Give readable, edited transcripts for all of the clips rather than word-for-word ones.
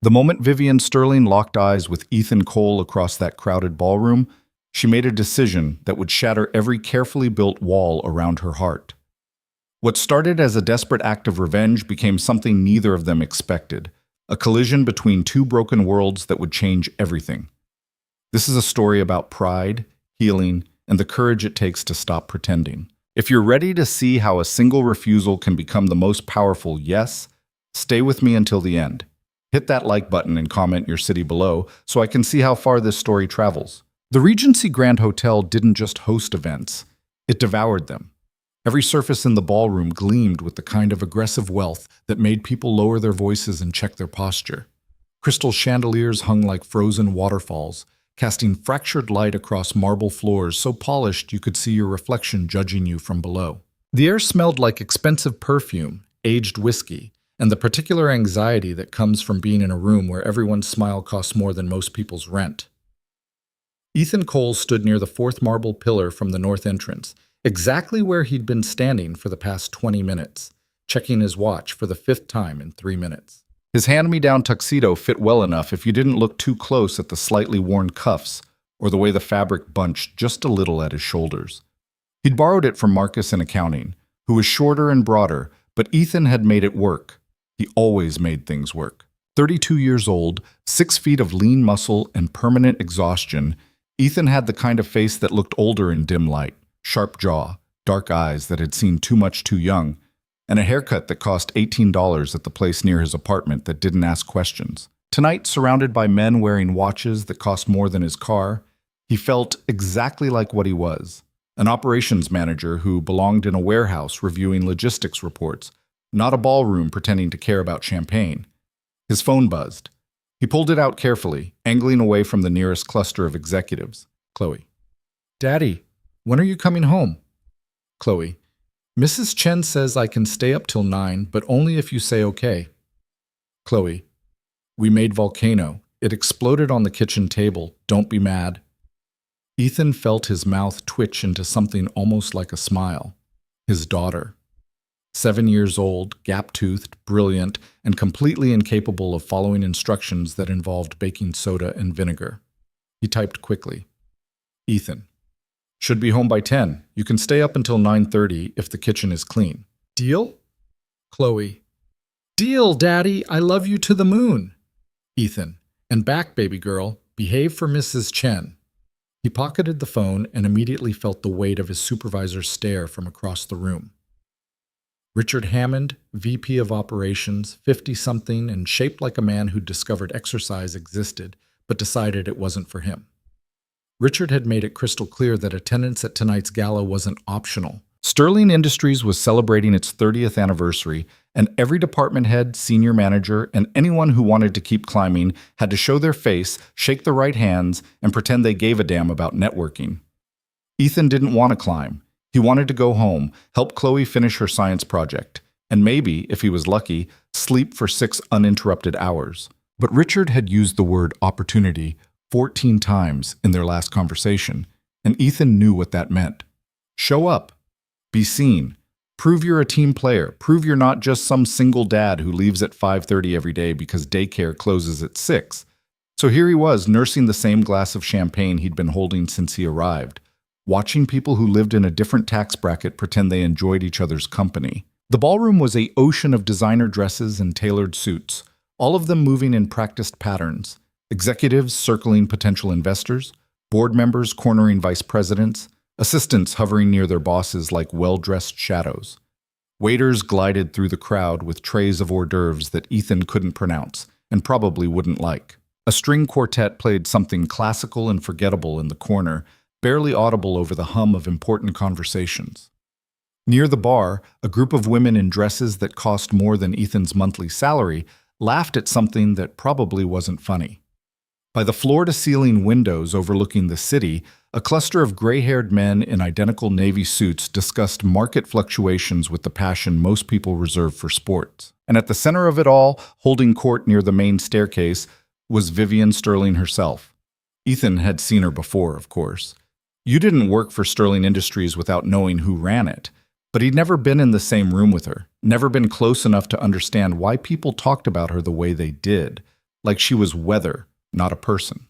The moment Vivian Sterling locked eyes with Ethan Cole across that crowded ballroom, she made a decision that would shatter every carefully built wall around her heart. What started as a desperate act of revenge became something neither of them expected, a collision between two broken worlds that would change everything. This is a story about pride, healing, and the courage it takes to stop pretending. If you're ready to see how a single refusal can become the most powerful yes, stay with me until the end. Hit that like button and comment your city below so I can see how far this story travels. The Regency Grand Hotel didn't just host events, it devoured them. Every surface in the ballroom gleamed with the kind of aggressive wealth that made people lower their voices and check their posture. Crystal chandeliers hung like frozen waterfalls, casting fractured light across marble floors so polished you could see your reflection judging you from below. The air smelled like expensive perfume, aged whiskey, and the particular anxiety that comes from being in a room where everyone's smile costs more than most people's rent. Ethan Cole stood near the fourth marble pillar from the north entrance, exactly where he'd been standing for the past 20 minutes, checking his watch for the fifth time in 3 minutes. His hand-me-down tuxedo fit well enough if you didn't look too close at the slightly worn cuffs or the way the fabric bunched just a little at his shoulders. He'd borrowed it from Marcus in accounting, who was shorter and broader, but Ethan had made it work. He always made things work. 32 years old, 6 feet of lean muscle and permanent exhaustion, Ethan had the kind of face that looked older in dim light, sharp jaw, dark eyes that had seen too much too young, and a haircut that cost $18 at the place near his apartment that didn't ask questions. Tonight, surrounded by men wearing watches that cost more than his car, he felt exactly like what he was, an operations manager who belonged in a warehouse reviewing logistics reports, not a ballroom pretending to care about champagne. His phone buzzed. He pulled it out carefully, angling away from the nearest cluster of executives. Chloe. "Daddy, when are you coming home?" Chloe. "Mrs. Chen says I can stay up till 9, but only if you say okay." Chloe. "We made volcano. It exploded on the kitchen table. Don't be mad." Ethan felt his mouth twitch into something almost like a smile. His daughter. 7 years old, gap-toothed, brilliant, and completely incapable of following instructions that involved baking soda and vinegar. He typed quickly. Ethan. "Should be home by 10. You can stay up until 9:30 if the kitchen is clean. Deal?" Chloe. "Deal, Daddy. I love you to the moon." Ethan. "And back, baby girl. Behave for Mrs. Chen." He pocketed the phone and immediately felt the weight of his supervisor's stare from across the room. Richard Hammond, VP of Operations, 50-something and shaped like a man who'd discovered exercise existed, but decided it wasn't for him. Richard had made it crystal clear that attendance at tonight's gala wasn't optional. Sterling Industries was celebrating its 30th anniversary, and every department head, senior manager, and anyone who wanted to keep climbing had to show their face, shake the right hands, and pretend they gave a damn about networking. Ethan didn't want to climb. He wanted to go home, help Chloe finish her science project, and maybe, if he was lucky, sleep for 6 uninterrupted hours. But Richard had used the word opportunity 14 times in their last conversation, and Ethan knew what that meant. Show up. Be seen. Prove you're a team player. Prove you're not just some single dad who leaves at 5:30 every day because daycare closes at 6. So here he was, nursing the same glass of champagne he'd been holding since he arrived, watching people who lived in a different tax bracket pretend they enjoyed each other's company. The ballroom was an ocean of designer dresses and tailored suits, all of them moving in practiced patterns. Executives circling potential investors, board members cornering vice presidents, assistants hovering near their bosses like well-dressed shadows. Waiters glided through the crowd with trays of hors d'oeuvres that Ethan couldn't pronounce and probably wouldn't like. A string quartet played something classical and forgettable in the corner, barely audible over the hum of important conversations. Near the bar, a group of women in dresses that cost more than Ethan's monthly salary laughed at something that probably wasn't funny. By the floor-to-ceiling windows overlooking the city, a cluster of gray-haired men in identical navy suits discussed market fluctuations with the passion most people reserve for sports. And at the center of it all, holding court near the main staircase, was Vivian Sterling herself. Ethan had seen her before, of course. You didn't work for Sterling Industries without knowing who ran it, but he'd never been in the same room with her, never been close enough to understand why people talked about her the way they did. like she was weather, not a person.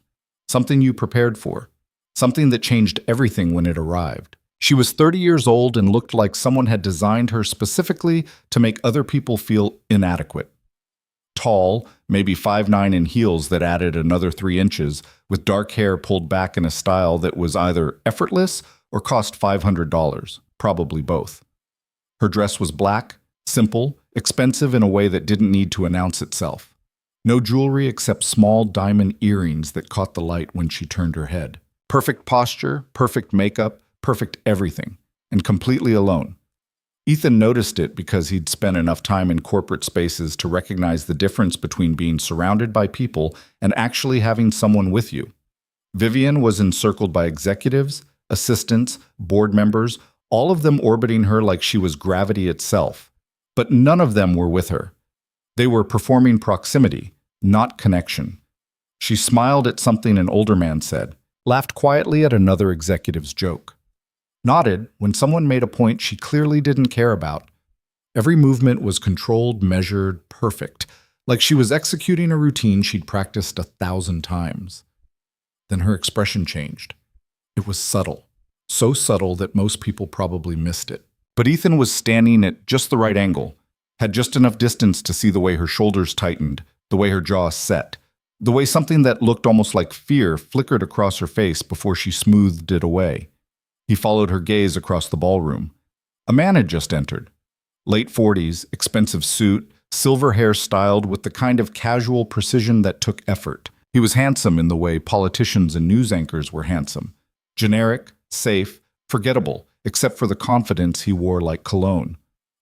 Something you prepared for. Something that changed everything when it arrived. She was 30 years old and looked like someone had designed her specifically to make other people feel inadequate. Tall, maybe 5'9" in heels that added another 3 inches, with dark hair pulled back in a style that was either effortless or cost $500, probably both. Her dress was black, simple, expensive in a way that didn't need to announce itself. No jewelry except small diamond earrings that caught the light when she turned her head. Perfect posture, perfect makeup, perfect everything, and completely alone. Ethan noticed it because he'd spent enough time in corporate spaces to recognize the difference between being surrounded by people and actually having someone with you. Vivian was encircled by executives, assistants, board members, all of them orbiting her like she was gravity itself. But none of them were with her. They were performing proximity, not connection. She smiled at something an older man said, laughed quietly at another executive's joke, nodded when someone made a point she clearly didn't care about. Every movement was controlled, measured, perfect, like she was executing a routine she'd practiced 1,000 times. Then her expression changed. It was subtle, so subtle that most people probably missed it. But Ethan was standing at just the right angle, had just enough distance to see the way her shoulders tightened, the way her jaw set, the way something that looked almost like fear flickered across her face before she smoothed it away. He followed her gaze across the ballroom. A man had just entered. Late 40s, expensive suit, silver hair styled with the kind of casual precision that took effort. He was handsome in the way politicians and news anchors were handsome. Generic, safe, forgettable, except for the confidence he wore like cologne.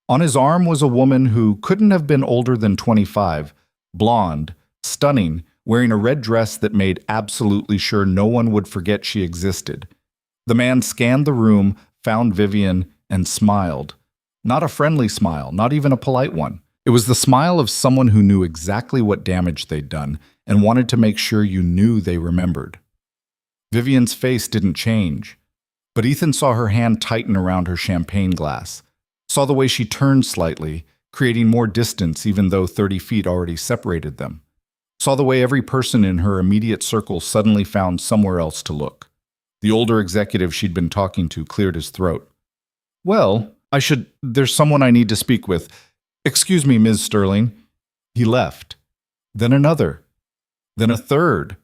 On his arm was a woman who couldn't have been older than 25, blonde, stunning, wearing a red dress that made absolutely sure no one would forget she existed. The man scanned the room, found Vivian, and smiled. Not a friendly smile, not even a polite one. It was the smile of someone who knew exactly what damage they'd done and wanted to make sure you knew they remembered. Vivian's face didn't change, but Ethan saw her hand tighten around her champagne glass, saw the way she turned slightly, creating more distance even though 30 feet already separated them, saw the way every person in her immediate circle suddenly found somewhere else to look. The older executive she'd been talking to cleared his throat. "Well, there's someone I need to speak with. Excuse me, Ms. Sterling." He left. Then another. Then a third.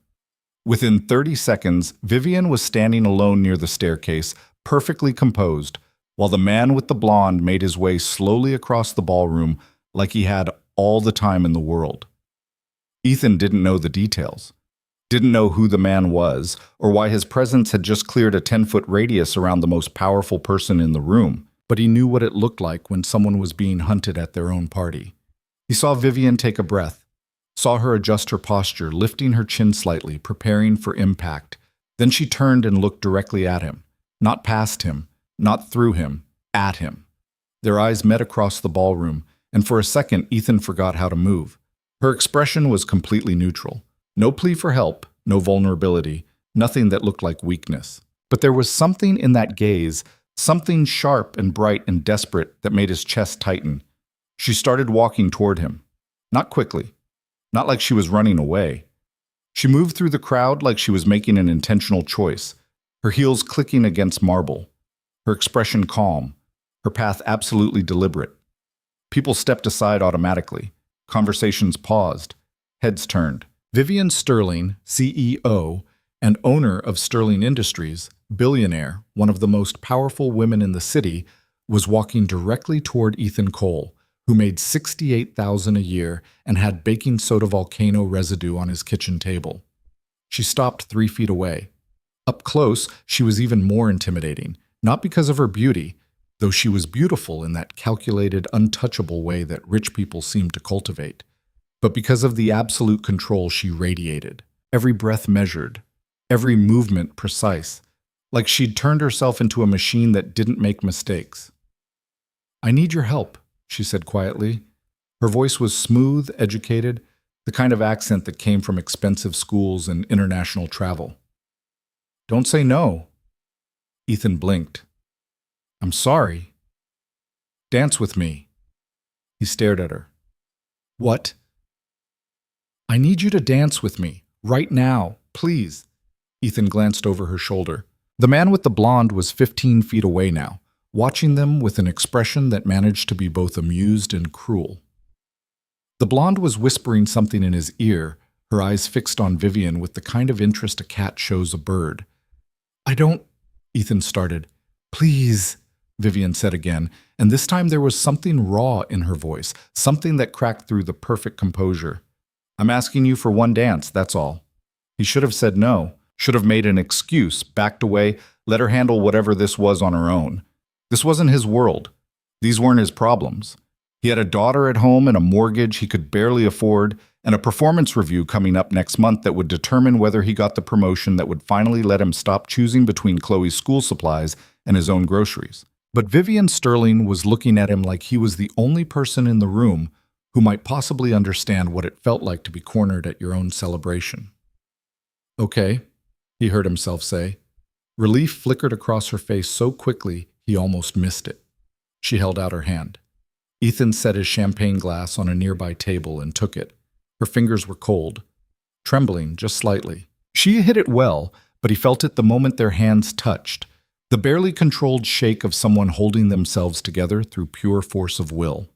Within 30 seconds, Vivian was standing alone near the staircase, perfectly composed, while the man with the blonde made his way slowly across the ballroom like he had all the time in the world. Ethan didn't know the details. Didn't know who the man was, or why his presence had just cleared a 10-foot radius around the most powerful person in the room, but he knew what it looked like when someone was being hunted at their own party. He saw Vivian take a breath, saw her adjust her posture, lifting her chin slightly, preparing for impact. Then she turned and looked directly at him, not past him, not through him, at him. Their eyes met across the ballroom, and for a second Ethan forgot how to move. Her expression was completely neutral. No plea for help, no vulnerability, nothing that looked like weakness. But there was something in that gaze, something sharp and bright and desperate that made his chest tighten. She started walking toward him. Not quickly. Not like she was running away. She moved through the crowd like she was making an intentional choice, her heels clicking against marble, her expression calm, her path absolutely deliberate. People stepped aside automatically. Conversations paused. Heads turned. Vivian Sterling, CEO and owner of Sterling Industries, Billionaire, one of the most powerful women in the city, was walking directly toward Ethan Cole, who made $68,000 a year and had baking soda volcano residue on his kitchen table. She stopped 3 feet away. Up close, she was even more intimidating, not because of her beauty, though she was beautiful in that calculated, untouchable way that rich people seem to cultivate, but because of the absolute control she radiated. Every breath measured, every movement precise, like she'd turned herself into a machine that didn't make mistakes. "I need your help," she said quietly. Her voice was smooth, educated, the kind of accent that came from expensive schools and international travel. "Don't say no." Ethan blinked. "I'm sorry." "Dance with me." He stared at her. "What?" I need you to dance with me, right now, please. Ethan glanced over her shoulder. The man with the blonde was 15 feet away now, watching them with an expression that managed to be both amused and cruel. The blonde was whispering something in his ear, her eyes fixed on Vivian with the kind of interest a cat shows a bird. I don't, Ethan started. Please, Vivian said again, and this time there was something raw in her voice, something that cracked through the perfect composure. I'm asking you for one dance, that's all. He should have said no, should have made an excuse, backed away, let her handle whatever this was on her own. This wasn't his world. These weren't his problems. He had a daughter at home and a mortgage he could barely afford, and a performance review coming up next month that would determine whether he got the promotion that would finally let him stop choosing between Chloe's school supplies and his own groceries. But Vivian Sterling was looking at him like he was the only person in the room who might possibly understand what it felt like to be cornered at your own celebration. Okay, he heard himself say. Relief flickered across her face so quickly he almost missed it. She held out her hand. Ethan set his champagne glass on a nearby table and took it. Her fingers were cold, trembling just slightly. She hit it well, but he felt it the moment their hands touched, the barely controlled shake of someone holding themselves together through pure force of will.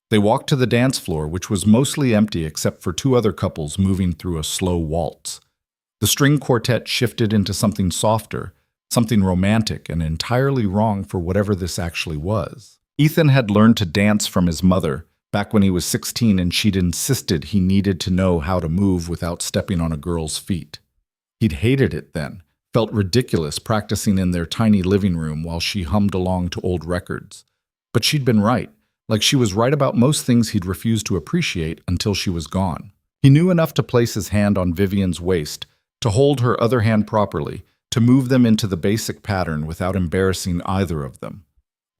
They walked to the dance floor, which was mostly empty except for two other couples moving through a slow waltz. The string quartet shifted into something softer, something romantic and entirely wrong for whatever this actually was. Ethan had learned to dance from his mother back when he was 16, and she'd insisted he needed to know how to move without stepping on a girl's feet. He'd hated it then, felt ridiculous practicing in their tiny living room while she hummed along to old records. But she'd been right, like she was right about most things he'd refused to appreciate until she was gone. He knew enough to place his hand on Vivian's waist, to hold her other hand properly, to move them into the basic pattern without embarrassing either of them.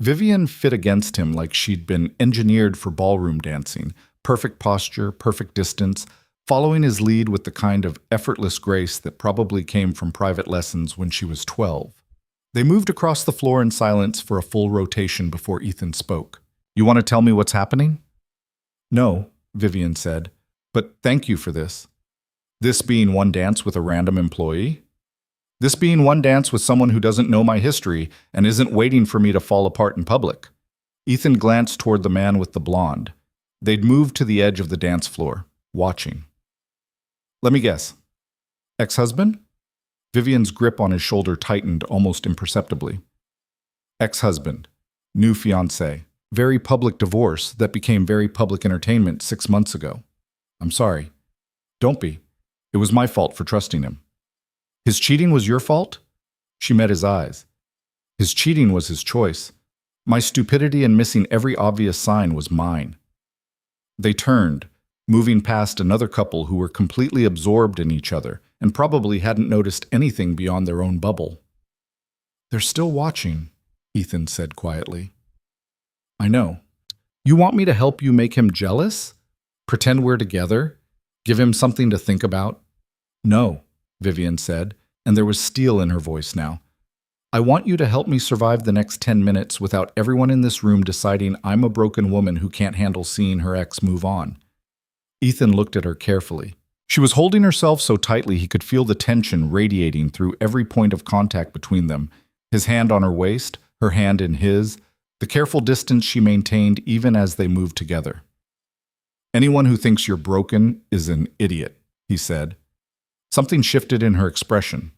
Vivian fit against him like she'd been engineered for ballroom dancing, perfect posture, perfect distance, following his lead with the kind of effortless grace that probably came from private lessons when she was 12. They moved across the floor in silence for a full rotation before Ethan spoke. You want to tell me what's happening? No, Vivian said, but thank you for this. This being one dance with a random employee? This being one dance with someone who doesn't know my history and isn't waiting for me to fall apart in public. Ethan glanced toward the man with the blonde. They'd moved to the edge of the dance floor, watching. Let me guess. Ex-husband? Vivian's grip on his shoulder tightened almost imperceptibly. Ex-husband. New fiancé. Very public divorce that became very public entertainment 6 months ago. I'm sorry. Don't be. It was my fault for trusting him. His cheating was your fault? She met his eyes. His cheating was his choice. My stupidity in missing every obvious sign was mine. They turned, moving past another couple who were completely absorbed in each other and probably hadn't noticed anything beyond their own bubble. They're still watching, Ethan said quietly. I know. You want me to help you make him jealous? Pretend we're together? Give him something to think about? No, Vivian said, and there was steel in her voice now. I want you to help me survive the next 10 minutes without everyone in this room deciding I'm a broken woman who can't handle seeing her ex move on. Ethan looked at her carefully. She was holding herself so tightly he could feel the tension radiating through every point of contact between them, his hand on her waist, her hand in his, the careful distance she maintained even as they moved together. Anyone who thinks you're broken is an idiot, he said. Something shifted in her expression.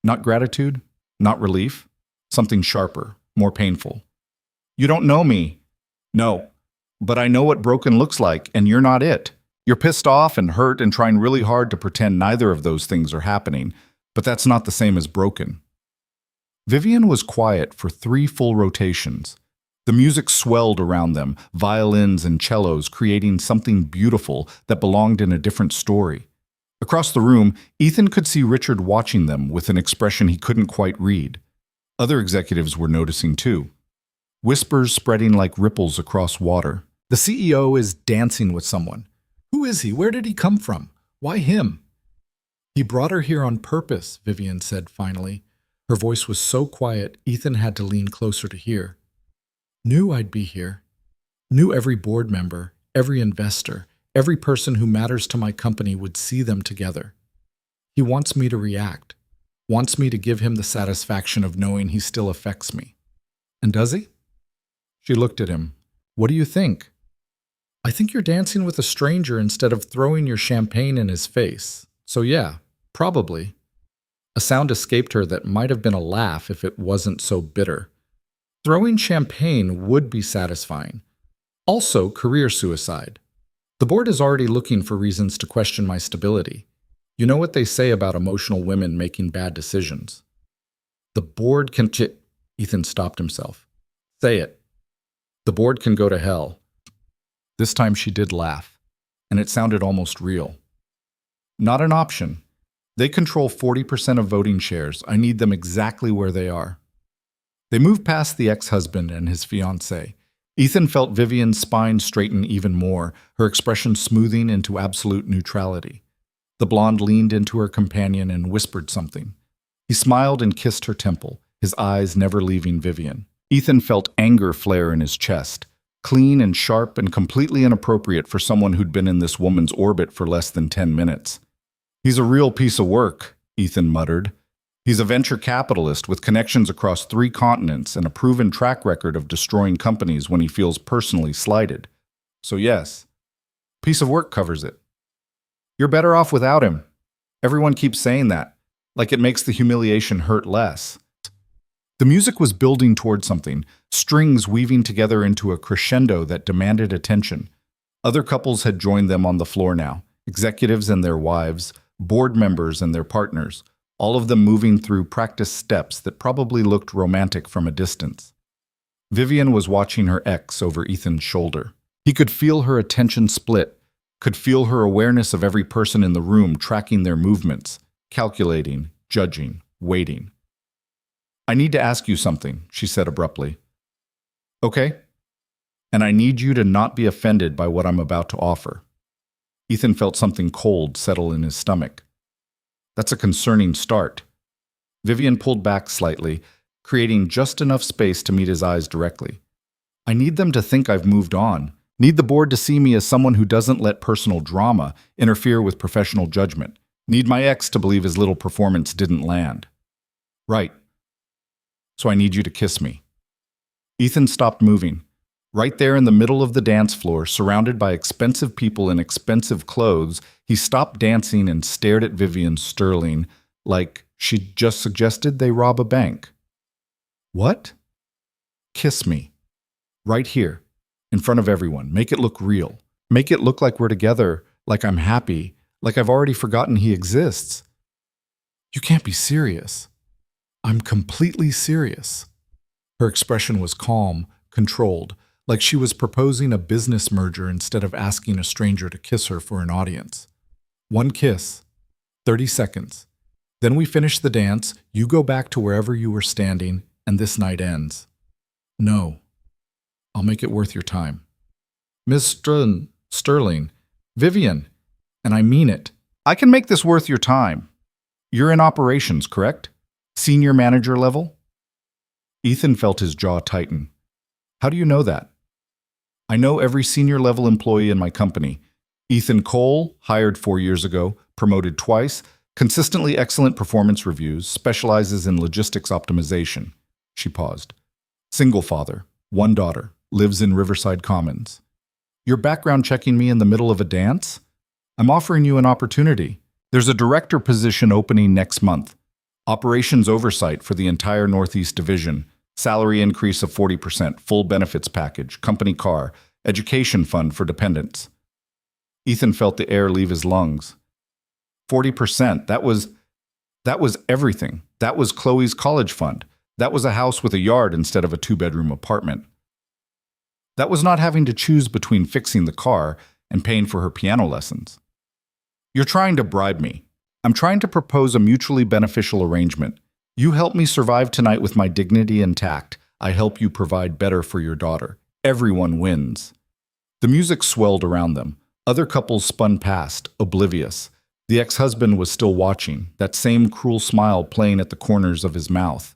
Not gratitude, not relief, something sharper, more painful. You don't know me. No, but I know what broken looks like, and you're not it. You're pissed off and hurt and trying really hard to pretend neither of those things are happening, but that's not the same as broken. Vivian was quiet for 3 full rotations. The music swelled around them, violins and cellos creating something beautiful that belonged in a different story. Across the room, Ethan could see Richard watching them with an expression he couldn't quite read. Other executives were noticing too. Whispers spreading like ripples across water. The CEO is dancing with someone. Who is he? Where did he come from? Why him? He brought her here on purpose, Vivian said finally. Her voice was so quiet, Ethan had to lean closer to hear. Knew I'd be here. Knew every board member, every investor, Every person who matters to my company would see them together. He wants me to react, wants me to give him the satisfaction of knowing he still affects me. And does he? She looked at him. What do you think? I think you're dancing with a stranger instead of throwing your champagne in his face. So yeah, probably. A sound escaped her that might have been a laugh if it wasn't so bitter. Throwing champagne would be satisfying. Also, career suicide. The board is already looking for reasons to question my stability. You know what they say about emotional women making bad decisions. The board can Ethan stopped himself. Say it. The board can go to hell. This time she did laugh, and it sounded almost real. Not an option. They control 40% of voting shares. I need them exactly where they are. They moved past the ex-husband and his fiancée. Ethan felt Vivian's spine straighten even more, her expression smoothing into absolute neutrality. The blonde leaned into her companion and whispered something. He smiled and kissed her temple, his eyes never leaving Vivian. Ethan felt anger flare in his chest, clean and sharp and completely inappropriate for someone who'd been in this woman's orbit for less than 10 minutes. He's a real piece of work, Ethan muttered. He's a venture capitalist with connections across 3 continents and a proven track record of destroying companies when he feels personally slighted. So yes, piece of work covers it. You're better off without him. Everyone keeps saying that, like it makes the humiliation hurt less. The music was building toward something, strings weaving together into a crescendo that demanded attention. Other couples had joined them on the floor now, executives and their wives, board members and their partners, all of them moving through practiced steps that probably looked romantic from a distance. Vivian was watching her ex over Ethan's shoulder. He could feel her attention split, could feel her awareness of every person in the room tracking their movements, calculating, judging, waiting. I need to ask you something, she said abruptly. Okay. And I need you to not be offended by what I'm about to offer. Ethan felt something cold settle in his stomach. That's a concerning start. Vivian pulled back slightly, creating just enough space to meet his eyes directly. I need them to think I've moved on. Need the board to see me as someone who doesn't let personal drama interfere with professional judgment. Need my ex to believe his little performance didn't land. Right. So I need you to kiss me. Ethan stopped moving. Right there in the middle of the dance floor, surrounded by expensive people in expensive clothes, he stopped dancing and stared at Vivian Sterling like she'd just suggested they rob a bank. What? Kiss me. Right here, in front of everyone. Make it look real. Make it look like we're together, like I'm happy, like I've already forgotten he exists. You can't be serious. I'm completely serious. Her expression was calm, controlled, like she was proposing a business merger instead of asking a stranger to kiss her for an audience. 1 kiss, 30 seconds. Then we finish the dance, you go back to wherever you were standing, and this night ends. No. I'll make it worth your time. Miss Sterling, Vivian, and I mean it. I can make this worth your time. You're in operations, correct? Senior manager level? Ethan felt his jaw tighten. How do you know that? I know every senior level employee in my company. Ethan Cole, hired 4 years ago, promoted twice, consistently excellent performance reviews, specializes in logistics optimization. She paused. Single father, 1 daughter, lives in Riverside Commons. You're background checking me in the middle of a dance? I'm offering you an opportunity. There's a director position opening next month. Operations oversight for the entire Northeast Division. Salary increase of 40%, full benefits package, company car, education fund for dependents. Ethan felt the air leave his lungs. 40%, that was everything. That was Chloe's college fund. That was a house with a yard instead of a 2-bedroom apartment. That was not having to choose between fixing the car and paying for her piano lessons. You're trying to bribe me. I'm trying to propose a mutually beneficial arrangement. You help me survive tonight with my dignity intact. I help you provide better for your daughter. Everyone wins. The music swelled around them. Other couples spun past, oblivious. The ex-husband was still watching, that same cruel smile playing at the corners of his mouth.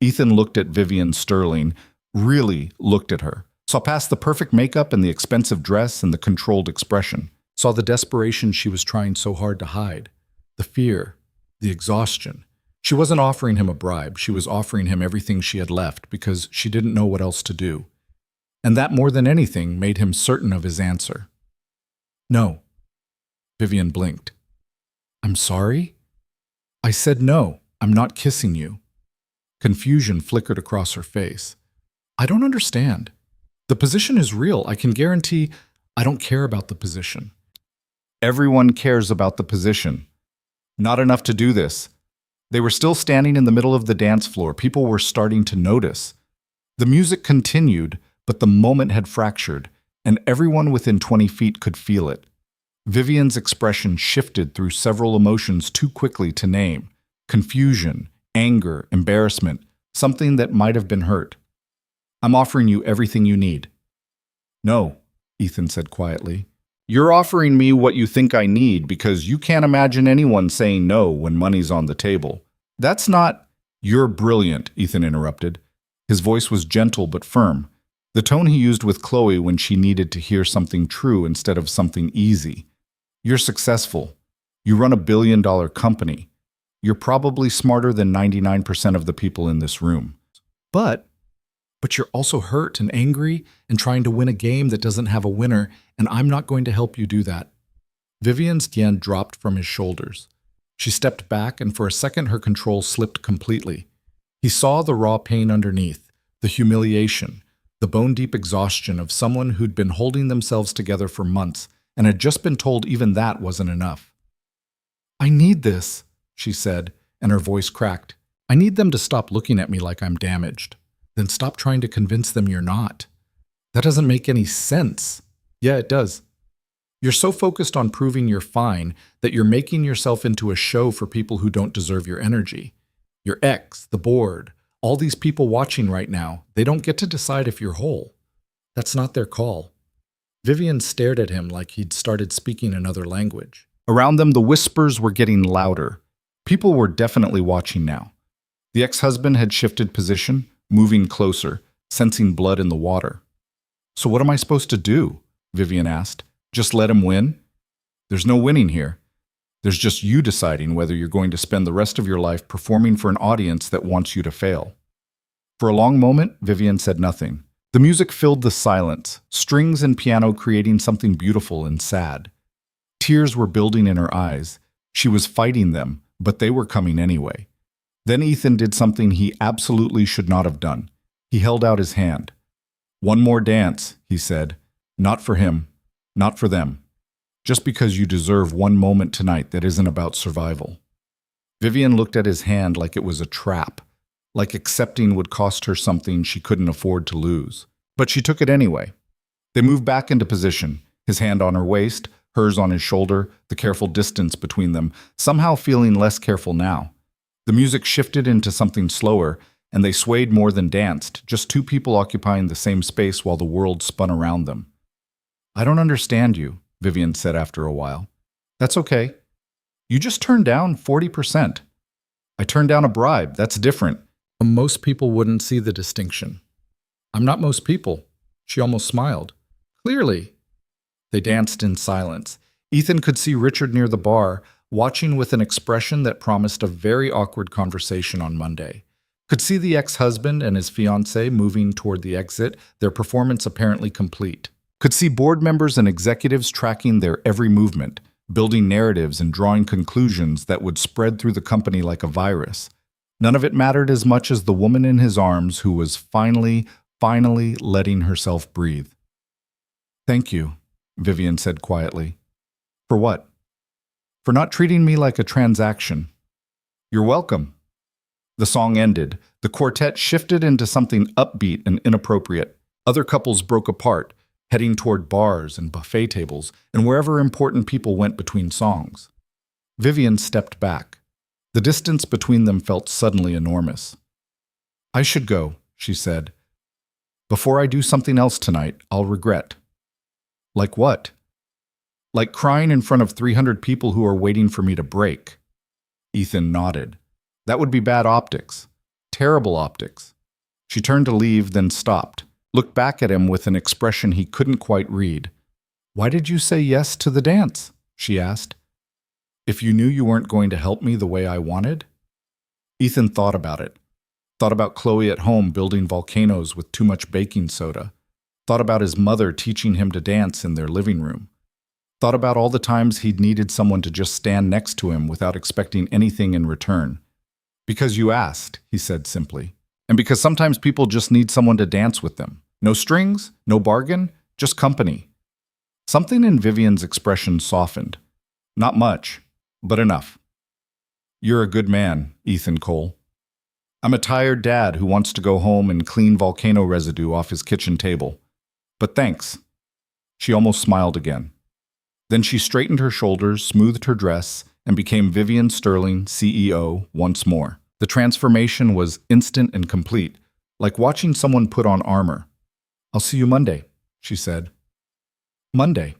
Ethan looked at Vivian Sterling, really looked at her, saw past the perfect makeup and the expensive dress and the controlled expression. saw the desperation she was trying so hard to hide, the fear, the exhaustion. She wasn't offering him a bribe. She was offering him everything she had left because she didn't know what else to do. And that more than anything made him certain of his answer. No. Vivian blinked. I'm sorry? I said no, I'm not kissing you. Confusion flickered across her face. I don't understand. The position is real. I can guarantee I don't care about the position. Everyone cares about the position. Not enough to do this. They were still standing in the middle of the dance floor. People were starting to notice. The music continued, but the moment had fractured, and everyone within 20 feet could feel it. Vivian's expression shifted through several emotions too quickly to name. Confusion, anger, embarrassment, something that might have been hurt. I'm offering you everything you need. No, Ethan said quietly. You're offering me what you think I need because you can't imagine anyone saying no when money's on the table. That's not— You're brilliant, Ethan interrupted. His voice was gentle but firm, the tone he used with Chloe when she needed to hear something true instead of something easy. You're successful. You run $1 billion company. You're probably smarter than 99% of the people in this room. But you're also hurt and angry and trying to win a game that doesn't have a winner, and I'm not going to help you do that. Vivian's hand dropped from his shoulders. She stepped back, and for a second her control slipped completely. He saw the raw pain underneath, the humiliation, the bone-deep exhaustion of someone who'd been holding themselves together for months and had just been told even that wasn't enough. I need this, she said, and her voice cracked. I need them to stop looking at me like I'm damaged. Then stop trying to convince them you're not. That doesn't make any sense. Yeah, it does. You're so focused on proving you're fine that you're making yourself into a show for people who don't deserve your energy. Your ex, the board, all these people watching right now, they don't get to decide if you're whole. That's not their call. Vivian stared at him like he'd started speaking another language. Around them, the whispers were getting louder. People were definitely watching now. The ex-husband had shifted position, moving closer, sensing blood in the water. So what am I supposed to do? Vivian asked. Just let him win? There's no winning here. There's just you deciding whether you're going to spend the rest of your life performing for an audience that wants you to fail. For a long moment, Vivian said nothing. The music filled the silence, strings and piano creating something beautiful and sad. Tears were building in her eyes. She was fighting them, but they were coming anyway. Then Ethan did something he absolutely should not have done. He held out his hand. One more dance, he said. Not for him, not for them. Just because you deserve one moment tonight that isn't about survival. Vivian looked at his hand like it was a trap, like accepting would cost her something she couldn't afford to lose. But she took it anyway. They moved back into position, his hand on her waist, hers on his shoulder, the careful distance between them, somehow feeling less careful now. The music shifted into something slower, and they swayed more than danced, just two people occupying the same space while the world spun around them. I don't understand you, Vivian said after a while. That's okay. You just turned down 40%. I turned down a bribe. That's different. Most people wouldn't see the distinction. I'm not most people. She almost smiled. Clearly. They danced in silence. Ethan could see Richard near the bar, watching with an expression that promised a very awkward conversation on Monday. Could see the ex-husband and his fiancée moving toward the exit, their performance apparently complete. Could see board members and executives tracking their every movement, building narratives and drawing conclusions that would spread through the company like a virus. None of it mattered as much as the woman in his arms who was finally letting herself breathe. Thank you, Vivian said quietly. For what? For not treating me like a transaction. You're welcome. The song ended. The quartet shifted into something upbeat and inappropriate. Other couples broke apart, heading toward bars and buffet tables and wherever important people went between songs. Vivian stepped back. The distance between them felt suddenly enormous. I should go, she said. Before I do something else tonight, I'll regret. Like what? Like crying in front of 300 people who are waiting for me to break. Ethan nodded. That would be bad optics. Terrible optics. She turned to leave, then stopped, looked back at him with an expression he couldn't quite read. Why did you say yes to the dance? She asked. If you knew you weren't going to help me the way I wanted? Ethan thought about it. Thought about Chloe at home building volcanoes with too much baking soda. Thought about his mother teaching him to dance in their living room. Thought about all the times he'd needed someone to just stand next to him without expecting anything in return. Because you asked, he said simply. And because sometimes people just need someone to dance with them. No strings, no bargain, just company. Something in Vivian's expression softened. Not much, but enough. You're a good man, Ethan Cole. I'm a tired dad who wants to go home and clean volcano residue off his kitchen table. But thanks. She almost smiled again. Then she straightened her shoulders, smoothed her dress, and became Vivian Sterling, CEO, once more. The transformation was instant and complete, like watching someone put on armor. I'll see you Monday, she said. Monday.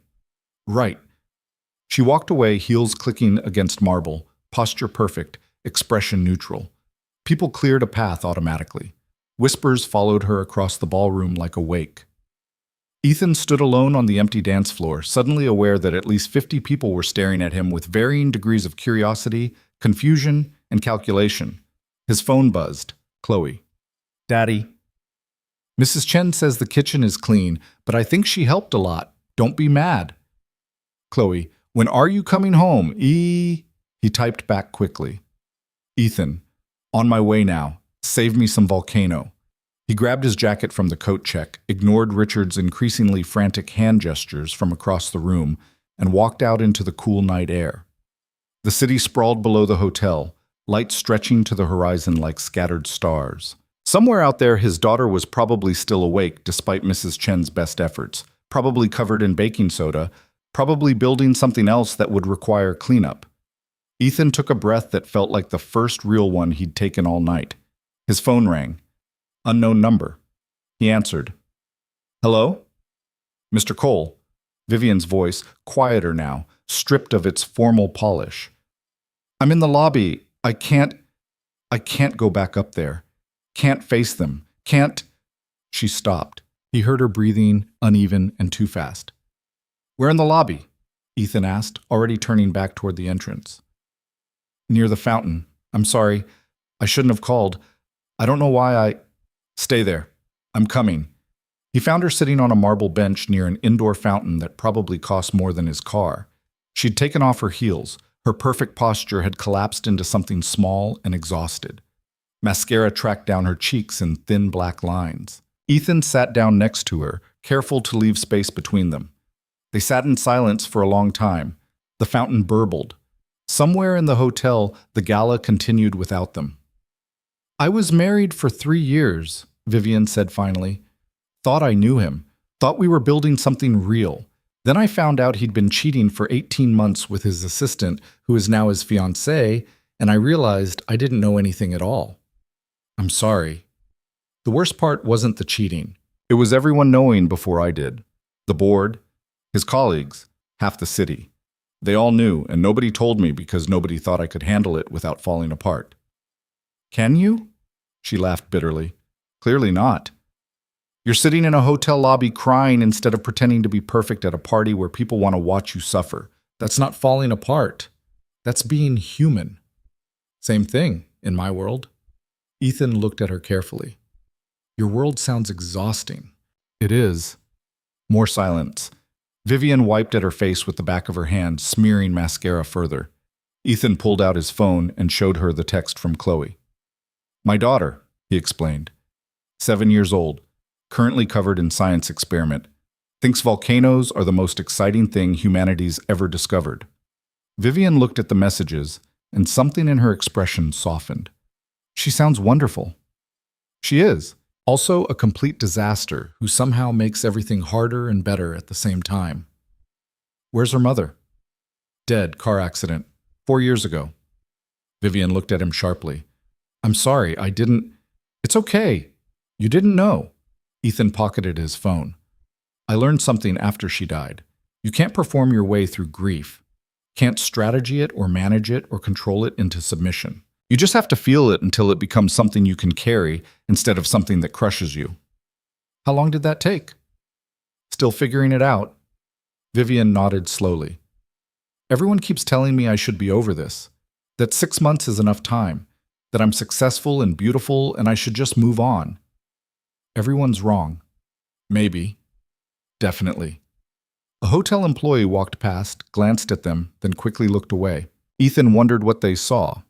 Right. She walked away, heels clicking against marble, posture perfect, expression neutral. People cleared a path automatically. Whispers followed her across the ballroom like a wake. Ethan stood alone on the empty dance floor, suddenly aware that at least 50 people were staring at him with varying degrees of curiosity, confusion, and calculation. His phone buzzed. Chloe. Daddy. Mrs. Chen says the kitchen is clean, but I think she helped a lot. Don't be mad. Chloe. When are you coming home? He typed back quickly. Ethan. On my way now. Save me some volcano. He grabbed his jacket from the coat check, ignored Richard's increasingly frantic hand gestures from across the room, and walked out into the cool night air. The city sprawled below the hotel, lights stretching to the horizon like scattered stars. Somewhere out there, his daughter was probably still awake despite Mrs. Chen's best efforts, probably covered in baking soda, probably building something else that would require cleanup. Ethan took a breath that felt like the first real one he'd taken all night. His phone rang. Unknown number. He answered. Hello? Mr. Cole. Vivian's voice, quieter now, stripped of its formal polish. I'm in the lobby. I can't go back up there. Can't face them. Can't. She stopped. He heard her breathing, uneven and too fast. Where in the lobby? Ethan asked, already turning back toward the entrance. Near the fountain. I'm sorry. I shouldn't have called. I don't know why I... Stay there. I'm coming. He found her sitting on a marble bench near an indoor fountain that probably cost more than his car. She'd taken off her heels. Her perfect posture had collapsed into something small and exhausted. Mascara tracked down her cheeks in thin black lines. Ethan sat down next to her, careful to leave space between them. They sat in silence for a long time. The fountain burbled. Somewhere in the hotel, the gala continued without them. I was married for 3 years, Vivian said finally. Thought I knew him. Thought we were building something real. Then I found out he'd been cheating for 18 months with his assistant, who is now his fiancée, and I realized I didn't know anything at all. I'm sorry. The worst part wasn't the cheating. It was everyone knowing before I did. The board, his colleagues, half the city. They all knew, and nobody told me because nobody thought I could handle it without falling apart. Can you? She laughed bitterly. Clearly not. You're sitting in a hotel lobby crying instead of pretending to be perfect at a party where people want to watch you suffer. That's not falling apart. That's being human. Same thing, in my world. Ethan looked at her carefully. Your world sounds exhausting. It is. More silence. Vivian wiped at her face with the back of her hand, smearing mascara further. Ethan pulled out his phone and showed her the text from Chloe. My daughter, he explained. 7 years old, currently covered in science experiment. Thinks volcanoes are the most exciting thing humanity's ever discovered. Vivian looked at the messages, and something in her expression softened. She sounds wonderful. She is. Also a complete disaster who somehow makes everything harder and better at the same time. Where's her mother? Dead, car accident, 4 years ago. Vivian looked at him sharply. I'm sorry, I didn't... It's okay. You didn't know. Ethan pocketed his phone. I learned something after she died. You can't perform your way through grief. Can't strategy it or manage it or control it into submission. You just have to feel it until it becomes something you can carry instead of something that crushes you. How long did that take? Still figuring it out. Vivian nodded slowly. Everyone keeps telling me I should be over this, that 6 months is enough time, that I'm successful and beautiful and I should just move on. Everyone's wrong. Maybe. Definitely. A hotel employee walked past, glanced at them, then quickly looked away. Ethan wondered what they saw.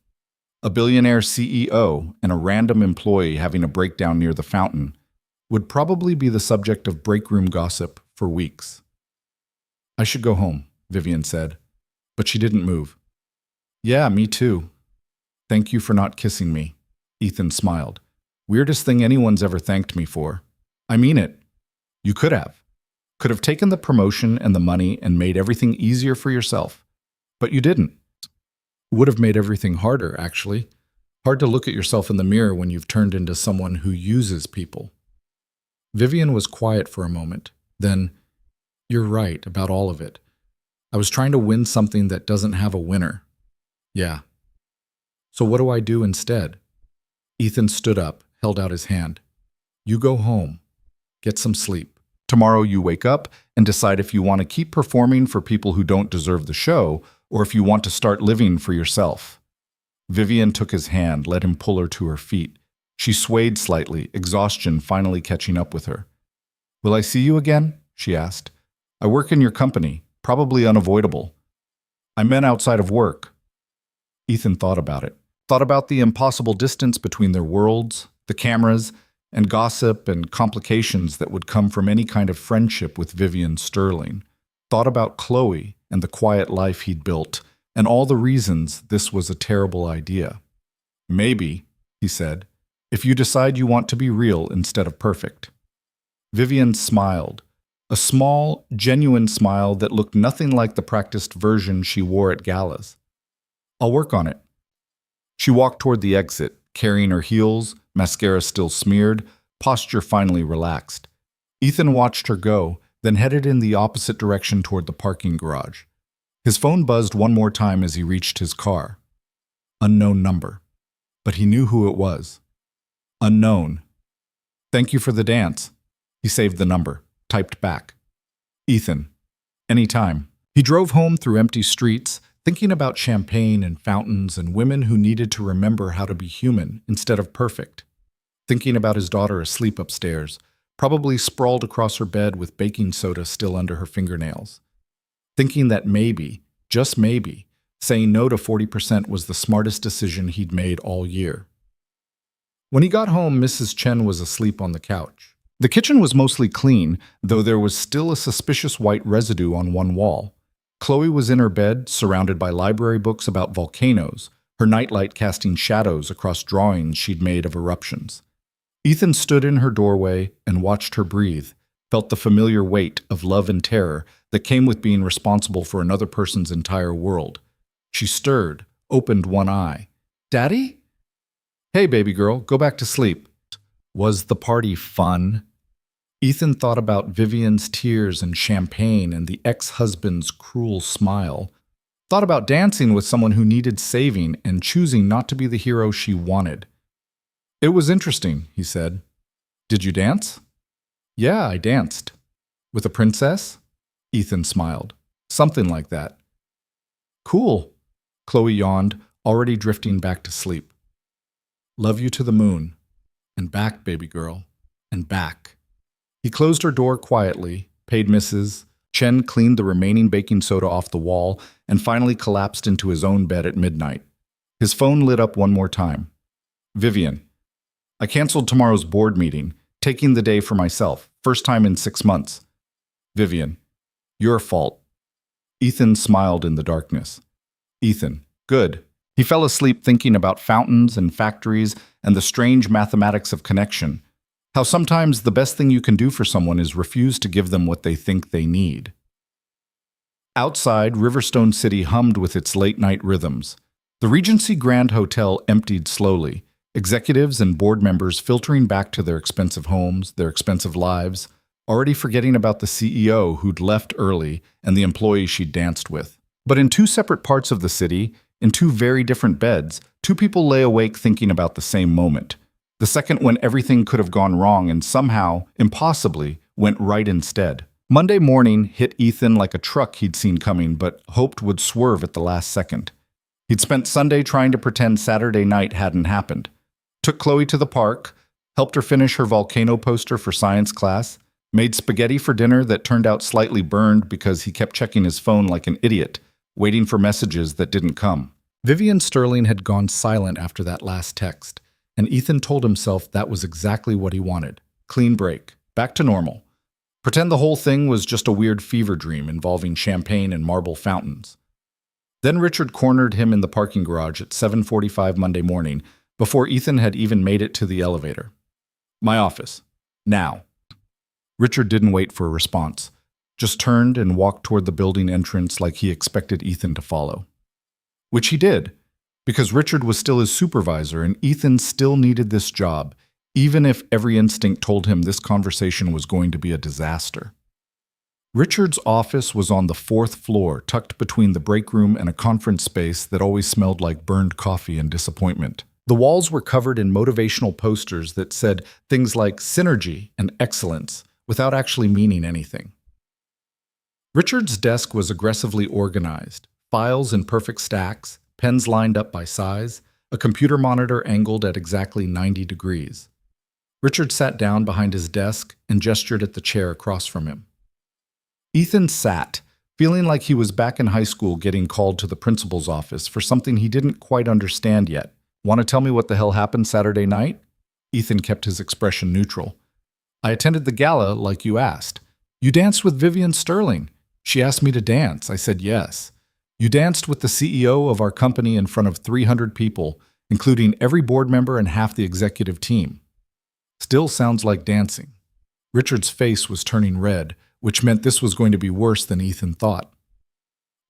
A billionaire CEO and a random employee having a breakdown near the fountain would probably be the subject of break-room gossip for weeks. I should go home, Vivian said, but she didn't move. Yeah, me too. Thank you for not kissing me, Ethan smiled. Weirdest thing anyone's ever thanked me for. I mean it. You could have. Could have taken the promotion and the money and made everything easier for yourself. But you didn't. Would have made everything harder, actually. Hard to look at yourself in the mirror when you've turned into someone who uses people. Vivian was quiet for a moment. Then, you're right about all of it. I was trying to win something that doesn't have a winner. Yeah. So what do I do instead? Ethan stood up, held out his hand. You go home. Get some sleep. Tomorrow you wake up and decide if you want to keep performing for people who don't deserve the show, or if you want to start living for yourself. Vivian took his hand, let him pull her to her feet. She swayed slightly, exhaustion finally catching up with her. Will I see you again? She asked. I work in your company, probably unavoidable. I meant outside of work. Ethan thought about it. Thought about the impossible distance between their worlds, the cameras, and gossip and complications that would come from any kind of friendship with Vivian Sterling. Thought about Chloe and the quiet life he'd built, and all the reasons this was a terrible idea. Maybe, he said, if you decide you want to be real instead of perfect. Vivian smiled, a small, genuine smile that looked nothing like the practiced version she wore at galas. I'll work on it. She walked toward the exit, carrying her heels, mascara still smeared, posture finally relaxed. Ethan watched her go, then headed in the opposite direction toward the parking garage. His phone buzzed one more time as he reached his car. Unknown number. But he knew who it was. Unknown. Thank you for the dance. He saved the number, typed back. Ethan. Anytime. He drove home through empty streets, thinking about champagne and fountains and women who needed to remember how to be human instead of perfect. Thinking about his daughter asleep upstairs, probably sprawled across her bed with baking soda still under her fingernails. Thinking that maybe, just maybe, saying no to 40% was the smartest decision he'd made all year. When he got home, Mrs. Chen was asleep on the couch. The kitchen was mostly clean, though there was still a suspicious white residue on one wall. Chloe was in her bed, surrounded by library books about volcanoes, her nightlight casting shadows across drawings she'd made of eruptions. Ethan stood in her doorway and watched her breathe, felt the familiar weight of love and terror that came with being responsible for another person's entire world. She stirred, opened one eye. Daddy? Hey, baby girl, go back to sleep. Was the party fun? Ethan thought about Vivian's tears and champagne and the ex-husband's cruel smile. Thought about dancing with someone who needed saving and choosing not to be the hero she wanted. It was interesting, he said. Did you dance? Yeah, I danced. With a princess? Ethan smiled. Something like that. Cool. Chloe yawned, already drifting back to sleep. Love you to the moon. And back, baby girl. And back. He closed her door quietly, paid Mrs. Chen, cleaned the remaining baking soda off the wall, and finally collapsed into his own bed at midnight. His phone lit up one more time. Vivian. I canceled tomorrow's board meeting, taking the day for myself, first time in 6 months. Vivian. Your fault. Ethan smiled in the darkness. Ethan. Good. He fell asleep thinking about fountains and factories and the strange mathematics of connection. How sometimes the best thing you can do for someone is refuse to give them what they think they need. Outside, Riverstone City hummed with its late-night rhythms. The Regency Grand Hotel emptied slowly, executives and board members filtering back to their expensive homes, their expensive lives, already forgetting about the CEO who'd left early and the employee she'd danced with. But in two separate parts of the city, in two very different beds, two people lay awake thinking about the same moment. The second when everything could have gone wrong and somehow, impossibly, went right instead. Monday morning hit Ethan like a truck he'd seen coming but hoped would swerve at the last second. He'd spent Sunday trying to pretend Saturday night hadn't happened. Took Chloe to the park, helped her finish her volcano poster for science class, made spaghetti for dinner that turned out slightly burned because he kept checking his phone like an idiot, waiting for messages that didn't come. Vivian Sterling had gone silent after that last text, and Ethan told himself that was exactly what he wanted. Clean break. Back to normal. Pretend the whole thing was just a weird fever dream involving champagne and marble fountains. Then Richard cornered him in the parking garage at 7:45 Monday morning before Ethan had even made it to the elevator. My office. Now. Richard didn't wait for a response, just turned and walked toward the building entrance like he expected Ethan to follow. Which he did, because Richard was still his supervisor and Ethan still needed this job, even if every instinct told him this conversation was going to be a disaster. Richard's office was on the 4th floor, tucked between the break room and a conference space that always smelled like burned coffee and disappointment. The walls were covered in motivational posters that said things like synergy and excellence, without actually meaning anything. Richard's desk was aggressively organized, files in perfect stacks, pens lined up by size, a computer monitor angled at exactly 90 degrees. Richard sat down behind his desk and gestured at the chair across from him. Ethan sat, feeling like he was back in high school getting called to the principal's office for something he didn't quite understand yet. Want to tell me what the hell happened Saturday night? Ethan kept his expression neutral. I attended the gala like you asked. You danced with Vivian Sterling. She asked me to dance. I said yes. You danced with the CEO of our company in front of 300 people, including every board member and half the executive team. Still sounds like dancing. Richard's face was turning red, which meant this was going to be worse than Ethan thought.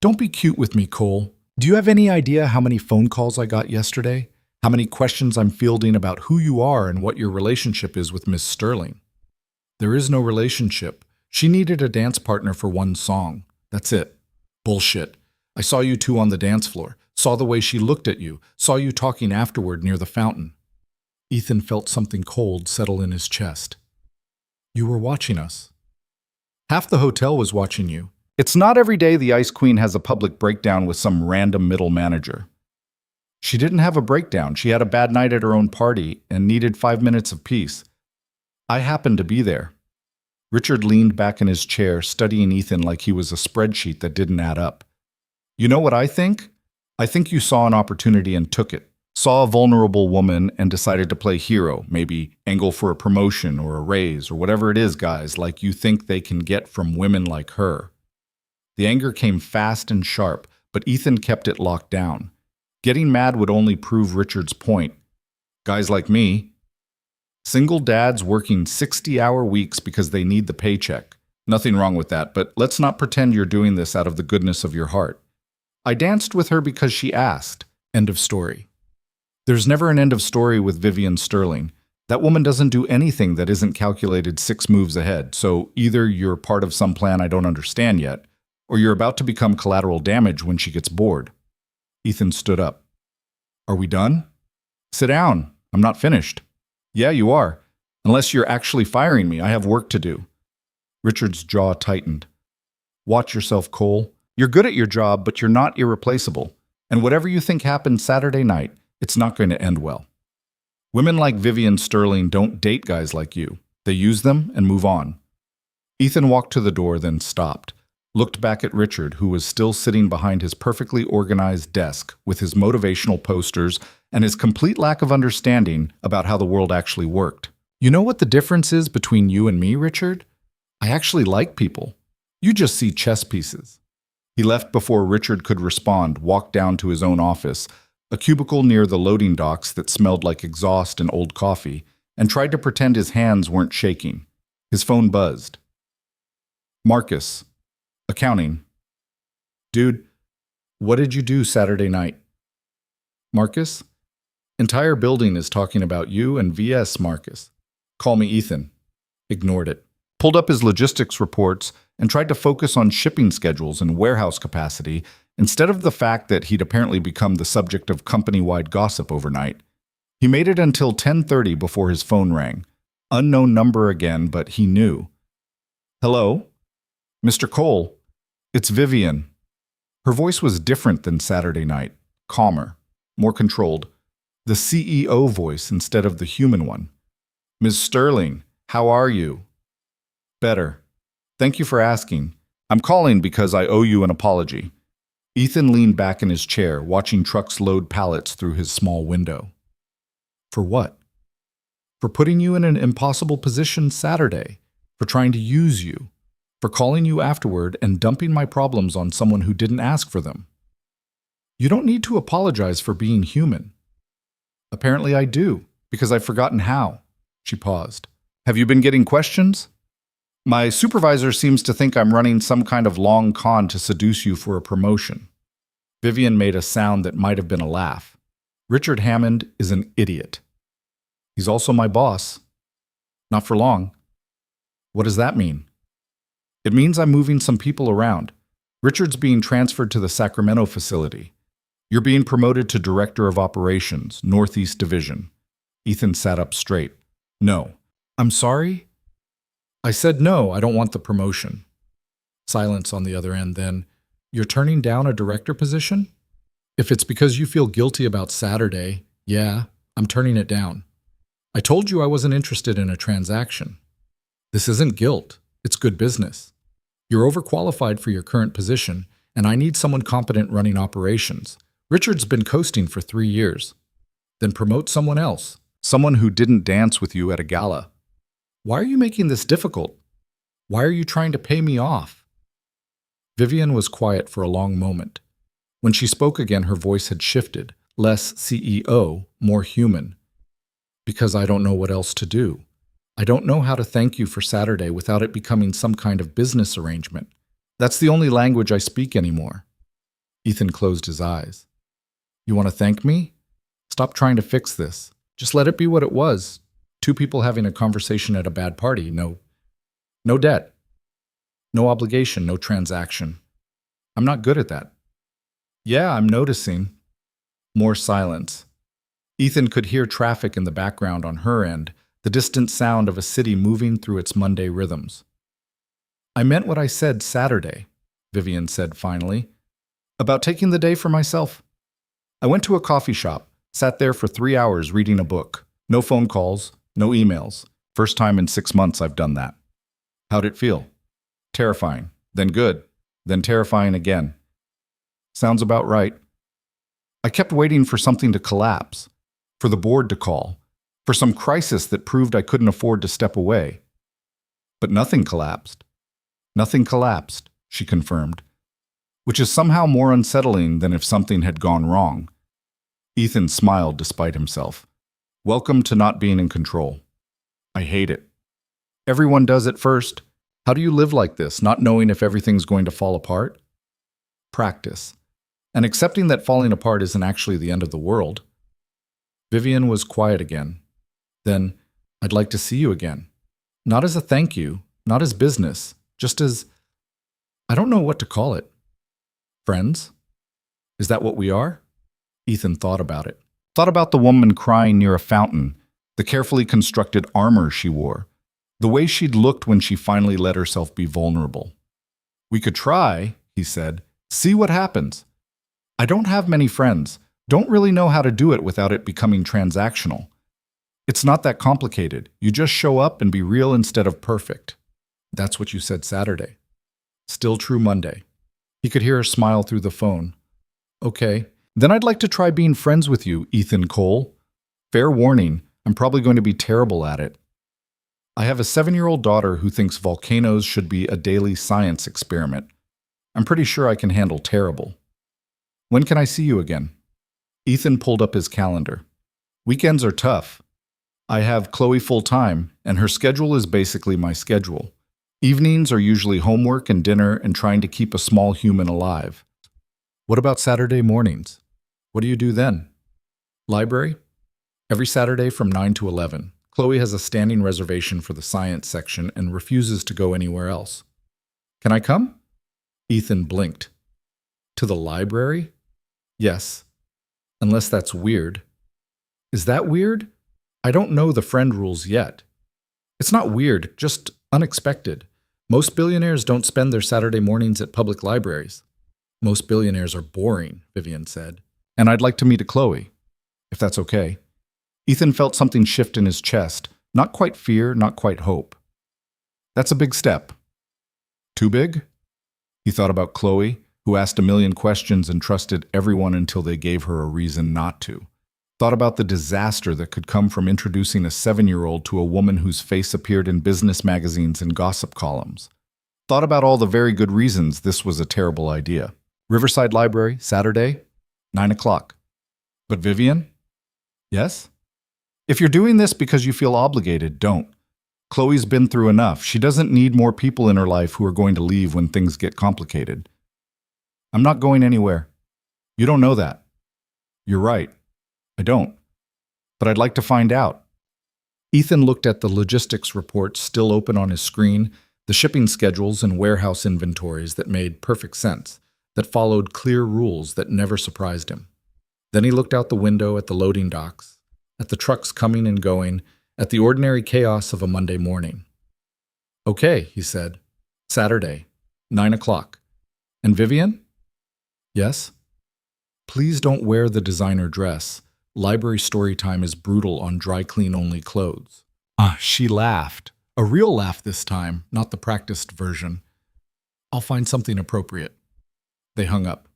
Don't be cute with me, Cole. Do you have any idea how many phone calls I got yesterday? How many questions I'm fielding about who you are and what your relationship is with Miss Sterling? There is no relationship. She needed a dance partner for one song. That's it. Bullshit. I saw you two on the dance floor, saw the way she looked at you, saw you talking afterward near the fountain. Ethan felt something cold settle in his chest. You were watching us. Half the hotel was watching you. It's not every day the Ice Queen has a public breakdown with some random middle manager. She didn't have a breakdown. She had a bad night at her own party and needed 5 minutes of peace. I happened to be there. Richard leaned back in his chair, studying Ethan like he was a spreadsheet that didn't add up. You know what I think? I think you saw an opportunity and took it. Saw a vulnerable woman and decided to play hero, maybe angle for a promotion or a raise or whatever it is, guys, like you think they can get from women like her. The anger came fast and sharp, but Ethan kept it locked down. Getting mad would only prove Richard's point. Guys like me, single dads working 60-hour weeks because they need the paycheck. Nothing wrong with that, but let's not pretend you're doing this out of the goodness of your heart. I danced with her because she asked. End of story. There's never an end of story with Vivian Sterling. That woman doesn't do anything that isn't calculated 6 moves ahead, so either you're part of some plan I don't understand yet, or you're about to become collateral damage when she gets bored. Ethan stood up. Are we done? Sit down. I'm not finished. Yeah, you are. Unless you're actually firing me, I have work to do. Richard's jaw tightened. Watch yourself, Cole. You're good at your job, but you're not irreplaceable. And whatever you think happened Saturday night, it's not going to end well. Women like Vivian Sterling don't date guys like you. They use them and move on. Ethan walked to the door, then stopped, looked back at Richard, who was still sitting behind his perfectly organized desk with his motivational posters and his complete lack of understanding about how the world actually worked. You know what the difference is between you and me, Richard? I actually like people. You just see chess pieces. He left before Richard could respond, walked down to his own office, a cubicle near the loading docks that smelled like exhaust and old coffee, and tried to pretend his hands weren't shaking. His phone buzzed. Marcus. Accounting. Dude, what did you do Saturday night? Marcus? Entire building is talking about you and VS, Marcus. Call me Ethan. Ignored it. Pulled up his logistics reports and tried to focus on shipping schedules and warehouse capacity instead of the fact that he'd apparently become the subject of company-wide gossip overnight. He made it until 10:30 before his phone rang. Unknown number again, but he knew. Hello? Mr. Cole, it's Vivian. Her voice was different than Saturday night, calmer, more controlled. The CEO voice instead of the human one. Ms. Sterling, how are you? Better. Thank you for asking. I'm calling because I owe you an apology. Ethan leaned back in his chair, watching trucks load pallets through his small window. For what? For putting you in an impossible position Saturday, for trying to use you, for calling you afterward and dumping my problems on someone who didn't ask for them. You don't need to apologize for being human. Apparently I do, because I've forgotten how. She paused. Have you been getting questions? My supervisor seems to think I'm running some kind of long con to seduce you for a promotion. Vivian made a sound that might have been a laugh. Richard Hammond is an idiot. He's also my boss. Not for long. What does that mean? It means I'm moving some people around. Richard's being transferred to the Sacramento facility. You're being promoted to Director of Operations, Northeast Division. Ethan sat up straight. No. I'm sorry? I said no, I don't want the promotion. Silence on the other end, then. You're turning down a director position? If it's because you feel guilty about Saturday, yeah, I'm turning it down. I told you I wasn't interested in a transaction. This isn't guilt, it's good business. You're overqualified for your current position, and I need someone competent running operations. Richard's been coasting for 3 years. Then promote someone else. Someone who didn't dance with you at a gala. Why are you making this difficult? Why are you trying to pay me off? Vivian was quiet for a long moment. When she spoke again, her voice had shifted, less CEO, more human. Because I don't know what else to do. I don't know how to thank you for Saturday without it becoming some kind of business arrangement. That's the only language I speak anymore. Ethan closed his eyes. You want to thank me? Stop trying to fix this. Just let it be what it was. 2 people having a conversation at a bad party. No debt. No obligation, no transaction. I'm not good at that. Yeah, I'm noticing. More silence. Ethan could hear traffic in the background on her end, the distant sound of a city moving through its Monday rhythms. I meant what I said Saturday, Vivian said finally, about taking the day for myself. I went to a coffee shop, sat there for 3 hours reading a book. No phone calls, no emails. First time in 6 months I've done that. How'd it feel? Terrifying, then good, then terrifying again. Sounds about right. I kept waiting for something to collapse, for the board to call, for some crisis that proved I couldn't afford to step away. But nothing collapsed. Nothing collapsed, she confirmed, which is somehow more unsettling than if something had gone wrong. Ethan smiled despite himself. Welcome to not being in control. I hate it. Everyone does it first. How do you live like this, not knowing if everything's going to fall apart? Practice. And accepting that falling apart isn't actually the end of the world. Vivian was quiet again. Then, I'd like to see you again. Not as a thank you, not as business, just as, I don't know what to call it. Friends? Is that what we are? Ethan thought about it. Thought about the woman crying near a fountain, the carefully constructed armor she wore, the way she'd looked when she finally let herself be vulnerable. We could try, he said. See what happens. I don't have many friends. Don't really know how to do it without it becoming transactional. It's not that complicated. You just show up and be real instead of perfect. That's what you said Saturday. Still true Monday. He could hear her smile through the phone. Okay, then I'd like to try being friends with you, Ethan Cole. Fair warning, I'm probably going to be terrible at it. I have a 7-year-old daughter who thinks volcanoes should be a daily science experiment. I'm pretty sure I can handle terrible. When can I see you again? Ethan pulled up his calendar. Weekends are tough. I have Chloe full-time, and her schedule is basically my schedule. Evenings are usually homework and dinner and trying to keep a small human alive. What about Saturday mornings? What do you do then? Library? Every Saturday from 9 to 11. Chloe has a standing reservation for the science section and refuses to go anywhere else. Can I come? Ethan blinked. To the library? Yes. Unless that's weird. Is that weird? I don't know the friend rules yet. It's not weird, just unexpected. Most billionaires don't spend their Saturday mornings at public libraries. Most billionaires are boring, Vivian said. And I'd like to meet a Chloe, if that's okay. Ethan felt something shift in his chest, not quite fear, not quite hope. That's a big step. Too big? He thought about Chloe, who asked a million questions and trusted everyone until they gave her a reason not to. Thought about the disaster that could come from introducing a 7-year-old to a woman whose face appeared in business magazines and gossip columns. Thought about all the very good reasons this was a terrible idea. Riverside Library, Saturday, 9 o'clock. But Vivian? Yes? If you're doing this because you feel obligated, don't. Chloe's been through enough. She doesn't need more people in her life who are going to leave when things get complicated. I'm not going anywhere. You don't know that. You're right. I don't. But I'd like to find out. Ethan looked at the logistics reports still open on his screen, the shipping schedules and warehouse inventories that made perfect sense, that followed clear rules that never surprised him. Then he looked out the window at the loading docks, at the trucks coming and going, at the ordinary chaos of a Monday morning. Okay, he said. Saturday, 9 o'clock. And Vivian? Yes? Please don't wear the designer dress. Library story time is brutal on dry clean only clothes. She laughed. A real laugh this time, not the practiced version. I'll find something appropriate. They hung up.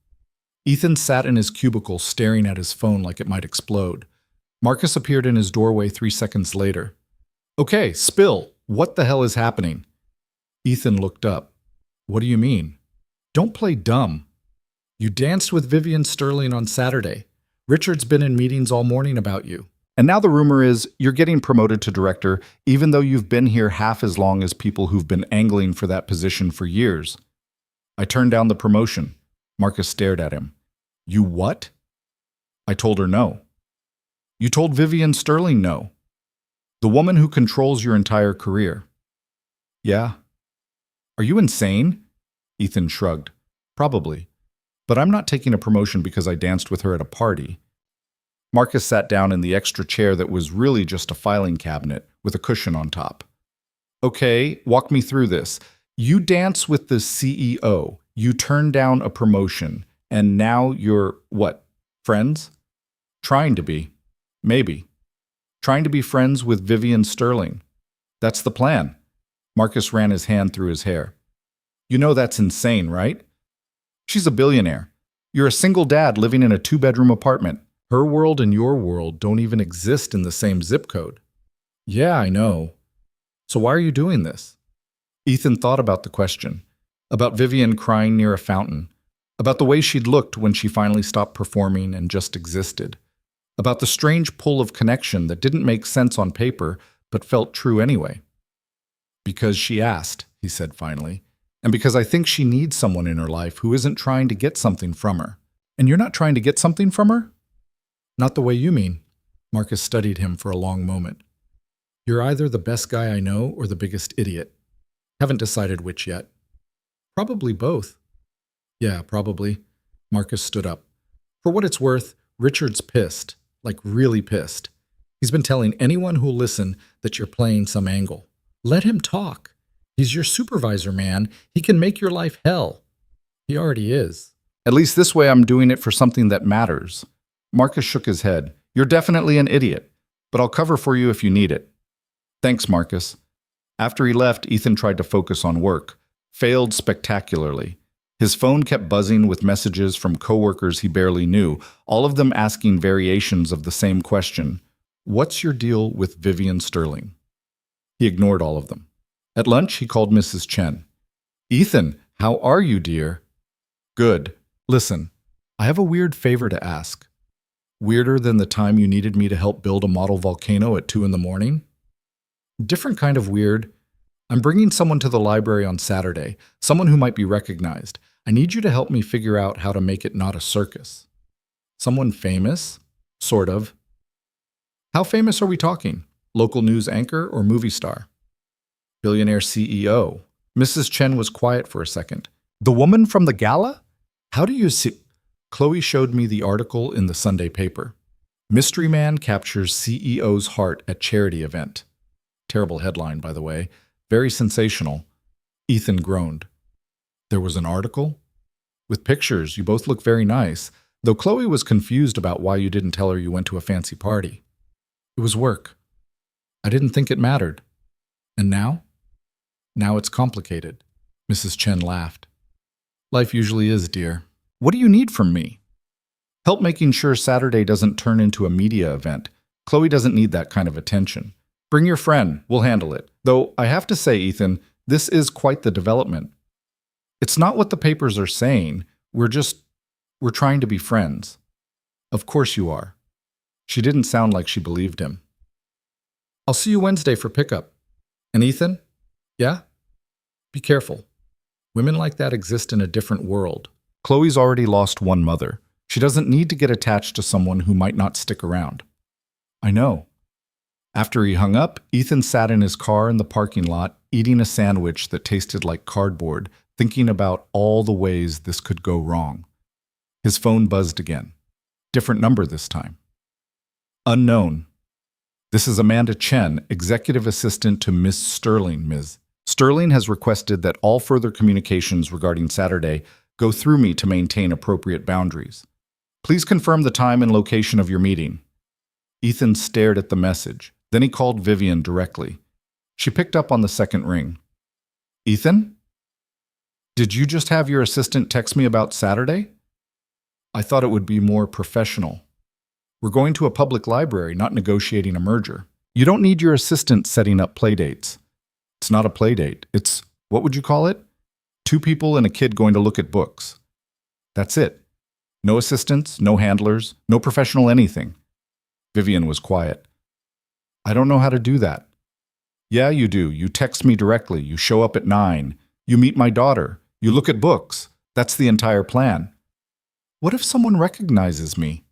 Ethan sat in his cubicle staring at his phone like it might explode. Marcus appeared in his doorway 3 seconds later. Okay, spill. What the hell is happening? Ethan looked up. What do you mean? Don't play dumb. You danced with Vivian Sterling on Saturday. Richard's been in meetings all morning about you. And now the rumor is you're getting promoted to director, even though you've been here half as long as people who've been angling for that position for years. I turned down the promotion. Marcus stared at him. You what? I told her no. You told Vivian Sterling no. The woman who controls your entire career. Yeah. Are you insane? Ethan shrugged. Probably. But I'm not taking a promotion because I danced with her at a party. Marcus sat down in the extra chair that was really just a filing cabinet with a cushion on top. Okay, walk me through this. You dance with the CEO. You turn down a promotion. And now you're, what, friends? Trying to be. Maybe. Trying to be friends with Vivian Sterling. That's the plan. Marcus ran his hand through his hair. You know that's insane, right? She's a billionaire. You're a single dad living in a 2-bedroom apartment. Her world and your world don't even exist in the same zip code. Yeah, I know. So why are you doing this? Ethan thought about the question. About Vivian crying near a fountain. About the way she'd looked when she finally stopped performing and just existed. About the strange pull of connection that didn't make sense on paper, but felt true anyway. Because she asked, he said finally, and because I think she needs someone in her life who isn't trying to get something from her. And you're not trying to get something from her? Not the way you mean. Marcus studied him for a long moment. You're either the best guy I know or the biggest idiot. Haven't decided which yet. Probably both. Yeah, probably. Marcus stood up. For what it's worth, Richard's pissed. Like really pissed. He's been telling anyone who'll listen that you're playing some angle. Let him talk. He's your supervisor, man. He can make your life hell. He already is. At least this way I'm doing it for something that matters. Marcus shook his head. You're definitely an idiot, but I'll cover for you if you need it. Thanks, Marcus. After he left, Ethan tried to focus on work. Failed spectacularly. His phone kept buzzing with messages from coworkers he barely knew, all of them asking variations of the same question. What's your deal with Vivian Sterling? He ignored all of them. At lunch, he called Mrs. Chen. Ethan, how are you, dear? Good. Listen, I have a weird favor to ask. Weirder than the time you needed me to help build a model volcano at 2 a.m? Different kind of weird. I'm bringing someone to the library on Saturday, someone who might be recognized. I need you to help me figure out how to make it not a circus. Someone famous? Sort of. How famous are we talking? Local news anchor or movie star? Billionaire CEO. Mrs. Chen was quiet for a second. The woman from the gala? How do you see? Chloe showed me the article in the Sunday paper. Mystery man captures CEO's heart at charity event. Terrible headline, by the way. Very sensational. Ethan groaned. There was an article? With pictures, you both look very nice, though Chloe was confused about why you didn't tell her you went to a fancy party. It was work. I didn't think it mattered. And now? Now it's complicated. Mrs. Chen laughed. Life usually is, dear. What do you need from me? Help making sure Saturday doesn't turn into a media event. Chloe doesn't need that kind of attention. Bring your friend. We'll handle it. Though I have to say, Ethan, this is quite the development. It's not what the papers are saying. We're trying to be friends. Of course you are. She didn't sound like she believed him. I'll see you Wednesday for pickup. And Ethan? Yeah? Be careful. Women like that exist in a different world. Chloe's already lost one mother. She doesn't need to get attached to someone who might not stick around. I know. After he hung up, Ethan sat in his car in the parking lot, eating a sandwich that tasted like cardboard, thinking about all the ways this could go wrong. His phone buzzed again. Different number this time. Unknown. This is Amanda Chen, executive assistant to Miss Sterling, Ms. Sterling has requested that all further communications regarding Saturday go through me to maintain appropriate boundaries. Please confirm the time and location of your meeting. Ethan stared at the message. Then he called Vivian directly. She picked up on the second ring. Ethan? Did you just have your assistant text me about Saturday? I thought it would be more professional. We're going to a public library, not negotiating a merger. You don't need your assistant setting up playdates. It's not a playdate. It's, what would you call it? Two people and a kid going to look at books. That's it. No assistants, no handlers, no professional anything. Vivian was quiet. I don't know how to do that. Yeah, you do. You text me directly. You show up at 9. You meet my daughter. You look at books. That's the entire plan. What if someone recognizes me?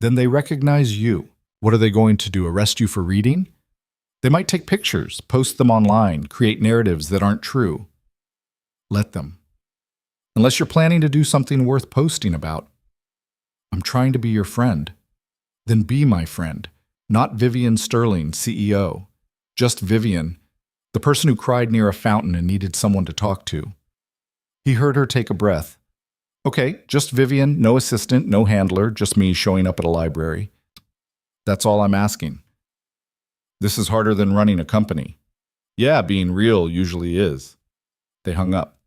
Then they recognize you. What are they going to do, arrest you for reading? They might take pictures, post them online, create narratives that aren't true. Let them. Unless you're planning to do something worth posting about. I'm trying to be your friend. Then be my friend, not Vivian Sterling, CEO. Just Vivian, the person who cried near a fountain and needed someone to talk to. He heard her take a breath. Okay, just Vivian, no assistant, no handler, just me showing up at a library. That's all I'm asking. This is harder than running a company. Yeah, being real usually is. They hung up.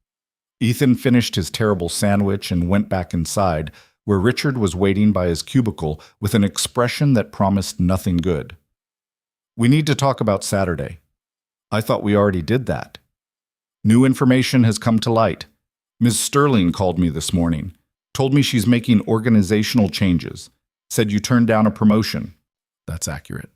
Ethan finished his terrible sandwich and went back inside, where Richard was waiting by his cubicle with an expression that promised nothing good. We need to talk about Saturday. I thought we already did that. New information has come to light. Ms. Sterling called me this morning, told me she's making organizational changes, said you turned down a promotion. That's accurate.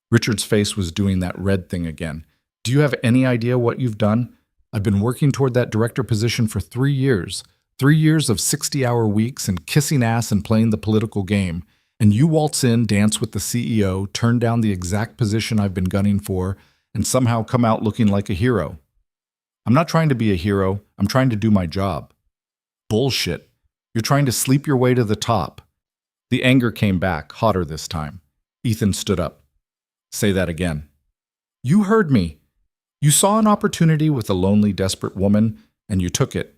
Richard's face was doing that red thing again. Do you have any idea what you've done? I've been working toward that director position for 3 years. 3 years of 60-hour weeks and kissing ass and playing the political game. And you waltz in, dance with the CEO, turn down the exact position I've been gunning for, and somehow come out looking like a hero. I'm not trying to be a hero. I'm trying to do my job. Bullshit. You're trying to sleep your way to the top. The anger came back, hotter this time. Ethan stood up. Say that again. You heard me. You saw an opportunity with a lonely, desperate woman, and you took it.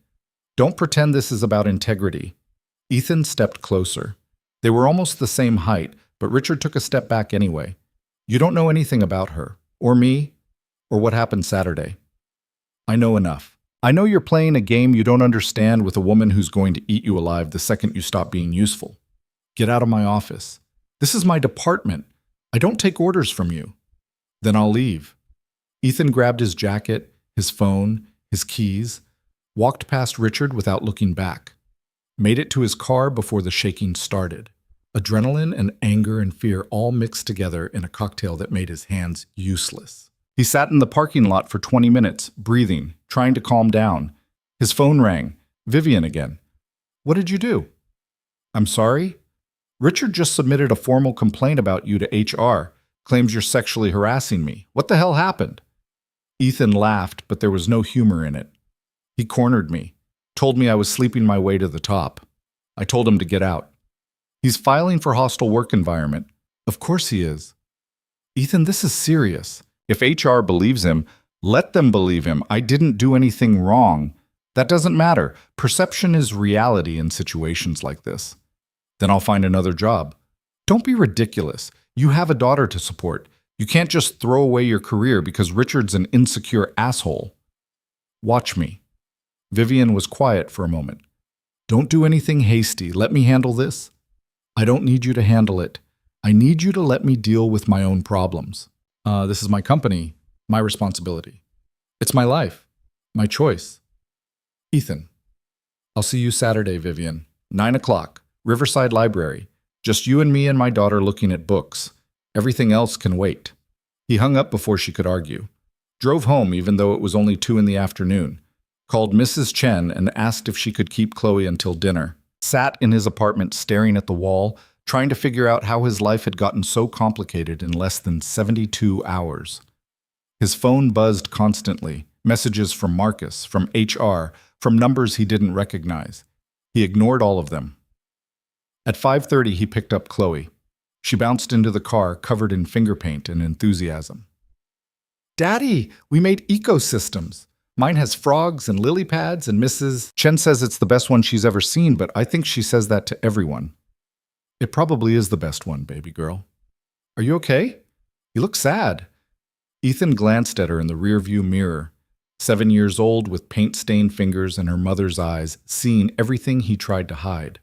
Don't pretend this is about integrity. Ethan stepped closer. They were almost the same height, but Richard took a step back anyway. You don't know anything about her, or me, or what happened Saturday. I know enough. I know you're playing a game you don't understand with a woman who's going to eat you alive the second you stop being useful. Get out of my office. This is my department. I don't take orders from you. Then I'll leave. Ethan grabbed his jacket, his phone, his keys, walked past Richard without looking back, made it to his car before the shaking started. Adrenaline and anger and fear all mixed together in a cocktail that made his hands useless. He sat in the parking lot for 20 minutes, breathing, trying to calm down. His phone rang. Vivian again. What did you do? I'm sorry? Richard just submitted a formal complaint about you to HR. Claims you're sexually harassing me. What the hell happened? Ethan laughed, but there was no humor in it. He cornered me, told me I was sleeping my way to the top. I told him to get out. He's filing for hostile work environment. Of course he is. Ethan, this is serious. If HR believes him, Let them believe him. I didn't do anything wrong. That doesn't matter. Perception is reality in situations like this. Then I'll find another job. Don't be ridiculous. You have a daughter to support. You can't just throw away your career because Richard's an insecure asshole. Watch me. Vivian was quiet for a moment. Don't do anything hasty. Let me handle this. I don't need you to handle it. I need you to let me deal with my own problems. This is my company, my responsibility. It's my life, my choice. Ethan, I'll see you Saturday, Vivian. 9 o'clock, Riverside Library. Just you and me and my daughter looking at books. Everything else can wait. He hung up before she could argue. Drove home even though it was only 2 in the afternoon. Called Mrs. Chen and asked if she could keep Chloe until dinner. Sat in his apartment staring at the wall, trying to figure out how his life had gotten so complicated in less than 72 hours. His phone buzzed constantly, messages from Marcus, from HR, from numbers he didn't recognize. He ignored all of them. At 5:30, he picked up Chloe. She bounced into the car, covered in finger paint and enthusiasm. Daddy, we made ecosystems. Mine has frogs and lily pads, and Mrs. Chen says it's the best one she's ever seen, but I think she says that to everyone. It probably is the best one, baby girl. Are you okay? You look sad. Ethan glanced at her in the rearview mirror, 7 years old with paint-stained fingers and her mother's eyes, seeing everything he tried to hide.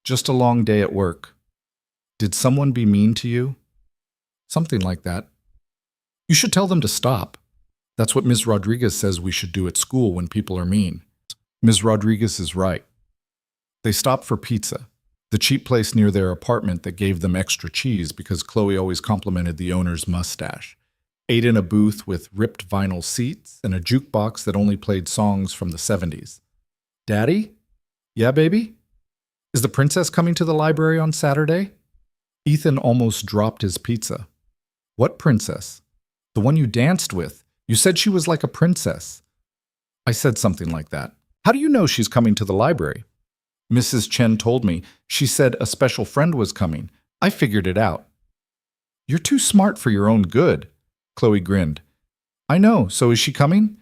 Just a long day at work. Did someone be mean to you? Something like that. You should tell them to stop. That's what Ms. Rodriguez says we should do at school when people are mean. Ms. Rodriguez is right. They stopped for pizza, the cheap place near their apartment that gave them extra cheese because Chloe always complimented the owner's mustache. Ate in a booth with ripped vinyl seats and a jukebox that only played songs from the 70s. Daddy? Yeah, baby? Is the princess coming to the library on Saturday? Ethan almost dropped his pizza. What princess? The one you danced with. You said she was like a princess. I said something like that. How do you know she's coming to the library? Mrs. Chen told me. She said a special friend was coming. I figured it out. You're too smart for your own good. Chloe grinned. I know, so is she coming?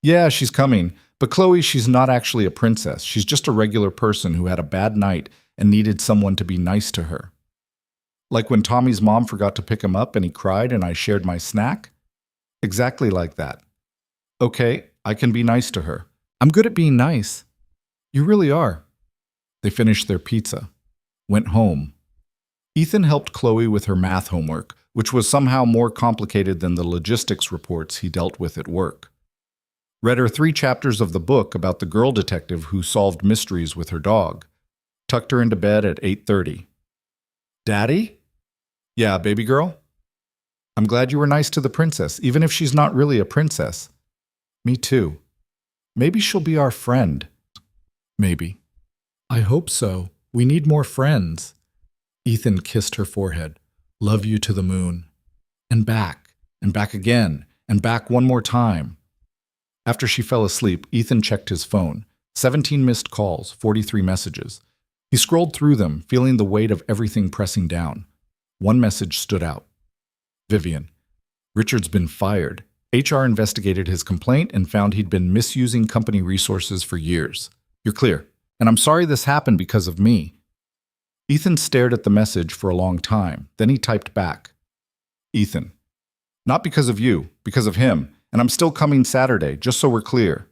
Yeah, she's coming. But Chloe, she's not actually a princess. She's just a regular person who had a bad night and needed someone to be nice to her. Like when Tommy's mom forgot to pick him up and he cried and I shared my snack? Exactly like that. Okay, I can be nice to her. I'm good at being nice. You really are. They finished their pizza. Went home. Ethan helped Chloe with her math homework, which was somehow more complicated than the logistics reports he dealt with at work. Read her 3 chapters of the book about the girl detective who solved mysteries with her dog. Tucked her into bed at 8:30. Daddy? Yeah, baby girl? I'm glad you were nice to the princess, even if she's not really a princess. Me too. Maybe she'll be our friend. Maybe. I hope so. We need more friends. Ethan kissed her forehead. Love you to the moon. And back again, and back one more time. After she fell asleep, Ethan checked his phone. 17 missed calls, 43 messages. He scrolled through them, feeling the weight of everything pressing down. One message stood out. Vivian. Richard's been fired. HR investigated his complaint and found he'd been misusing company resources for years. You're clear. And I'm sorry this happened because of me. Ethan stared at the message for a long time. Then he typed back. Ethan. Not because of you, because of him. And I'm still coming Saturday, just so we're clear.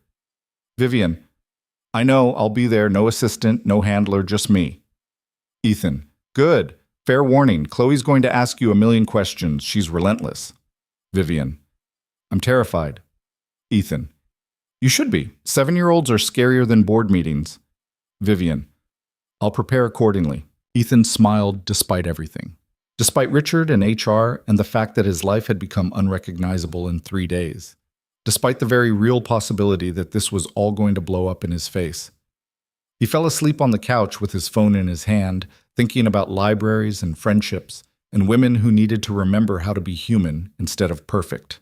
Vivian. I know, I'll be there. No assistant, no handler, just me. Ethan. Good. Fair warning, Chloe's going to ask you a million questions. She's relentless. Vivian. I'm terrified. Ethan. You should be. 7-year-olds are scarier than board meetings. Vivian. I'll prepare accordingly. Ethan smiled despite everything. Despite Richard and HR and the fact that his life had become unrecognizable in 3 days. Despite the very real possibility that this was all going to blow up in his face. He fell asleep on the couch with his phone in his hand, thinking about libraries and friendships and women who needed to remember how to be human instead of perfect.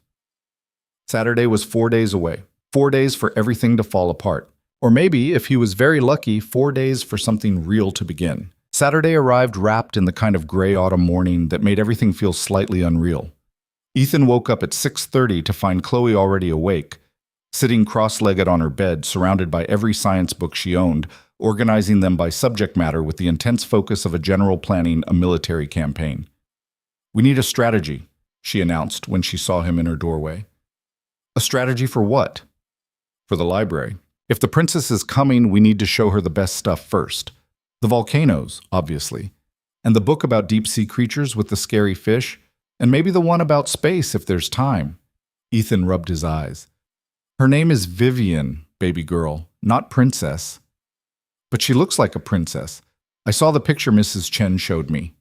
Saturday was 4 days away. 4 days for everything to fall apart. Or maybe, if he was very lucky, 4 days for something real to begin. Saturday arrived wrapped in the kind of gray autumn morning that made everything feel slightly unreal. Ethan woke up at 6:30 to find Chloe already awake, sitting cross-legged on her bed, surrounded by every science book she owned, organizing them by subject matter with the intense focus of a general planning a military campaign. "We need a strategy," she announced when she saw him in her doorway. "A strategy for what?" "For the library. If the princess is coming, we need to show her the best stuff first. The volcanoes, obviously. And the book about deep-sea creatures with the scary fish, and maybe the one about space if there's time." Ethan rubbed his eyes. "Her name is Vivian, baby girl, not princess." "But she looks like a princess. I saw the picture Mrs. Chen showed me."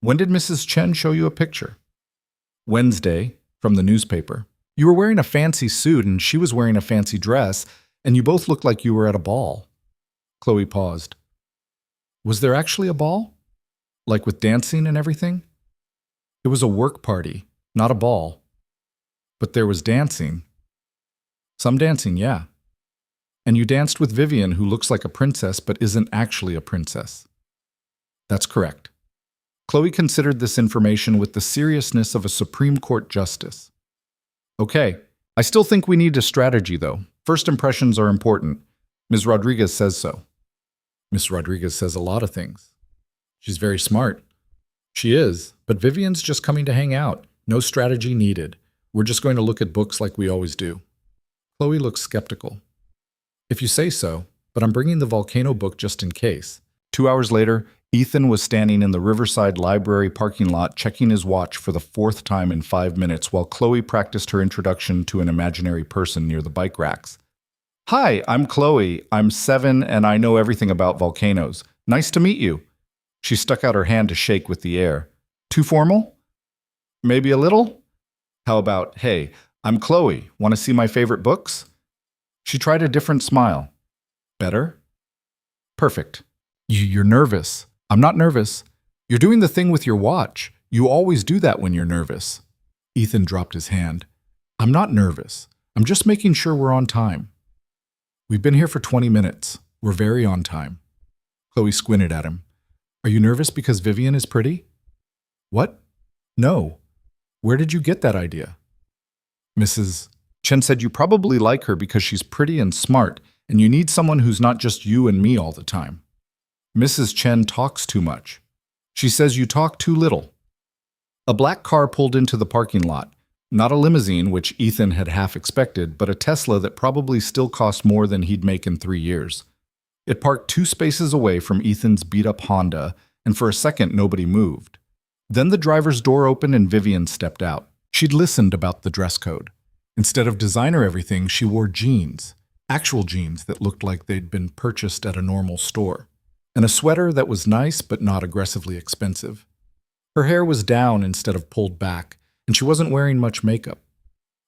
"When did Mrs. Chen show you a picture?" "Wednesday, from the newspaper. You were wearing a fancy suit and she was wearing a fancy dress, and you both looked like you were at a ball." Chloe paused. "Was there actually a ball? Like with dancing and everything?" "It was a work party, not a ball. But there was dancing." "Some dancing, yeah. And you danced with Vivian, who looks like a princess but isn't actually a princess." "That's correct." Chloe considered this information with the seriousness of a Supreme Court justice. "Okay, I still think we need a strategy, though. First impressions are important. Ms. Rodriguez says so." "Ms. Rodriguez says a lot of things. She's very smart." "She is, but Vivian's just coming to hang out. No strategy needed. We're just going to look at books like we always do." Chloe looked skeptical. "If you say so, but I'm bringing the volcano book just in case." 2 hours later, Ethan was standing in the Riverside Library parking lot checking his watch for the 4th time in 5 minutes while Chloe practiced her introduction to an imaginary person near the bike racks. "Hi, I'm Chloe. I'm 7 and I know everything about volcanoes. Nice to meet you." She stuck out her hand to shake with the air. "Too formal? Maybe a little? How about, hey, I'm Chloe. Want to see my favorite books?" She tried a different smile. "Better?" "Perfect. You're nervous." "I'm not nervous. You're doing the thing with your watch. You always do that when you're nervous." Ethan dropped his hand. "I'm not nervous. I'm just making sure we're on time." "We've been here for 20 minutes. We're very on time." Chloe squinted at him. "Are you nervous because Vivian is pretty?" "What? No. Where did you get that idea?" "Mrs. Chen said you probably like her because she's pretty and smart, and you need someone who's not just you and me all the time." "Mrs. Chen talks too much. She says you talk too little." A black car pulled into the parking lot. Not a limousine, which Ethan had half expected, but a Tesla that probably still cost more than he'd make in 3 years. It parked 2 spaces away from Ethan's beat-up Honda, and for a second nobody moved. Then the driver's door opened and Vivian stepped out. She'd listened about the dress code. Instead of designer everything, she wore jeans. Actual jeans that looked like they'd been purchased at a normal store. And a sweater that was nice but not aggressively expensive. Her hair was down instead of pulled back, and she wasn't wearing much makeup.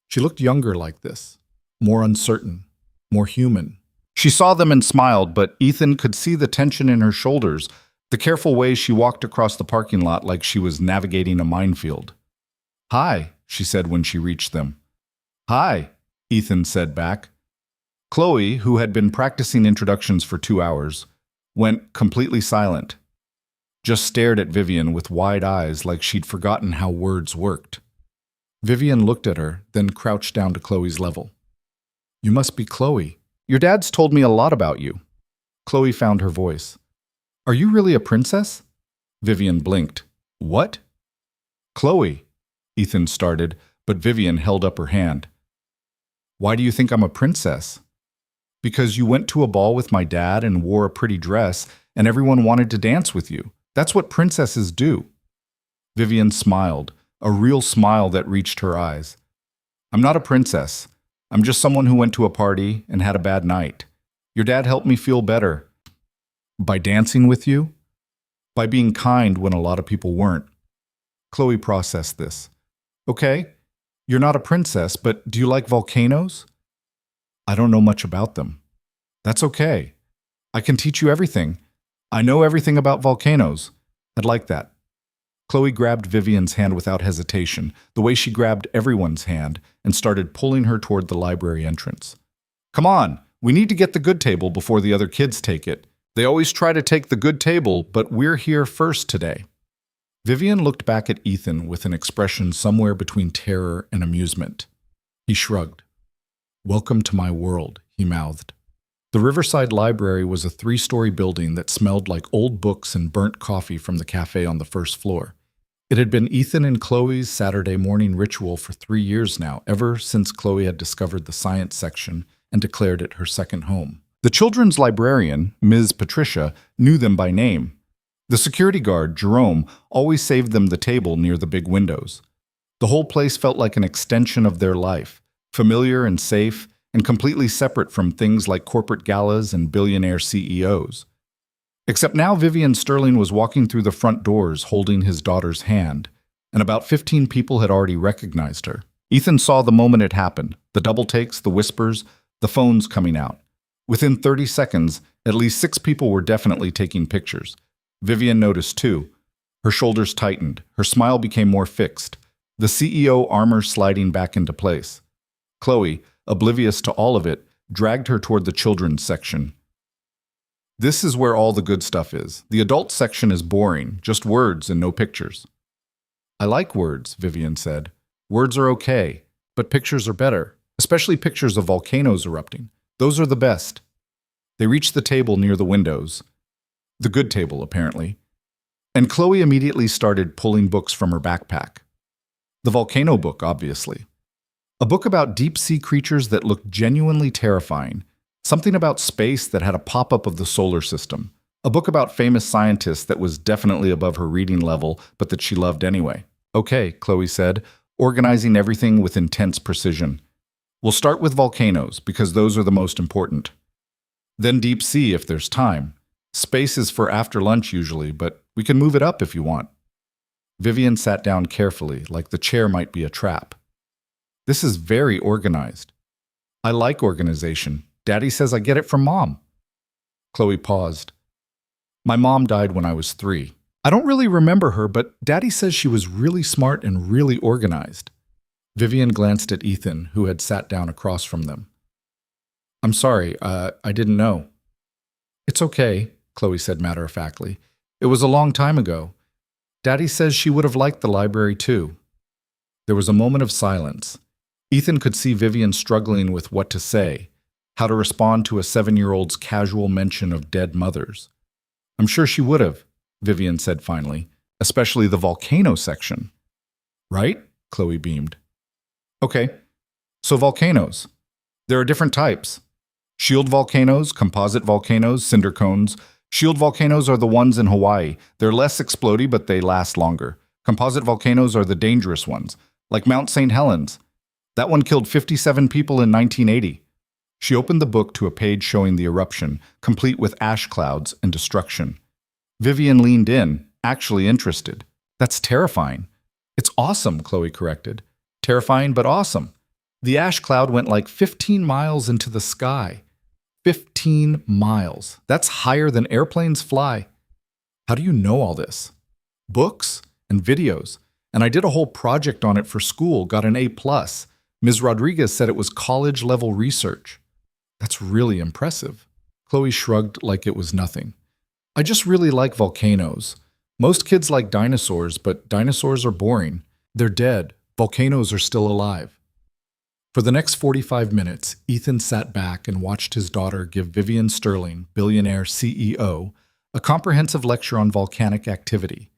She looked younger like this, more uncertain, more human. She saw them and smiled, but Ethan could see the tension in her shoulders, the careful way she walked across the parking lot like she was navigating a minefield. "Hi," she said when she reached them. "Hi," Ethan said back. Chloe, who had been practicing introductions for 2 hours, went completely silent, just stared at Vivian with wide eyes like she'd forgotten how words worked. Vivian looked at her, then crouched down to Chloe's level. "You must be Chloe. Your dad's told me a lot about you." Chloe found her voice. "Are you really a princess?" Vivian blinked. "What?" "Chloe," Ethan started, but Vivian held up her hand. "Why do you think I'm a princess?" "Because you went to a ball with my dad and wore a pretty dress, and everyone wanted to dance with you. That's what princesses do." Vivian smiled, a real smile that reached her eyes. "I'm not a princess. I'm just someone who went to a party and had a bad night. Your dad helped me feel better. By dancing with you? By being kind when a lot of people weren't." Chloe processed this. "Okay, you're not a princess, but do you like volcanoes?" "I don't know much about them." "That's okay. I can teach you everything. I know everything about volcanoes. I'd like that." Chloe grabbed Vivian's hand without hesitation, the way she grabbed everyone's hand, and started pulling her toward the library entrance. "Come on, we need to get the good table before the other kids take it. They always try to take the good table, but we're here first today." Vivian looked back at Ethan with an expression somewhere between terror and amusement. He shrugged. "Welcome to my world," he mouthed. The Riverside Library was a 3-story building that smelled like old books and burnt coffee from the cafe on the first floor. It had been Ethan and Chloe's Saturday morning ritual for 3 years now, ever since Chloe had discovered the science section and declared it her second home. The children's librarian, Ms. Patricia, knew them by name. The security guard, Jerome, always saved them the table near the big windows. The whole place felt like an extension of their life, familiar and safe, and completely separate from things like corporate galas and billionaire CEOs. Except now Vivian Sterling was walking through the front doors holding his daughter's hand, and about 15 people had already recognized her. Ethan saw the moment it happened, the double takes, the whispers, the phones coming out. Within 30 seconds, at least 6 people were definitely taking pictures. Vivian noticed too. Her shoulders tightened, her smile became more fixed, the CEO armor sliding back into place. Chloe, oblivious to all of it, dragged her toward the children's section. "This is where all the good stuff is. The adult section is boring, just words and no pictures." "I like words," Vivian said. "Words are okay, but pictures are better, especially pictures of volcanoes erupting. Those are the best." They reached the table near the windows. The good table, apparently. And Chloe immediately started pulling books from her backpack. The volcano book, obviously. A book about deep-sea creatures that looked genuinely terrifying. Something about space that had a pop-up of the solar system. A book about famous scientists that was definitely above her reading level, but that she loved anyway. "Okay," Chloe said, organizing everything with intense precision. "We'll start with volcanoes, because those are the most important. Then deep sea if there's time. Space is for after lunch usually, but we can move it up if you want." Vivian sat down carefully, like the chair might be a trap. "This is very organized." "I like organization. Daddy says I get it from Mom." Chloe paused. "My mom died when I was 3. I don't really remember her, but Daddy says she was really smart and really organized." Vivian glanced at Ethan, who had sat down across from them. "I'm sorry, I didn't know." "It's okay," Chloe said matter-of-factly. "It was a long time ago. Daddy says she would have liked the library too." There was a moment of silence. Ethan could see Vivian struggling with what to say, how to respond to a 7-year-old's casual mention of dead mothers. "I'm sure she would have," Vivian said finally, "especially the volcano section." "Right?" Chloe beamed. "Okay, so volcanoes. There are different types. Shield volcanoes, composite volcanoes, cinder cones. Shield volcanoes are the ones in Hawaii. They're less explodey, but they last longer. Composite volcanoes are the dangerous ones, like Mount St. Helens. That one killed 57 people in 1980. She opened the book to a page showing the eruption, complete with ash clouds and destruction. Vivian leaned in, actually interested. "That's terrifying." "It's awesome," Chloe corrected. "Terrifying, but awesome. The ash cloud went like 15 miles into the sky. 15 miles. That's higher than airplanes fly." "How do you know all this?" "Books and videos. And I did a whole project on it for school, got an A+. Ms. Rodriguez said it was college-level research." "That's really impressive." Chloe shrugged like it was nothing. "I just really like volcanoes. Most kids like dinosaurs, but dinosaurs are boring. They're dead. Volcanoes are still alive." For the next 45 minutes, Ethan sat back and watched his daughter give Vivian Sterling, Billionaire CEO, a comprehensive lecture on volcanic activity.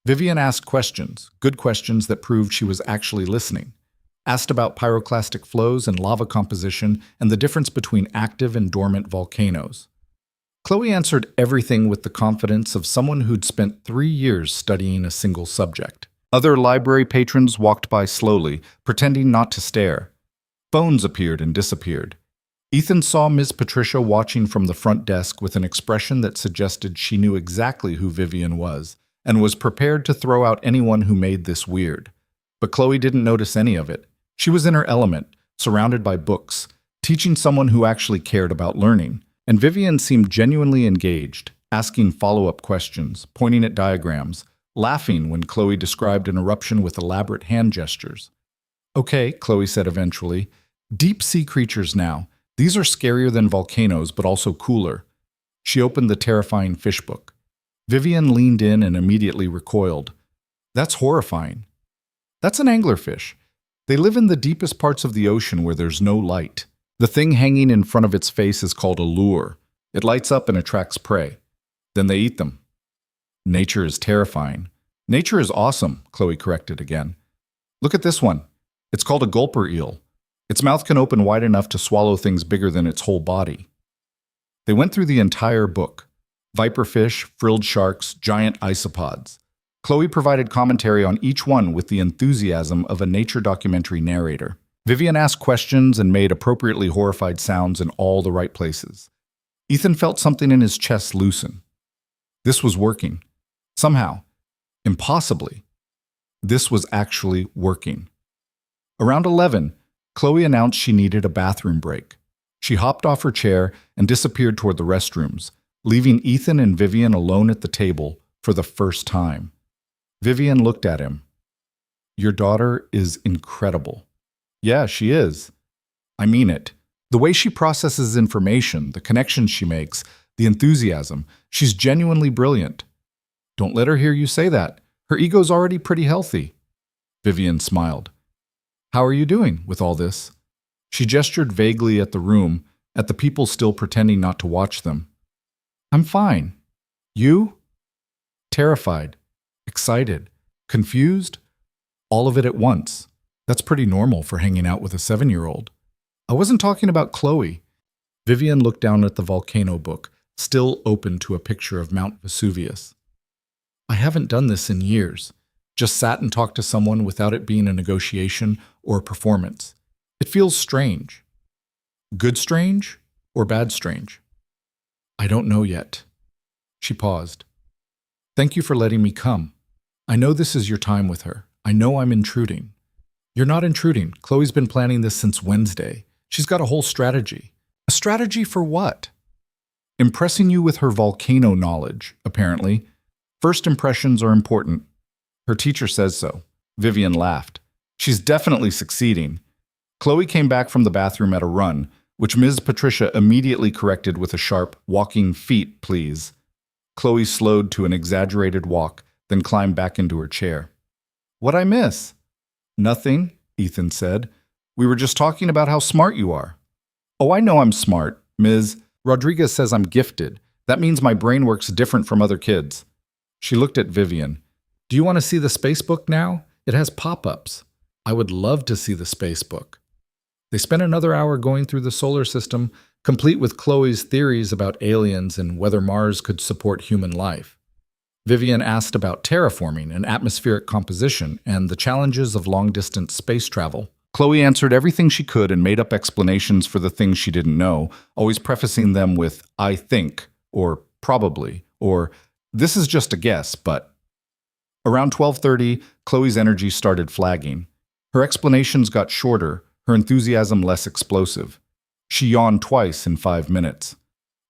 Vivian asked questions, good questions that proved she was actually listening. Asked about pyroclastic flows and lava composition and the difference between active and dormant volcanoes. Chloe answered everything with the confidence of someone who'd spent 3 years studying a single subject. Other library patrons walked by slowly, pretending not to stare. Phones appeared and disappeared. Ethan saw Ms. Patricia watching from the front desk with an expression that suggested she knew exactly who Vivian was and was prepared to throw out anyone who made this weird. But Chloe didn't notice any of it. She was in her element, surrounded by books, teaching someone who actually cared about learning. And Vivian seemed genuinely engaged, asking follow-up questions, pointing at diagrams, laughing when Chloe described an eruption with elaborate hand gestures. "Okay," Chloe said eventually. "Deep-sea creatures now. These are scarier than volcanoes, but also cooler." She opened the terrifying fish book. Vivian leaned in and immediately recoiled. That's horrifying. That's an anglerfish. They live in the deepest parts of the ocean where there's no light. The thing hanging in front of its face is called a lure. It lights up and attracts prey. Then they eat them. Nature is terrifying. Nature is awesome, Chloe corrected again. Look at this one. It's called a gulper eel. Its mouth can open wide enough to swallow things bigger than its whole body. They went through the entire book. Viperfish, frilled sharks, giant isopods. Chloe provided commentary on each one with the enthusiasm of a nature documentary narrator. Vivian asked questions and made appropriately horrified sounds in all the right places. Ethan felt something in his chest loosen. This was working. Somehow. Impossibly. This was actually working. Around 11, Chloe announced she needed a bathroom break. She hopped off her chair and disappeared toward the restrooms, leaving Ethan and Vivian alone at the table for the first time. Vivian looked at him. Your daughter is incredible. Yeah, she is. I mean it. The way she processes information, the connections she makes, the enthusiasm, she's genuinely brilliant. Don't let her hear you say that. Her ego's already pretty healthy. Vivian smiled. How are you doing with all this? She gestured vaguely at the room, at the people still pretending not to watch them. I'm fine. You? Terrified, excited, confused, all of it at once. That's pretty normal for hanging out with a 7-year-old. I wasn't talking about Chloe. Vivian looked down at the volcano book, still open to a picture of Mount Vesuvius. I haven't done this in years. Just sat and talked to someone without it being a negotiation or a performance. It feels strange. Good strange or bad strange? I don't know yet. She paused. Thank you for letting me come. I know this is your time with her. I know I'm intruding. You're not intruding. Chloe's been planning this since Wednesday. She's got a whole strategy. A strategy for what? Impressing you with her volcano knowledge, apparently. First impressions are important. Her teacher says so. Vivian laughed. She's definitely succeeding. Chloe came back from the bathroom at a run, which Ms. Patricia immediately corrected with a sharp, walking feet, please. Chloe slowed to an exaggerated walk, then climbed back into her chair. What'd I miss? Nothing, Ethan said. We were just talking about how smart you are. Oh, I know I'm smart, Ms. Rodriguez says I'm gifted. That means my brain works different from other kids. She looked at Vivian. Do you want to see the space book now? It has pop-ups. I would love to see the space book. They spent another hour going through the solar system, complete with Chloe's theories about aliens and whether Mars could support human life. Vivian asked about terraforming and atmospheric composition and the challenges of long-distance space travel. Chloe answered everything she could and made up explanations for the things she didn't know, always prefacing them with, I think, or probably, or this is just a guess, but... Around 12:30, Chloe's energy started flagging. Her explanations got shorter, her enthusiasm less explosive. She yawned twice in 5 minutes.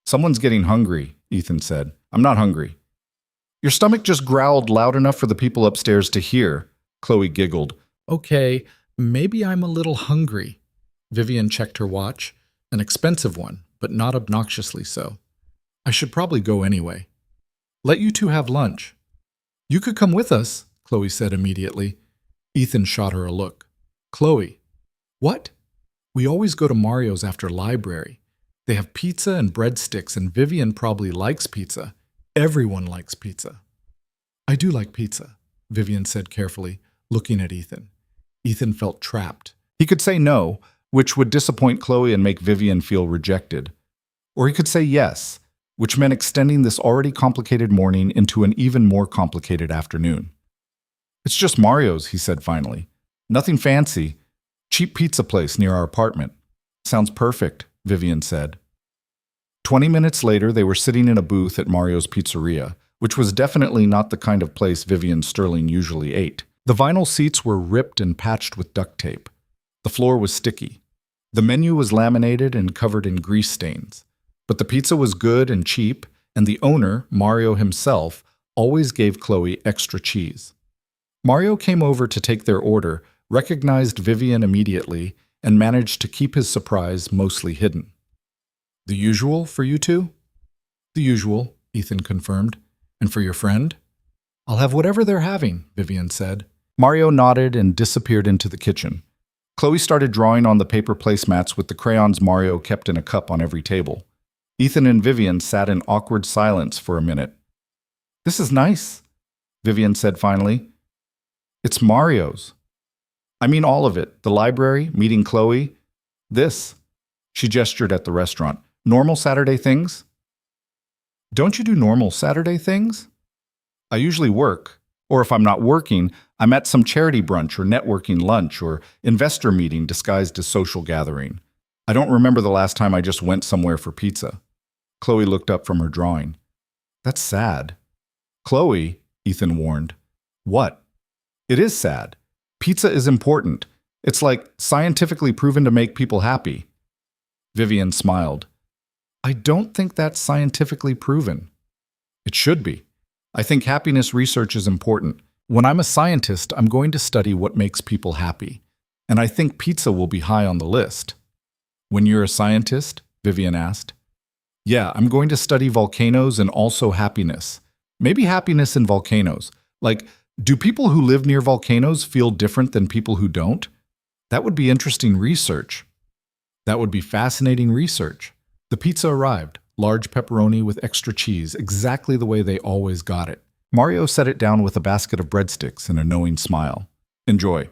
Someone's getting hungry, Ethan said. I'm not hungry. Your stomach just growled loud enough for the people upstairs to hear. Chloe giggled. Okay, maybe I'm a little hungry. Vivian checked her watch. An expensive one, but not obnoxiously so. I should probably go anyway. Let you two have lunch. You could come with us, Chloe said immediately. Ethan shot her a look. Chloe. What? We always go to Mario's after library. They have pizza and breadsticks, and Vivian probably likes pizza. Everyone likes pizza. I do like pizza, Vivian said carefully, looking at Ethan. Ethan felt trapped. He could say no, which would disappoint Chloe and make Vivian feel rejected. Or he could say yes, which meant extending this already complicated morning into an even more complicated afternoon. It's just Mario's, he said finally. Nothing fancy. Cheap pizza place near our apartment. Sounds perfect, Vivian said. 20 minutes later, they were sitting in a booth at Mario's Pizzeria, which was definitely not the kind of place Vivian Sterling usually ate. The vinyl seats were ripped and patched with duct tape. The floor was sticky. The menu was laminated and covered in grease stains. But the pizza was good and cheap, and the owner, Mario himself, always gave Chloe extra cheese. Mario came over to take their order, recognized Vivian immediately, and managed to keep his surprise mostly hidden. The usual for you two? The usual, Ethan confirmed. And for your friend? I'll have whatever they're having, Vivian said. Mario nodded and disappeared into the kitchen. Chloe started drawing on the paper placemats with the crayons Mario kept in a cup on every table. Ethan and Vivian sat in awkward silence for a minute. "This is nice," Vivian said finally. "It's Mario's. I mean all of it. The library, meeting Chloe. This." She gestured at the restaurant. "Normal Saturday things?" "Don't you do normal Saturday things?" "I usually work. Or if I'm not working, I'm at some charity brunch or networking lunch or investor meeting disguised as social gathering. I don't remember the last time I just went somewhere for pizza." Chloe looked up from her drawing. "That's sad." "Chloe," Ethan warned. "What?" "It is sad. Pizza is important. It's like scientifically proven to make people happy." Vivian smiled. "I don't think that's scientifically proven." "It should be. I think happiness research is important. When I'm a scientist, I'm going to study what makes people happy. And I think pizza will be high on the list." "When you're a scientist?" Vivian asked. "Yeah, I'm going to study volcanoes and also happiness. Maybe happiness in volcanoes. Like, do people who live near volcanoes feel different than people who don't? That would be interesting research." "That would be fascinating research." The pizza arrived, large pepperoni with extra cheese, exactly the way they always got it. Mario set it down with a basket of breadsticks and a knowing smile. "Enjoy."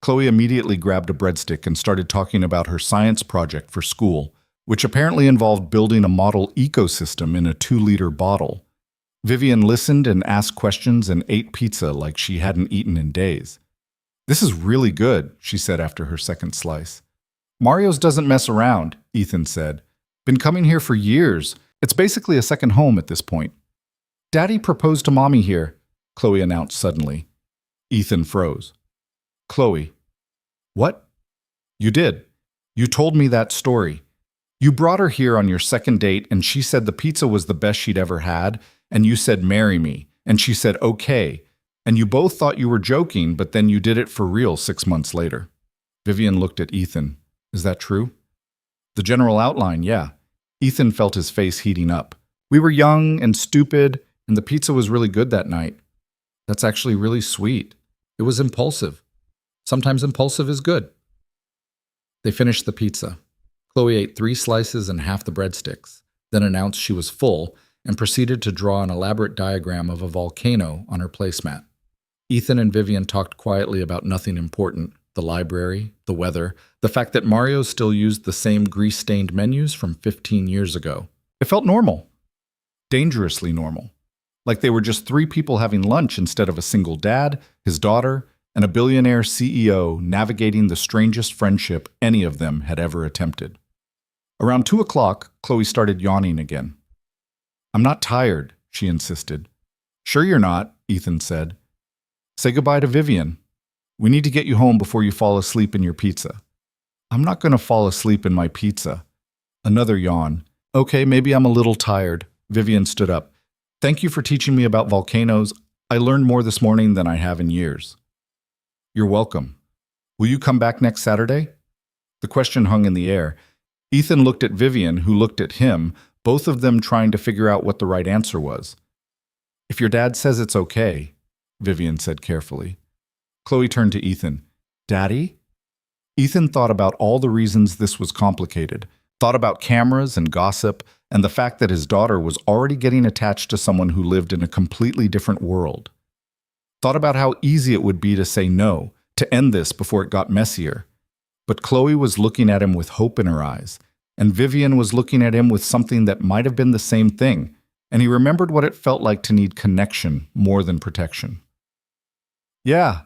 Chloe immediately grabbed a breadstick and started talking about her science project for school, which apparently involved building a model ecosystem in a 2-liter bottle. Vivian listened and asked questions and ate pizza like she hadn't eaten in days. "This is really good," she said after her second slice. "Mario's doesn't mess around," Ethan said. "Been coming here for years. It's basically a second home at this point." "Daddy proposed to Mommy here," Chloe announced suddenly. Ethan froze. "Chloe." "What?" "You did. You told me that story. You brought her here on your second date and she said the pizza was the best she'd ever had, and you said marry me, and she said okay, and you both thought you were joking, but then you did it for real 6 months later." Vivian looked at Ethan. "Is that true?" "The general outline, yeah." Ethan felt his face heating up. "We were young and stupid, and the pizza was really good that night." "That's actually really sweet. It was impulsive. Sometimes impulsive is good." They finished the pizza. Chloe ate 3 slices and half the breadsticks, then announced she was full and proceeded to draw an elaborate diagram of a volcano on her placemat. Ethan and Vivian talked quietly about nothing important: the library, the weather, the fact that Mario still used the same grease-stained menus from 15 years ago. It felt normal. Dangerously normal. Like they were just 3 people having lunch instead of a single dad, his daughter, and a billionaire CEO navigating the strangest friendship any of them had ever attempted. Around 2 o'clock, Chloe started yawning again. "I'm not tired," she insisted. "Sure you're not," Ethan said. "Say goodbye to Vivian. We need to get you home before you fall asleep in your pizza." "I'm not going to fall asleep in my pizza." Another yawn. "Okay, maybe I'm a little tired." Vivian stood up. "Thank you for teaching me about volcanoes. I learned more this morning than I have in years." "You're welcome. Will you come back next Saturday?" The question hung in the air. Ethan looked at Vivian, who looked at him, both of them trying to figure out what the right answer was. "If your dad says it's okay," Vivian said carefully. Chloe turned to Ethan. "Daddy?" Ethan thought about all the reasons this was complicated, thought about cameras and gossip, and the fact that his daughter was already getting attached to someone who lived in a completely different world. Thought about how easy it would be to say no, to end this before it got messier. But Chloe was looking at him with hope in her eyes, and Vivian was looking at him with something that might have been the same thing, and he remembered what it felt like to need connection more than protection. "Yeah,"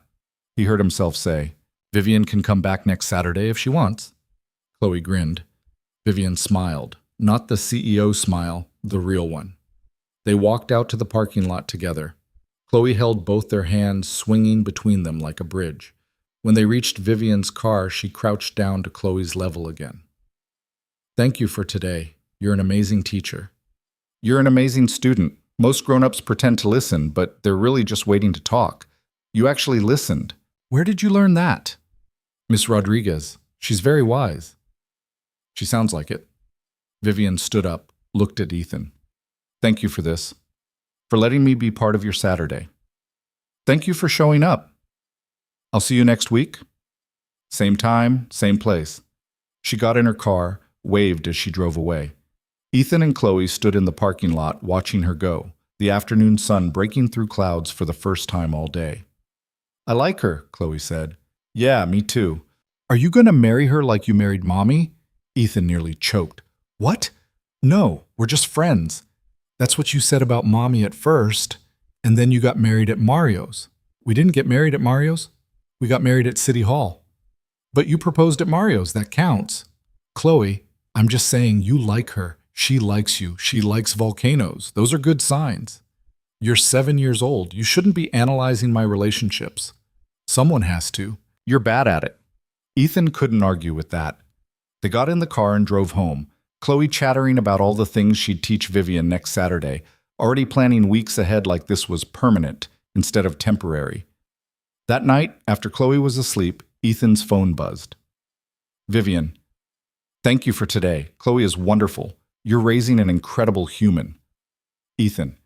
he heard himself say. "Vivian can come back next Saturday if she wants." Chloe grinned. Vivian smiled, not the CEO smile, the real one. They walked out to the parking lot together. Chloe held both their hands swinging between them like a bridge. When they reached Vivian's car, she crouched down to Chloe's level again. "Thank you for today. You're an amazing teacher." "You're an amazing student. Most grown-ups pretend to listen, but they're really just waiting to talk. You actually listened." "Where did you learn that?" "Miss Rodriguez. She's very wise." "She sounds like it." Vivian stood up, looked at Ethan. "Thank you for this. For letting me be part of your Saturday." Thank you for showing up. I'll see you next week. Same time, same place. She got in her car, waved as she drove away. Ethan and Chloe stood in the parking lot watching her go, the afternoon sun breaking through clouds for the first time all day. I like her, Chloe said. Yeah, me too. Are you going to marry her like you married Mommy? Ethan nearly choked. What? No, we're just friends. That's what you said about Mommy at first, and then you got married at Mario's. We didn't get married at Mario's. We got married at City Hall. But you proposed at Mario's, that counts. Chloe, I'm just saying you like her. She likes you. She likes volcanoes. Those are good signs. You're 7 years old. You shouldn't be analyzing my relationships. Someone has to. You're bad at it. Ethan couldn't argue with that. They got in the car and drove home, Chloe chattering about all the things she'd teach Vivian next Saturday, already planning weeks ahead like this was permanent instead of temporary. That night, after Chloe was asleep, Ethan's phone buzzed. Vivian, thank you for today. Chloe is wonderful. You're raising an incredible human. Ethan,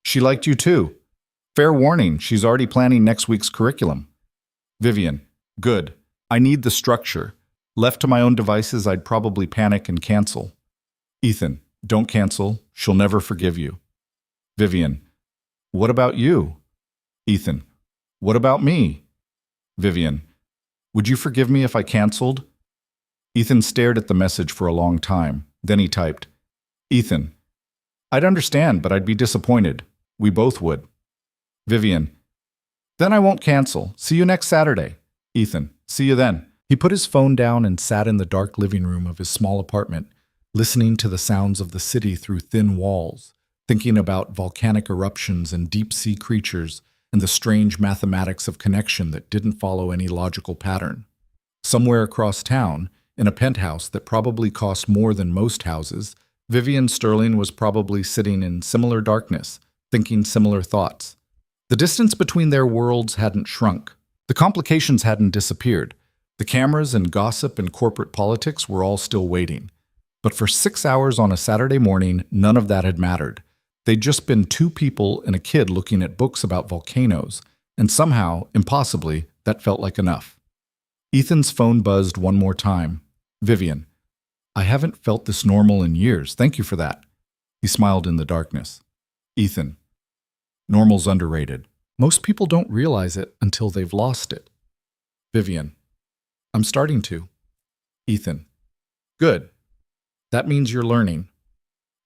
she liked you too. Fair warning, she's already planning next week's curriculum. Vivian, good. I need the structure. Left to my own devices, I'd probably panic and cancel. Ethan, don't cancel. She'll never forgive you. Vivian, what about you? Ethan, what about me? Vivian, would you forgive me if I canceled? Ethan stared at the message for a long time. Then he typed, Ethan, I'd understand, but I'd be disappointed. We both would. Vivian, then I won't cancel. See you next Saturday. Ethan, see you then. He put his phone down and sat in the dark living room of his small apartment, listening to the sounds of the city through thin walls, thinking about volcanic eruptions and deep-sea creatures and the strange mathematics of connection that didn't follow any logical pattern. Somewhere across town, in a penthouse that probably cost more than most houses, Vivian Sterling was probably sitting in similar darkness, thinking similar thoughts. The distance between their worlds hadn't shrunk. The complications hadn't disappeared. The cameras and gossip and corporate politics were all still waiting. But for 6 hours on a Saturday morning, none of that had mattered. They'd just been two people and a kid looking at books about volcanoes, and somehow, impossibly, that felt like enough. Ethan's phone buzzed one more time. Vivian, I haven't felt this normal in years. Thank you for that. He smiled in the darkness. Ethan, normal's underrated. Most people don't realize it until they've lost it. Vivian, I'm starting to. Ethan, good. That means you're learning.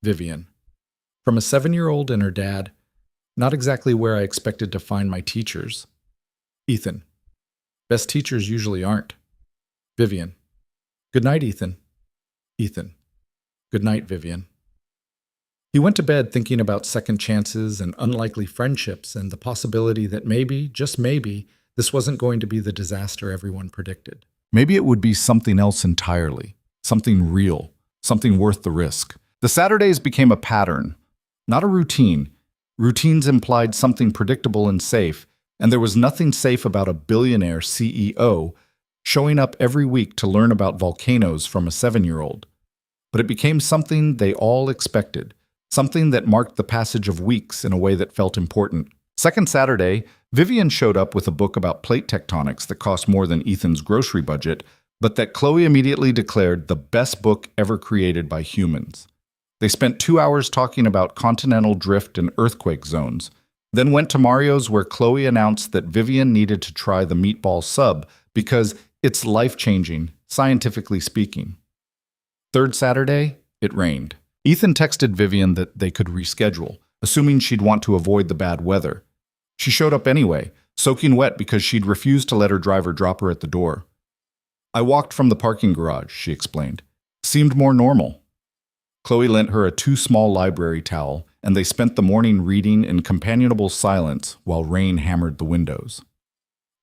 Vivian, from a 7-year-old and her dad, not exactly where I expected to find my teachers. Ethan, best teachers usually aren't. Vivian, good night, Ethan. Ethan, good night, Vivian. He went to bed thinking about second chances and unlikely friendships and the possibility that maybe, just maybe, this wasn't going to be the disaster everyone predicted. Maybe it would be something else entirely, something real, something worth the risk. The Saturdays became a pattern, not a routine. Routines implied something predictable and safe, and there was nothing safe about a billionaire CEO showing up every week to learn about volcanoes from a 7-year-old. But it became something they all expected, something that marked the passage of weeks in a way that felt important. Second Saturday, Vivian showed up with a book about plate tectonics that cost more than Ethan's grocery budget, but that Chloe immediately declared the best book ever created by humans. They spent 2 hours talking about continental drift and earthquake zones, then went to Mario's where Chloe announced that Vivian needed to try the meatball sub because it's life-changing, scientifically speaking. Third Saturday, it rained. Ethan texted Vivian that they could reschedule, assuming she'd want to avoid the bad weather. She showed up anyway, soaking wet because she'd refused to let her driver drop her at the door. I walked from the parking garage, she explained. Seemed more normal. Chloe lent her a too-small library towel, and they spent the morning reading in companionable silence while rain hammered the windows.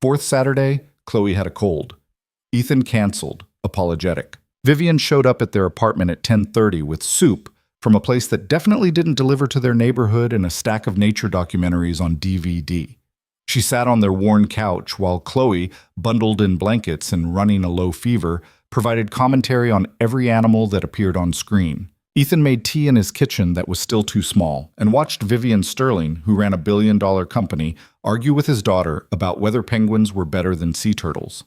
Fourth Saturday, Chloe had a cold. Ethan canceled, apologetic. Vivian showed up at their apartment at 10:30 with soup from a place that definitely didn't deliver to their neighborhood and a stack of nature documentaries on DVD. She sat on their worn couch while Chloe, bundled in blankets and running a low fever, provided commentary on every animal that appeared on screen. Ethan made tea in his kitchen that was still too small and watched Vivian Sterling, who ran a billion-dollar company, argue with his daughter about whether penguins were better than sea turtles.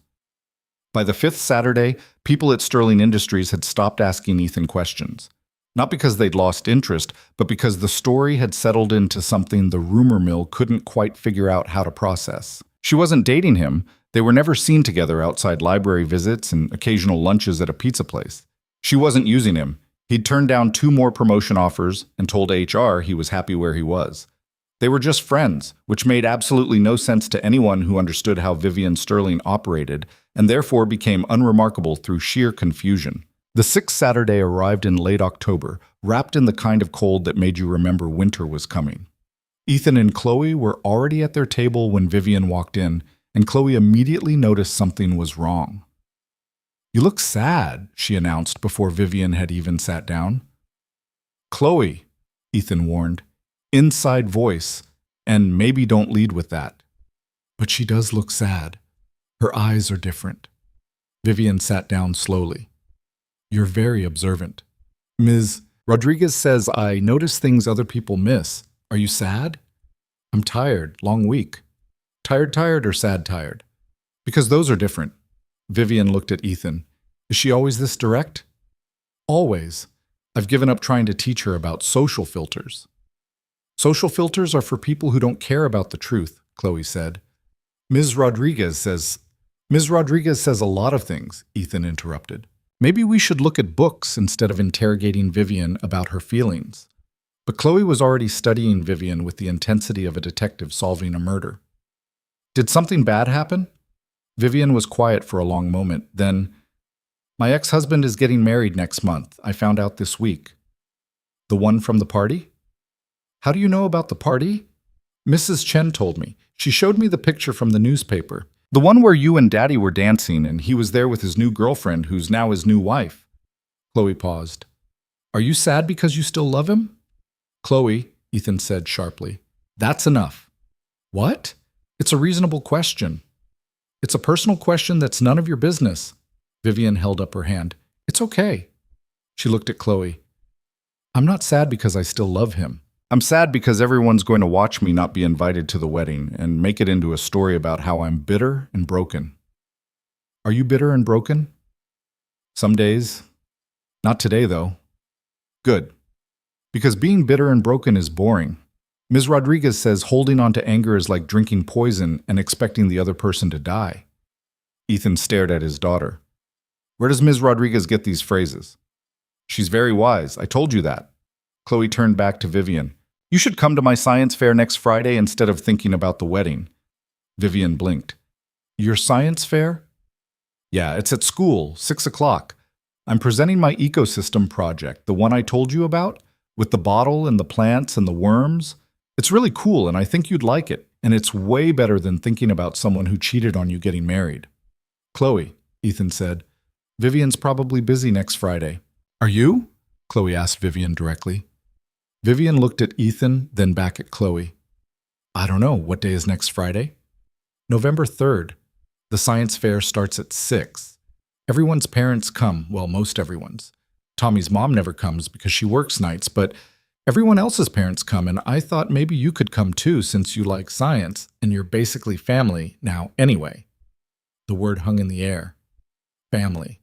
By the fifth Saturday, people at Sterling Industries had stopped asking Ethan questions. Not because they'd lost interest, but because the story had settled into something the rumor mill couldn't quite figure out how to process. She wasn't dating him. They were never seen together outside library visits and occasional lunches at a pizza place. She wasn't using him. He'd turned down 2 more promotion offers and told HR he was happy where he was. They were just friends, which made absolutely no sense to anyone who understood how Vivian Sterling operated, and therefore became unremarkable through sheer confusion. The 6th Saturday arrived in late October, wrapped in the kind of cold that made you remember winter was coming. Ethan and Chloe were already at their table when Vivian walked in, and Chloe immediately noticed something was wrong. "You look sad," she announced before Vivian had even sat down. "Chloe," Ethan warned, inside voice, and maybe don't lead with that. "But she does look sad. Her eyes are different." Vivian sat down slowly. "You're very observant. Ms. Rodriguez says I notice things other people miss. Are you sad?" "I'm tired. Long week." Tired or sad tired? Because those are different." Vivian looked at Ethan. "Is she always this direct?" "Always. I've given up trying to teach her about social filters." "Social filters are for people who don't care about the truth," Chloe said. Ms. Rodriguez says a lot of things," Ethan interrupted. "Maybe we should look at books instead of interrogating Vivian about her feelings." But Chloe was already studying Vivian with the intensity of a detective solving a murder. "Did something bad happen?" Vivian was quiet for a long moment. Then, "My ex-husband is getting married next month. I found out this week." "The one from the party?" "How do you know about the party?" "Mrs. Chen told me. She showed me the picture from the newspaper. The one where you and Daddy were dancing and he was there with his new girlfriend who's now his new wife." Chloe paused. "Are you sad because you still love him?" "Chloe," Ethan said sharply, "that's enough." "What?" "It's a reasonable question." "It's a personal question that's none of your business." Vivian held up her hand. "It's okay." She looked at Chloe. "I'm not sad because I still love him. I'm sad because everyone's going to watch me not be invited to the wedding and make it into a story about how I'm bitter and broken." "Are you bitter and broken?" "Some days. Not today, though." "Good. Because being bitter and broken is boring. Ms. Rodriguez says holding on to anger is like drinking poison and expecting the other person to die." Ethan stared at his daughter. "Where does Ms. Rodriguez get these phrases?" "She's very wise. I told you that." Chloe turned back to Vivian. "You should come to my science fair next Friday instead of thinking about the wedding." Vivian blinked. "Your science fair?" "Yeah, it's at school, 6 o'clock. I'm presenting my ecosystem project, the one I told you about, with the bottle and the plants and the worms. It's really cool, and I think you'd like it, and it's way better than thinking about someone who cheated on you getting married." "Chloe," Ethan said, "Vivian's probably busy next Friday." "Are you?" Chloe asked Vivian directly. Vivian looked at Ethan, then back at Chloe. "I don't know. What day is next Friday?" "November 3rd. The science fair starts at 6. Everyone's parents come, well, most everyone's. Tommy's mom never comes because she works nights, but everyone else's parents come, and I thought maybe you could come too since you like science, and you're basically family now anyway." The word hung in the air. Family.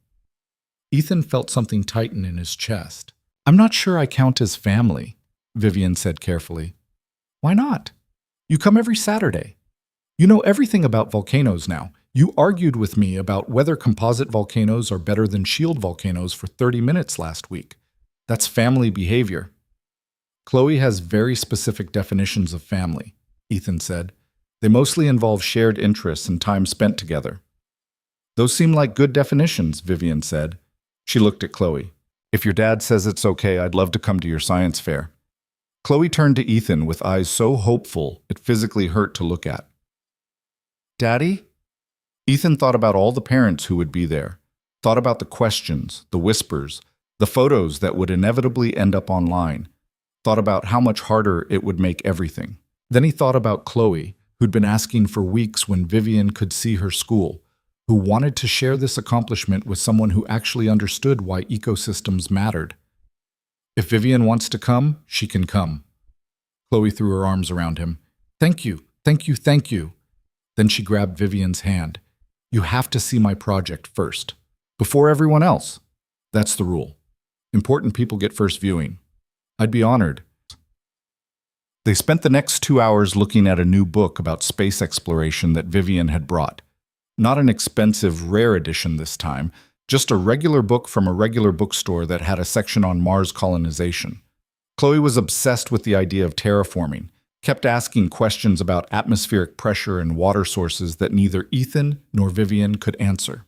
Ethan felt something tighten in his chest. "I'm not sure I count as family," Vivian said carefully. "Why not? You come every Saturday. You know everything about volcanoes now. You argued with me about whether composite volcanoes are better than shield volcanoes for 30 minutes last week. That's family behavior." "Chloe has very specific definitions of family," Ethan said. "They mostly involve shared interests and time spent together." "Those seem like good definitions," Vivian said. She looked at Chloe. "If your dad says it's okay, I'd love to come to your science fair." Chloe turned to Ethan with eyes so hopeful it physically hurt to look at. "Daddy?" Ethan thought about all the parents who would be there, thought about the questions, the whispers, the photos that would inevitably end up online, thought about how much harder it would make everything. Then he thought about Chloe, who'd been asking for weeks when Vivian could see her school, who wanted to share this accomplishment with someone who actually understood why ecosystems mattered. If Vivian wants to come, she can come. Chloe threw her arms around him. Thank you, thank you, thank you. Then she grabbed Vivian's hand. You have to see my project first. Before everyone else. That's the rule. Important people get first viewing. I'd be honored. They spent the next 2 hours looking at a new book about space exploration that Vivian had brought. Not an expensive, rare edition this time, just a regular book from a regular bookstore that had a section on Mars colonization. Chloe was obsessed with the idea of terraforming, kept asking questions about atmospheric pressure and water sources that neither Ethan nor Vivian could answer.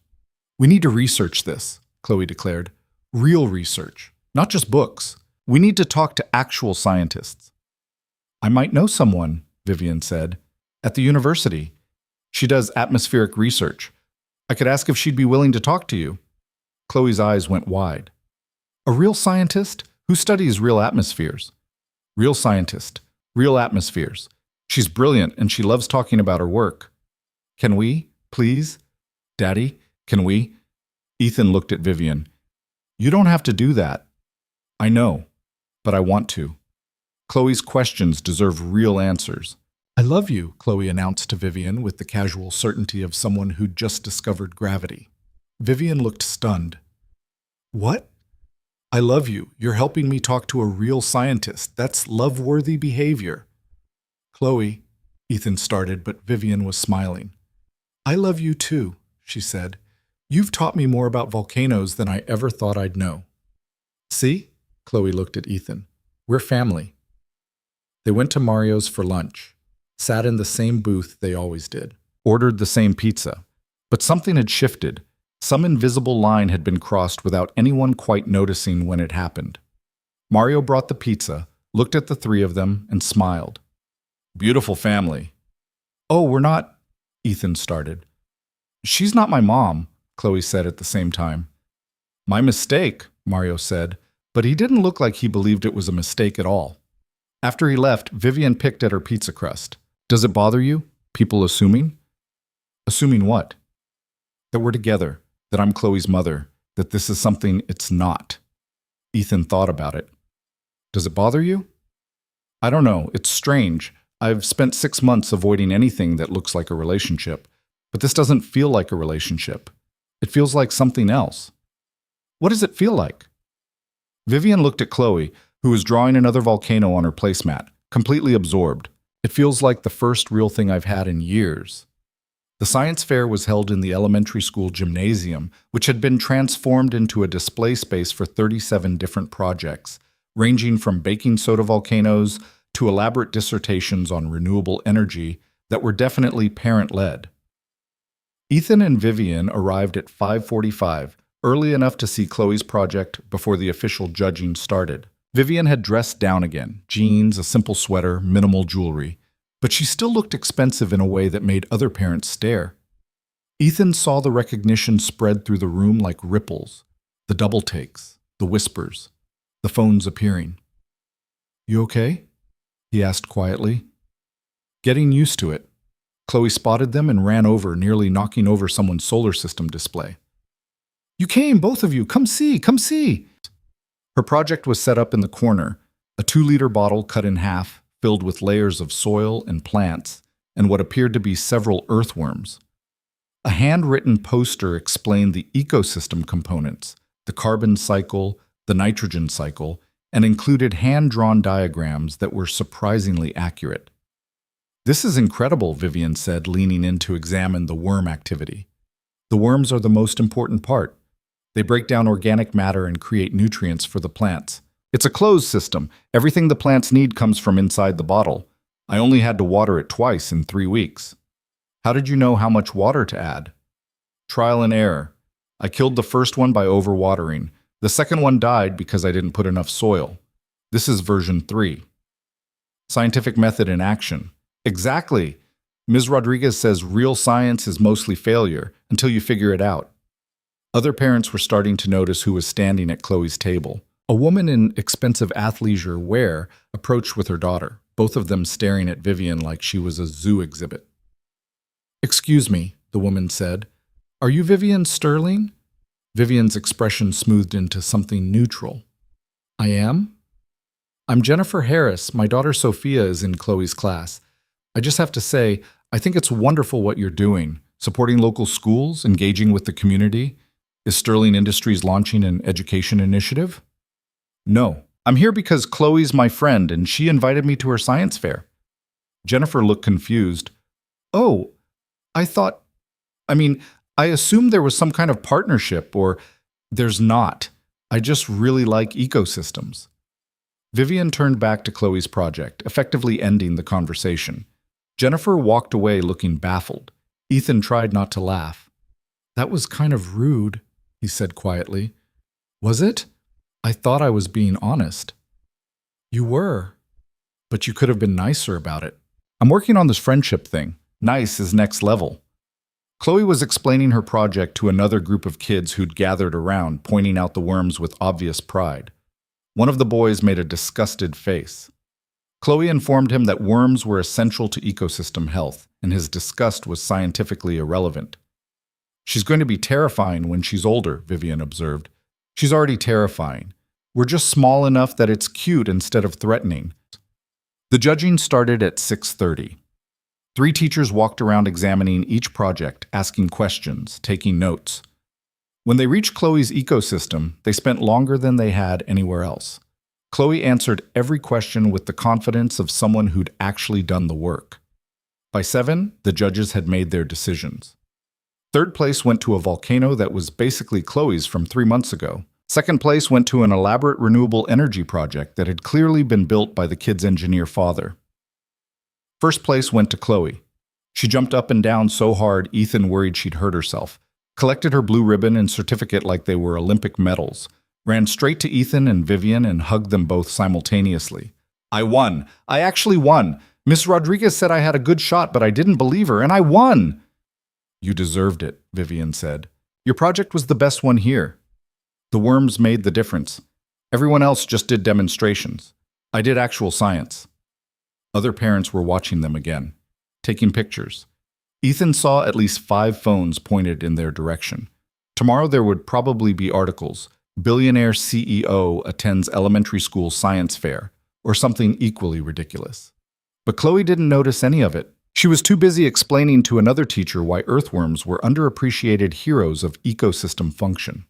We need to research this, Chloe declared. Real research, not just books. We need to talk to actual scientists. I might know someone, Vivian said, at the university. She does atmospheric research. I could ask if she'd be willing to talk to you. Chloe's eyes went wide. A real scientist? Who studies real atmospheres? Real scientist. Real atmospheres. She's brilliant and she loves talking about her work. Can we, please? Daddy, can we? Ethan looked at Vivian. You don't have to do that. I know, but I want to. Chloe's questions deserve real answers. I love you, Chloe announced to Vivian with the casual certainty of someone who'd just discovered gravity. Vivian looked stunned. What? I love you. You're helping me talk to a real scientist. That's love-worthy behavior. Chloe, Ethan started, but Vivian was smiling. I love you too, she said. You've taught me more about volcanoes than I ever thought I'd know. See? Chloe looked at Ethan. We're family. They went to Mario's for lunch, sat in the same booth they always did, ordered the same pizza. But something had shifted. Some invisible line had been crossed without anyone quite noticing when it happened. Mario brought the pizza, looked at the three of them, and smiled. Beautiful family. Oh, we're not... Ethan started. She's not my mom, Chloe said at the same time. My mistake, Mario said, but he didn't look like he believed it was a mistake at all. After he left, Vivian picked at her pizza crust. Does it bother you? People assuming? Assuming what? That we're together, that I'm Chloe's mother, that this is something it's not. Ethan thought about it. Does it bother you? I don't know. It's strange. I've spent 6 months avoiding anything that looks like a relationship, but this doesn't feel like a relationship. It feels like something else. What does it feel like? Vivian looked at Chloe, who was drawing another volcano on her placemat, completely absorbed. It feels like the first real thing I've had in years. The science fair was held in the elementary school gymnasium, which had been transformed into a display space for 37 different projects, ranging from baking soda volcanoes to elaborate dissertations on renewable energy that were definitely parent-led. Ethan and Vivian arrived at 5:45, early enough to see Chloe's project before the official judging started. Vivian had dressed down again, jeans, a simple sweater, minimal jewelry, but she still looked expensive in a way that made other parents stare. Ethan saw the recognition spread through the room like ripples, the double takes, the whispers, the phones appearing. You okay? He asked quietly. Getting used to it. Chloe spotted them and ran over, nearly knocking over someone's solar system display. You came, both of you. Come see, come see. Her project was set up in the corner, a 2-liter bottle cut in half, filled with layers of soil and plants, and what appeared to be several earthworms. A handwritten poster explained the ecosystem components, the carbon cycle, the nitrogen cycle, and included hand-drawn diagrams that were surprisingly accurate. This is incredible, Vivian said, leaning in to examine the worm activity. The worms are the most important part. They break down organic matter and create nutrients for the plants. It's a closed system. Everything the plants need comes from inside the bottle. I only had to water it twice in 3 weeks. How did you know how much water to add? Trial and error. I killed the first one by overwatering. The second one died because I didn't put enough soil. This is version 3. Scientific method in action. Exactly. Ms. Rodriguez says real science is mostly failure until you figure it out. Other parents were starting to notice who was standing at Chloe's table. A woman in expensive athleisure wear approached with her daughter, both of them staring at Vivian like she was a zoo exhibit. Excuse me, the woman said. Are you Vivian Sterling? Vivian's expression smoothed into something neutral. I am? I'm Jennifer Harris. My daughter Sophia is in Chloe's class. I just have to say, I think it's wonderful what you're doing, supporting local schools, engaging with the community. Is Sterling Industries launching an education initiative? No. I'm here because Chloe's my friend and she invited me to her science fair. Jennifer looked confused. Oh, I thought, I assumed there was some kind of partnership, or there's not. I just really like ecosystems. Vivian turned back to Chloe's project, effectively ending the conversation. Jennifer walked away looking baffled. Ethan tried not to laugh. That was kind of rude, he said quietly. Was it? I thought I was being honest. You were, but you could have been nicer about it. I'm working on this friendship thing. Nice is next level. Chloe was explaining her project to another group of kids who'd gathered around, pointing out the worms with obvious pride. One of the boys made a disgusted face. Chloe informed him that worms were essential to ecosystem health, and his disgust was scientifically irrelevant. She's going to be terrifying when she's older, Vivian observed. She's already terrifying. We're just small enough that it's cute instead of threatening. The judging started at 6:30. 3 teachers walked around examining each project, asking questions, taking notes. When they reached Chloe's ecosystem, they spent longer than they had anywhere else. Chloe answered every question with the confidence of someone who'd actually done the work. By 7, the judges had made their decisions. 3rd place went to a volcano that was basically Chloe's from 3 months ago. 2nd place went to an elaborate renewable energy project that had clearly been built by the kid's engineer father. 1st place went to Chloe. She jumped up and down so hard Ethan worried she'd hurt herself, collected her blue ribbon and certificate like they were Olympic medals, ran straight to Ethan and Vivian and hugged them both simultaneously. I won. I actually won. Miss Rodriguez said I had a good shot, but I didn't believe her, and I won. You deserved it, Vivian said. Your project was the best one here. The worms made the difference. Everyone else just did demonstrations. I did actual science. Other parents were watching them again, taking pictures. Ethan saw at least 5 phones pointed in their direction. Tomorrow there would probably be articles. Billionaire CEO attends elementary school science fair, or something equally ridiculous. But Chloe didn't notice any of it. She was too busy explaining to another teacher why earthworms were underappreciated heroes of ecosystem function.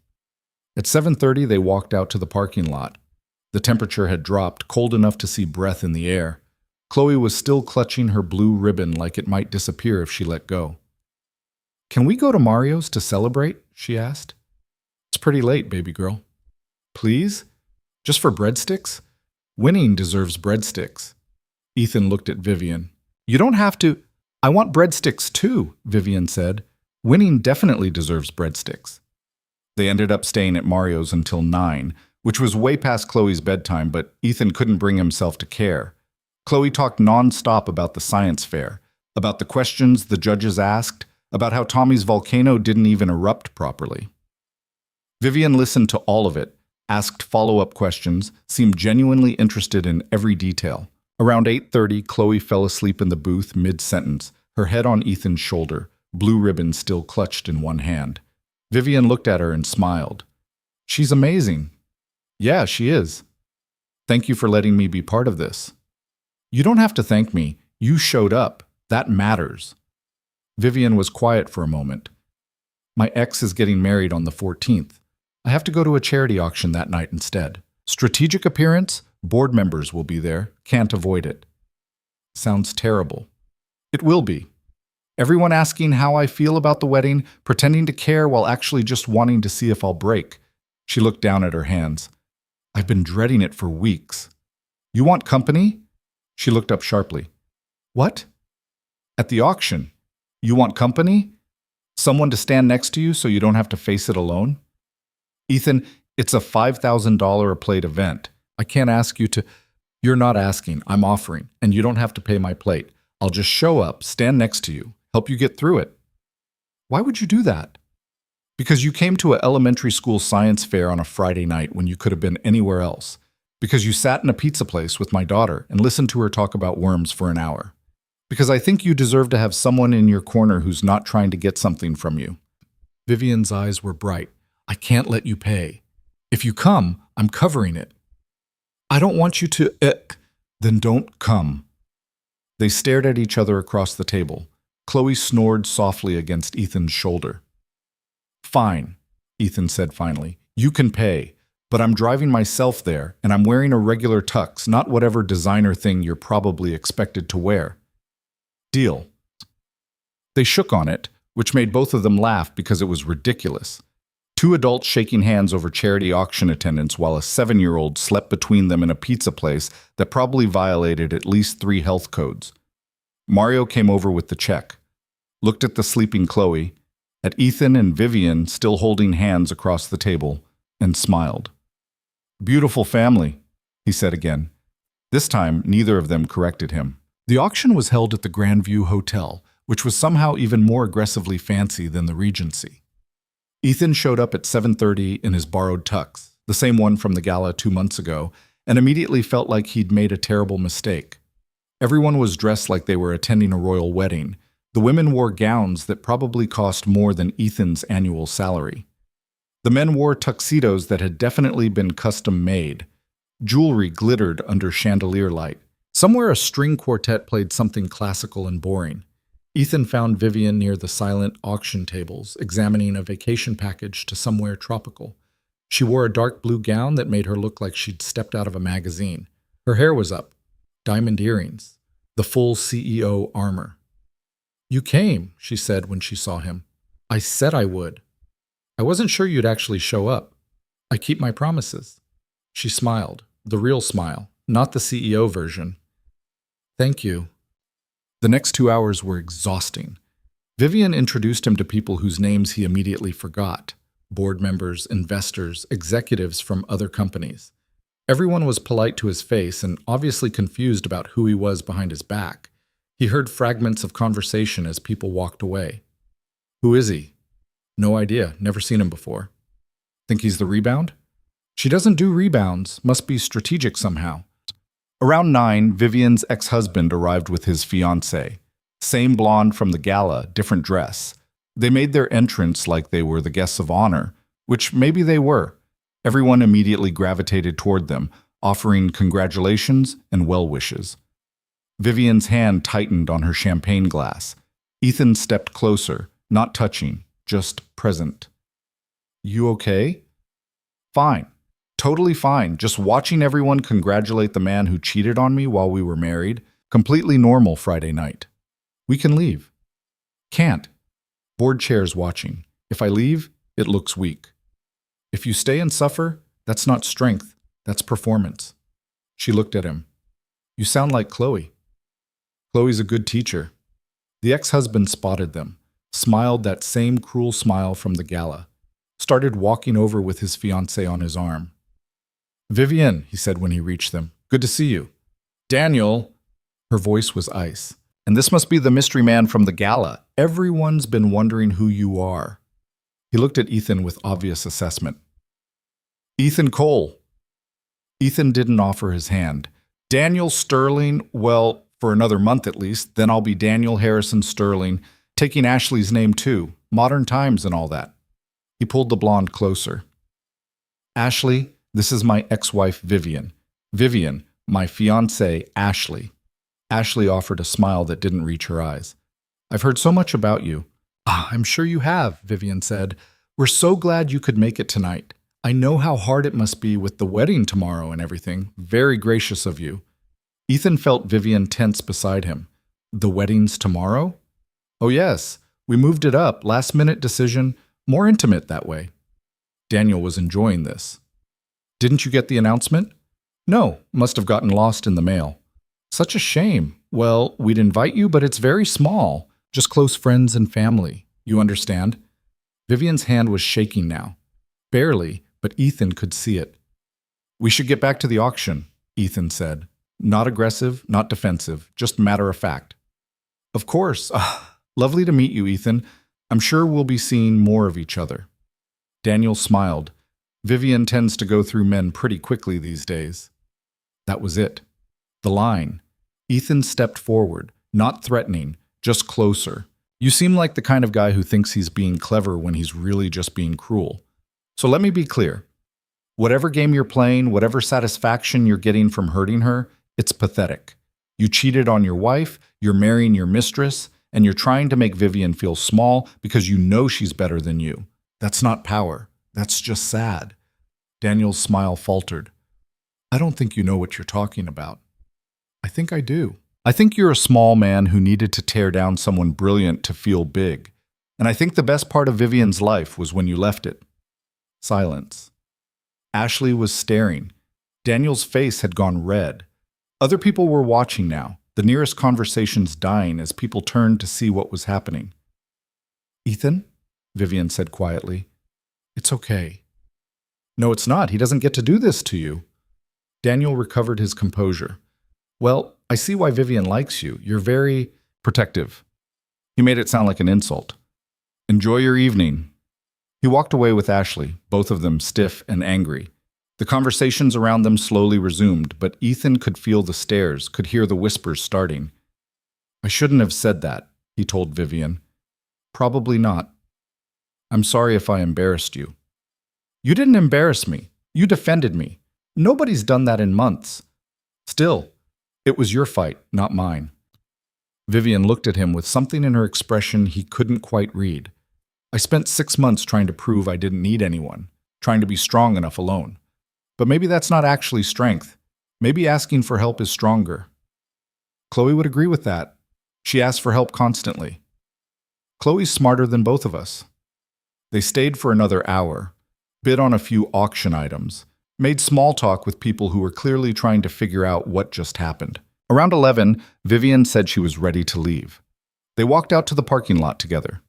At 7:30, they walked out to the parking lot. The temperature had dropped, cold enough to see breath in the air. Chloe was still clutching her blue ribbon like it might disappear if she let go. Can we go to Mario's to celebrate? She asked. It's pretty late, baby girl. Please? Just for breadsticks? Winning deserves breadsticks. Ethan looked at Vivian. You don't have to. I want breadsticks too, Vivian said. Winning definitely deserves breadsticks. They ended up staying at Mario's until 9, which was way past Chloe's bedtime, but Ethan couldn't bring himself to care. Chloe talked non-stop about the science fair, about the questions the judges asked, about how Tommy's volcano didn't even erupt properly. Vivian listened to all of it, asked follow-up questions, seemed genuinely interested in every detail. Around 8:30, Chloe fell asleep in the booth mid-sentence, her head on Ethan's shoulder, blue ribbon still clutched in one hand. Vivian looked at her and smiled. She's amazing. Yeah, she is. Thank you for letting me be part of this. You don't have to thank me. You showed up. That matters. Vivian was quiet for a moment. My ex is getting married on the 14th. I have to go to a charity auction that night instead. Strategic appearance? Board members will be there. Can't avoid it. Sounds terrible. It will be. Everyone asking how I feel about the wedding, pretending to care while actually just wanting to see if I'll break. She looked down at her hands. I've been dreading it for weeks. You want company? She looked up sharply. What? At the auction. You want company? Someone to stand next to you so you don't have to face it alone? Ethan, it's a $5,000 a plate event. I can't ask you to. You're not asking, I'm offering, and you don't have to pay my plate. I'll just show up, stand next to you, help you get through it. Why would you do that? Because you came to an elementary school science fair on a Friday night when you could have been anywhere else. Because you sat in a pizza place with my daughter and listened to her talk about worms for an hour. Because I think you deserve to have someone in your corner who's not trying to get something from you. Vivian's eyes were bright. I can't let you pay. If you come, I'm covering it. I don't want you to. Then don't come. They stared at each other across the table. Chloe snored softly against Ethan's shoulder. Fine, Ethan said finally. You can pay, but I'm driving myself there, and I'm wearing a regular tux, not whatever designer thing you're probably expected to wear. Deal. They shook on it, which made both of them laugh because it was ridiculous. Two adults shaking hands over charity auction attendance while a 7-year-old slept between them in a pizza place that probably violated at least 3 health codes. Mario came over with the check, looked at the sleeping Chloe, at Ethan and Vivian still holding hands across the table, and smiled. Beautiful family, he said again. This time, neither of them corrected him. The auction was held at the Grandview Hotel, which was somehow even more aggressively fancy than the Regency. Ethan showed up at 7:30 in his borrowed tux, the same one from the gala 2 months ago, and immediately felt like he'd made a terrible mistake. Everyone was dressed like they were attending a royal wedding. The women wore gowns that probably cost more than Ethan's annual salary. The men wore tuxedos that had definitely been custom-made. Jewelry glittered under chandelier light. Somewhere a string quartet played something classical and boring. Ethan found Vivian near the silent auction tables, examining a vacation package to somewhere tropical. She wore a dark blue gown that made her look like she'd stepped out of a magazine. Her hair was up, diamond earrings, the full CEO armor. You came, she said when she saw him. I said I would. I wasn't sure you'd actually show up. I keep my promises. She smiled, the real smile, not the CEO version. Thank you. The next 2 hours were exhausting. Vivian introduced him to people whose names he immediately forgot. Board members, investors, executives from other companies. Everyone was polite to his face and obviously confused about who he was behind his back. He heard fragments of conversation as people walked away. Who is he? No idea, never seen him before. Think he's the rebound? She doesn't do rebounds, must be strategic somehow. Around 9, Vivian's ex-husband arrived with his fiancée. Same blonde from the gala, different dress. They made their entrance like they were the guests of honor, which maybe they were. Everyone immediately gravitated toward them, offering congratulations and well wishes. Vivian's hand tightened on her champagne glass. Ethan stepped closer, not touching, just present. You okay? Fine. Totally fine. Just watching everyone congratulate the man who cheated on me while we were married. Completely normal Friday night. We can leave. Can't. Board chair's watching. If I leave, it looks weak. If you stay and suffer, that's not strength. That's performance. She looked at him. You sound like Chloe. Chloe's a good teacher. The ex-husband spotted them, smiled that same cruel smile from the gala, started walking over with his fiancée on his arm. Vivian, he said when he reached them. Good to see you. Daniel. Her voice was ice. And this must be the mystery man from the gala. Everyone's been wondering who you are. He looked at Ethan with obvious assessment. Ethan Cole. Ethan didn't offer his hand. Daniel Sterling, well, for another month at least, then I'll be Daniel Harrison Sterling, taking Ashley's name too, modern times and all that. He pulled the blonde closer. Ashley, this is my ex-wife Vivian. Vivian, my fiancée Ashley. Ashley offered a smile that didn't reach her eyes. I've heard so much about you. I'm sure you have, Vivian said. We're so glad you could make it tonight. I know how hard it must be with the wedding tomorrow and everything. Very gracious of you. Ethan felt Vivian tense beside him. The wedding's tomorrow? Oh yes, we moved it up, last-minute decision, more intimate that way. Daniel was enjoying this. Didn't you get the announcement? No, must have gotten lost in the mail. Such a shame. Well, we'd invite you, but it's very small. Just close friends and family. You understand? Vivian's hand was shaking now. Barely, but Ethan could see it. We should get back to the auction, Ethan said. Not aggressive, not defensive, just matter of fact. Of course. Lovely to meet you, Ethan. I'm sure we'll be seeing more of each other. Daniel smiled. Vivian tends to go through men pretty quickly these days. That was it. The line. Ethan stepped forward, not threatening, just closer. You seem like the kind of guy who thinks he's being clever when he's really just being cruel. So let me be clear. Whatever game you're playing, whatever satisfaction you're getting from hurting her, it's pathetic. You cheated on your wife, you're marrying your mistress, and you're trying to make Vivian feel small because you know she's better than you. That's not power. That's just sad. Daniel's smile faltered. I don't think you know what you're talking about. I think I do. I think you're a small man who needed to tear down someone brilliant to feel big. And I think the best part of Vivian's life was when you left it. Silence. Ashley was staring. Daniel's face had gone red. Other people were watching now, the nearest conversations dying as people turned to see what was happening. Ethan? Vivian said quietly. It's okay. No, it's not. He doesn't get to do this to you. Daniel recovered his composure. Well, I see why Vivian likes you. You're very protective. He made it sound like an insult. Enjoy your evening. He walked away with Ashley, both of them stiff and angry. The conversations around them slowly resumed, but Ethan could feel the stares, could hear the whispers starting. I shouldn't have said that, he told Vivian. Probably not. I'm sorry if I embarrassed you. You didn't embarrass me. You defended me. Nobody's done that in months. Still, it was your fight, not mine. Vivian looked at him with something in her expression he couldn't quite read. I spent 6 months trying to prove I didn't need anyone, trying to be strong enough alone. But maybe that's not actually strength. Maybe asking for help is stronger. Chloe would agree with that. She asked for help constantly. Chloe's smarter than both of us. They stayed for another hour, bid on a few auction items, made small talk with people who were clearly trying to figure out what just happened. Around 11, Vivian said she was ready to leave. They walked out to the parking lot together.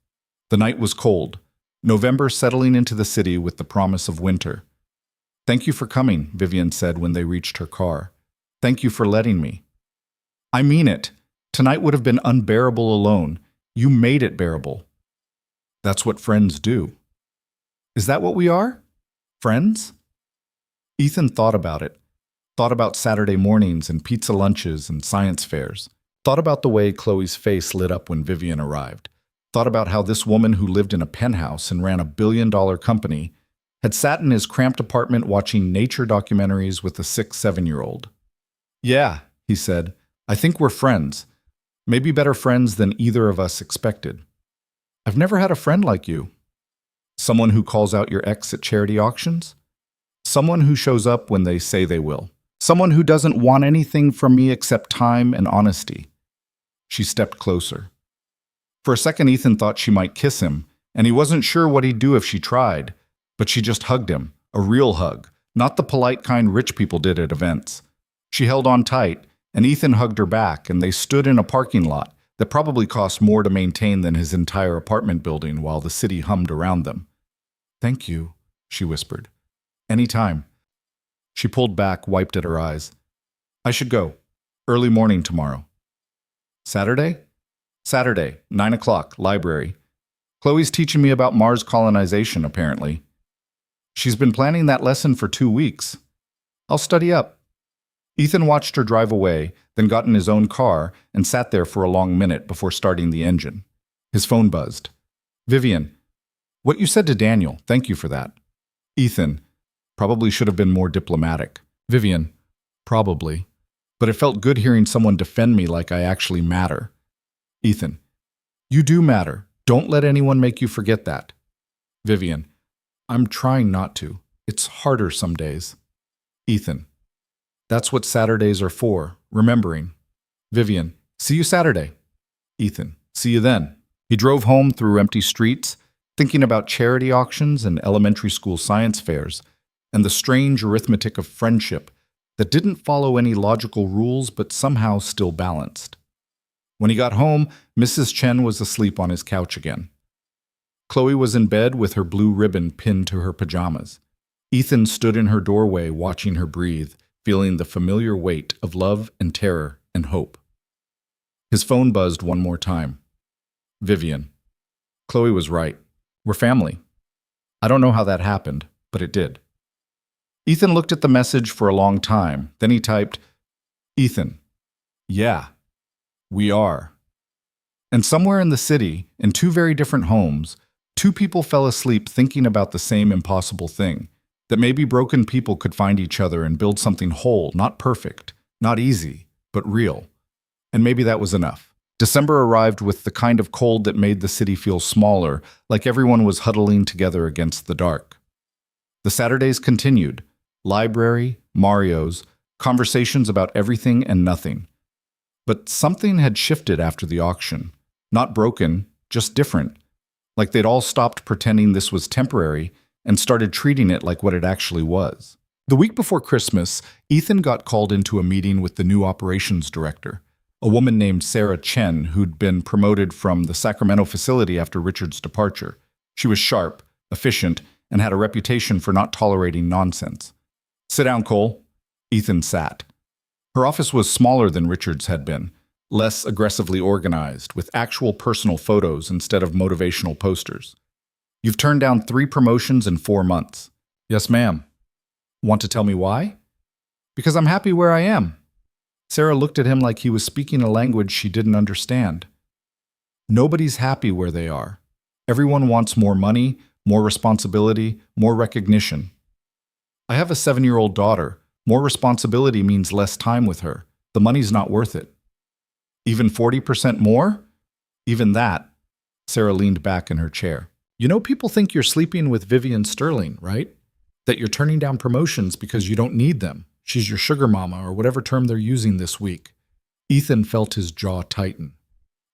The night was cold, November settling into the city with the promise of winter. Thank you for coming, Vivian said when they reached her car. Thank you for letting me. I mean it. Tonight would have been unbearable alone. You made it bearable. That's what friends do. Is that what we are? Friends? Ethan thought about it. Thought about Saturday mornings and pizza lunches and science fairs. Thought about the way Chloe's face lit up when Vivian arrived. Thought about how this woman who lived in a penthouse and ran a billion-dollar company had sat in his cramped apartment watching nature documentaries with a 6-7-year-old. Yeah, he said, I think we're friends. Maybe better friends than either of us expected. I've never had a friend like you. Someone who calls out your ex at charity auctions? Someone who shows up when they say they will. Someone who doesn't want anything from me except time and honesty. She stepped closer. For a second, Ethan thought she might kiss him, and he wasn't sure what he'd do if she tried, but she just hugged him, a real hug, not the polite kind rich people did at events. She held on tight, and Ethan hugged her back, and they stood in a parking lot that probably cost more to maintain than his entire apartment building while the city hummed around them. Thank you, she whispered. Anytime. She pulled back, wiped at her eyes. I should go. Early morning tomorrow. Saturday? Saturday, 9 o'clock, library. Chloe's teaching me about Mars colonization, apparently. She's been planning that lesson for 2 weeks. I'll study up. Ethan watched her drive away, then got in his own car and sat there for a long minute before starting the engine. His phone buzzed. Vivian, what you said to Daniel, thank you for that. Ethan, probably should have been more diplomatic. Vivian, probably. But it felt good hearing someone defend me like I actually matter. Ethan, you do matter. Don't let anyone make you forget that. Vivian, I'm trying not to. It's harder some days. Ethan, that's what Saturdays are for, remembering. Vivian, see you Saturday. Ethan, see you then. He drove home through empty streets, thinking about charity auctions and elementary school science fairs, and the strange arithmetic of friendship that didn't follow any logical rules but somehow still balanced. When he got home, Mrs. Chen was asleep on his couch again. Chloe was in bed with her blue ribbon pinned to her pajamas. Ethan stood in her doorway watching her breathe, feeling the familiar weight of love and terror and hope. His phone buzzed one more time. Vivian. Chloe was right. We're family. I don't know how that happened, but it did. Ethan looked at the message for a long time. Then he typed, Ethan. Yeah, we are. And somewhere in the city, in 2 very different homes, 2 people fell asleep thinking about the same impossible thing. That maybe broken people could find each other and build something whole, not perfect, not easy, but real. And maybe that was enough. December arrived with the kind of cold that made the city feel smaller, like everyone was huddling together against the dark. The Saturdays continued. Library, Mario's, conversations about everything and nothing. But something had shifted after the auction. Not broken, just different. Like they'd all stopped pretending this was temporary and started treating it like what it actually was. The week before Christmas, Ethan got called into a meeting with the new operations director, a woman named Sarah Chen who'd been promoted from the Sacramento facility after Richard's departure. She was sharp, efficient, and had a reputation for not tolerating nonsense. "Sit down, Cole." Ethan sat. Her office was smaller than Richard's had been, less aggressively organized, with actual personal photos instead of motivational posters. "You've turned down 3 promotions in 4 months." "Yes, ma'am." "Want to tell me why?" "Because I'm happy where I am." Sarah looked at him like he was speaking a language she didn't understand. Nobody's happy where they are. Everyone wants more money, more responsibility, more recognition. "I have a 7-year-old daughter. More responsibility means less time with her. The money's not worth it." "Even 40% more?" "Even that." Sarah leaned back in her chair. "You know, people think you're sleeping with Vivian Sterling, right? That you're turning down promotions because you don't need them. She's your sugar mama, or whatever term they're using this week." Ethan felt his jaw tighten.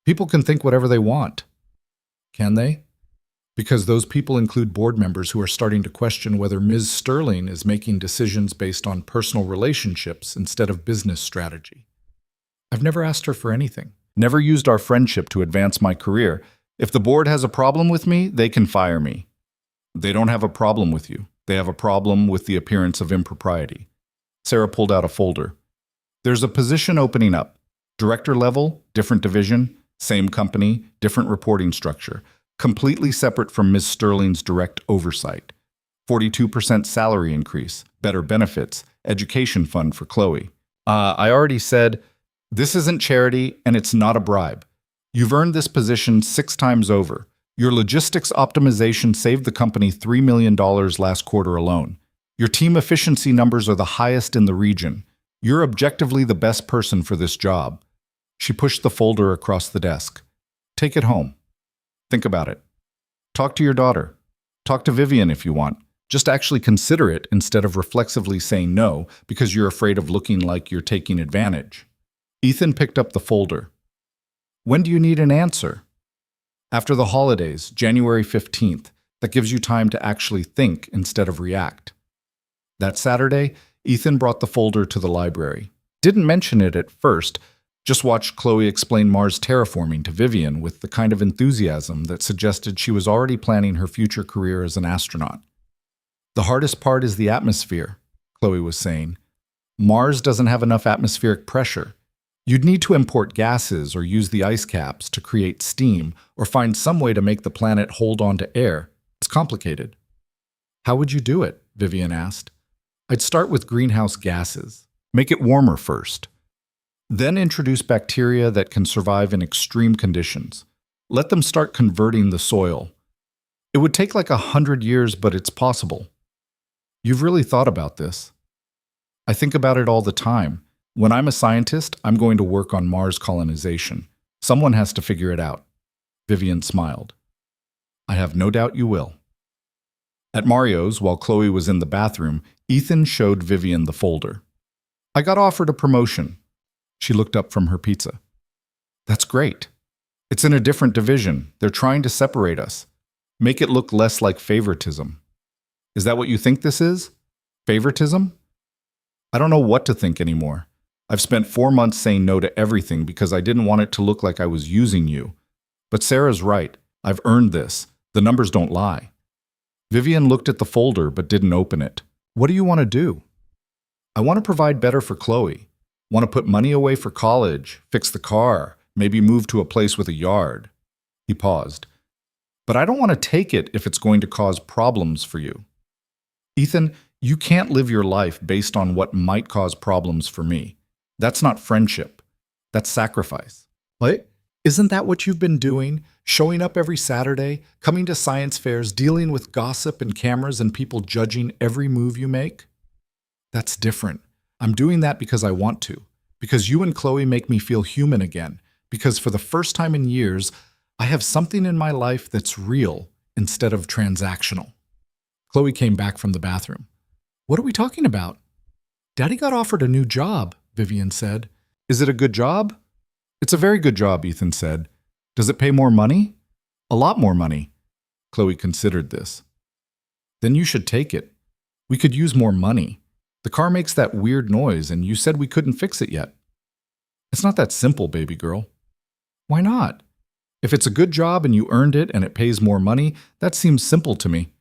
People can think whatever they want. Can they? Because those people include board members who are starting to question whether Ms. Sterling is making decisions based on personal relationships instead of business strategy. "I've never asked her for anything. Never used our friendship to advance my career. If the board has a problem with me, they can fire me." "They don't have a problem with you. They have a problem with the appearance of impropriety." Sarah pulled out a folder. "There's a position opening up. Director level, different division, same company, different reporting structure. Completely separate from Ms. Sterling's direct oversight. 42% salary increase, better benefits, education fund for Chloe." I already said, "This isn't charity and it's not a bribe. You've earned this position 6 times over. Your logistics optimization saved the company $3 million last quarter alone. Your team efficiency numbers are the highest in the region. You're objectively the best person for this job." She pushed the folder across the desk. "Take it home. Think about it. Talk to your daughter. Talk to Vivian if you want. Just actually consider it instead of reflexively saying no because you're afraid of looking like you're taking advantage." Ethan picked up the folder. "When do you need an answer?" "After the holidays, January 15th. That gives you time to actually think instead of react." That Saturday, Ethan brought the folder to the library. Didn't mention it at first, just watched Chloe explain Mars terraforming to Vivian with the kind of enthusiasm that suggested she was already planning her future career as an astronaut. "The hardest part is the atmosphere," Chloe was saying. "Mars doesn't have enough atmospheric pressure. You'd need to import gases or use the ice caps to create steam or find some way to make the planet hold on to air. It's complicated." "How would you do it?" Vivian asked. "I'd start with greenhouse gases. Make it warmer first. Then introduce bacteria that can survive in extreme conditions. Let them start converting the soil. It would take like 100 years, but it's possible." "You've really thought about this." "I think about it all the time. When I'm a scientist, I'm going to work on Mars colonization. Someone has to figure it out." Vivian smiled. "I have no doubt you will." At Mario's, while Chloe was in the bathroom, Ethan showed Vivian the folder. "I got offered a promotion." She looked up from her pizza. "That's great. It's in a different division. They're trying to separate us. Make it look less like favoritism." "Is that what you think this is? Favoritism?" "I don't know what to think anymore. I've spent 4 months saying no to everything because I didn't want it to look like I was using you. But Sarah's right. I've earned this. The numbers don't lie." Vivian looked at the folder but didn't open it. "What do you want to do?" "I want to provide better for Chloe. Want to put money away for college, fix the car, maybe move to a place with a yard." He paused. "But I don't want to take it if it's going to cause problems for you." "Ethan, you can't live your life based on what might cause problems for me. That's not friendship. That's sacrifice." "What?" Isn't that what you've been doing? Showing up every Saturday, coming to science fairs, dealing with gossip and cameras and people judging every move you make? That's different. I'm doing that because I want to. Because you and Chloe make me feel human again. Because for the first time in years, I have something in my life that's real instead of transactional. Chloe came back from the bathroom. What are we talking about? Daddy got offered a new job, Vivian said. Is it a good job? It's a very good job, Ethan said. Does it pay more money? A lot more money. Chloe considered this. Then you should take it. We could use more money. The car makes that weird noise, and you said we couldn't fix it yet. It's not that simple, baby girl. Why not? If it's a good job and you earned it and it pays more money, that seems simple to me.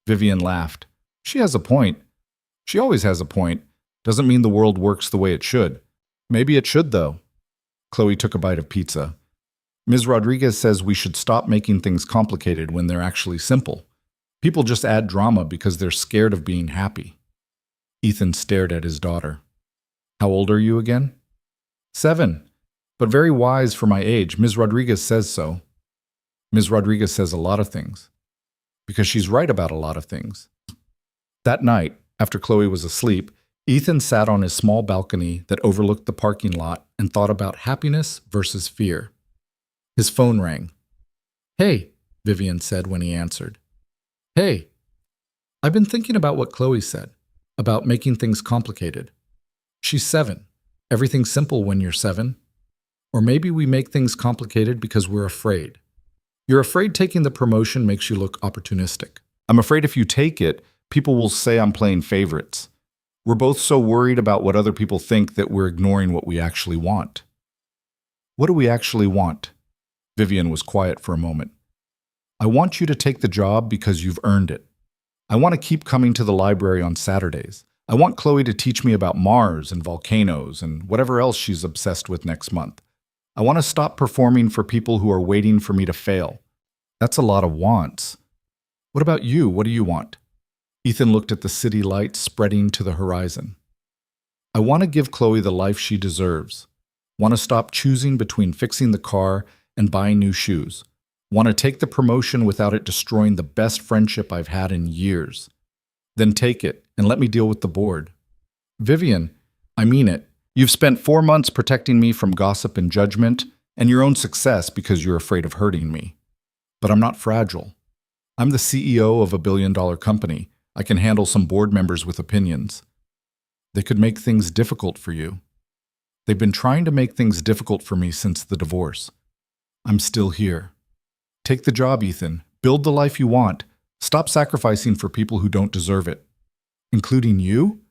Vivian laughed. She has a point. She always has a point. Doesn't mean the world works the way it should. Maybe it should, though. Chloe took a bite of pizza. Ms. Rodriguez says we should stop making things complicated when they're actually simple. People just add drama because they're scared of being happy. Ethan stared at his daughter. How old are you again? 7. But very wise for my age. Ms. Rodriguez says so. Ms. Rodriguez says a lot of things. Because she's right about a lot of things. That night, after Chloe was asleep, Ethan sat on his small balcony that overlooked the parking lot and thought about happiness versus fear. His phone rang. Hey, Vivian said when he answered. Hey, I've been thinking about what Chloe said, about making things complicated. She's 7. Everything's simple when you're 7. Or maybe we make things complicated because we're afraid. You're afraid taking the promotion makes you look opportunistic. I'm afraid if you take it, people will say I'm playing favorites. We're both so worried about what other people think that we're ignoring what we actually want. What do we actually want? Vivian was quiet for a moment. I want you to take the job because you've earned it. I want to keep coming to the library on Saturdays. I want Chloe to teach me about Mars and volcanoes and whatever else she's obsessed with next month. I want to stop performing for people who are waiting for me to fail. That's a lot of wants. What about you? What do you want? Ethan looked at the city lights spreading to the horizon. I want to give Chloe the life she deserves. Want to stop choosing between fixing the car and buying new shoes. Want to take the promotion without it destroying the best friendship I've had in years. Then take it and let me deal with the board. Vivian, I mean it. You've spent 4 months protecting me from gossip and judgment and your own success because you're afraid of hurting me. But I'm not fragile. I'm the CEO of a billion-dollar company. I can handle some board members with opinions. They could make things difficult for you. They've been trying to make things difficult for me since the divorce. I'm still here. Take the job, Ethan. Build the life you want. Stop sacrificing for people who don't deserve it. Including you?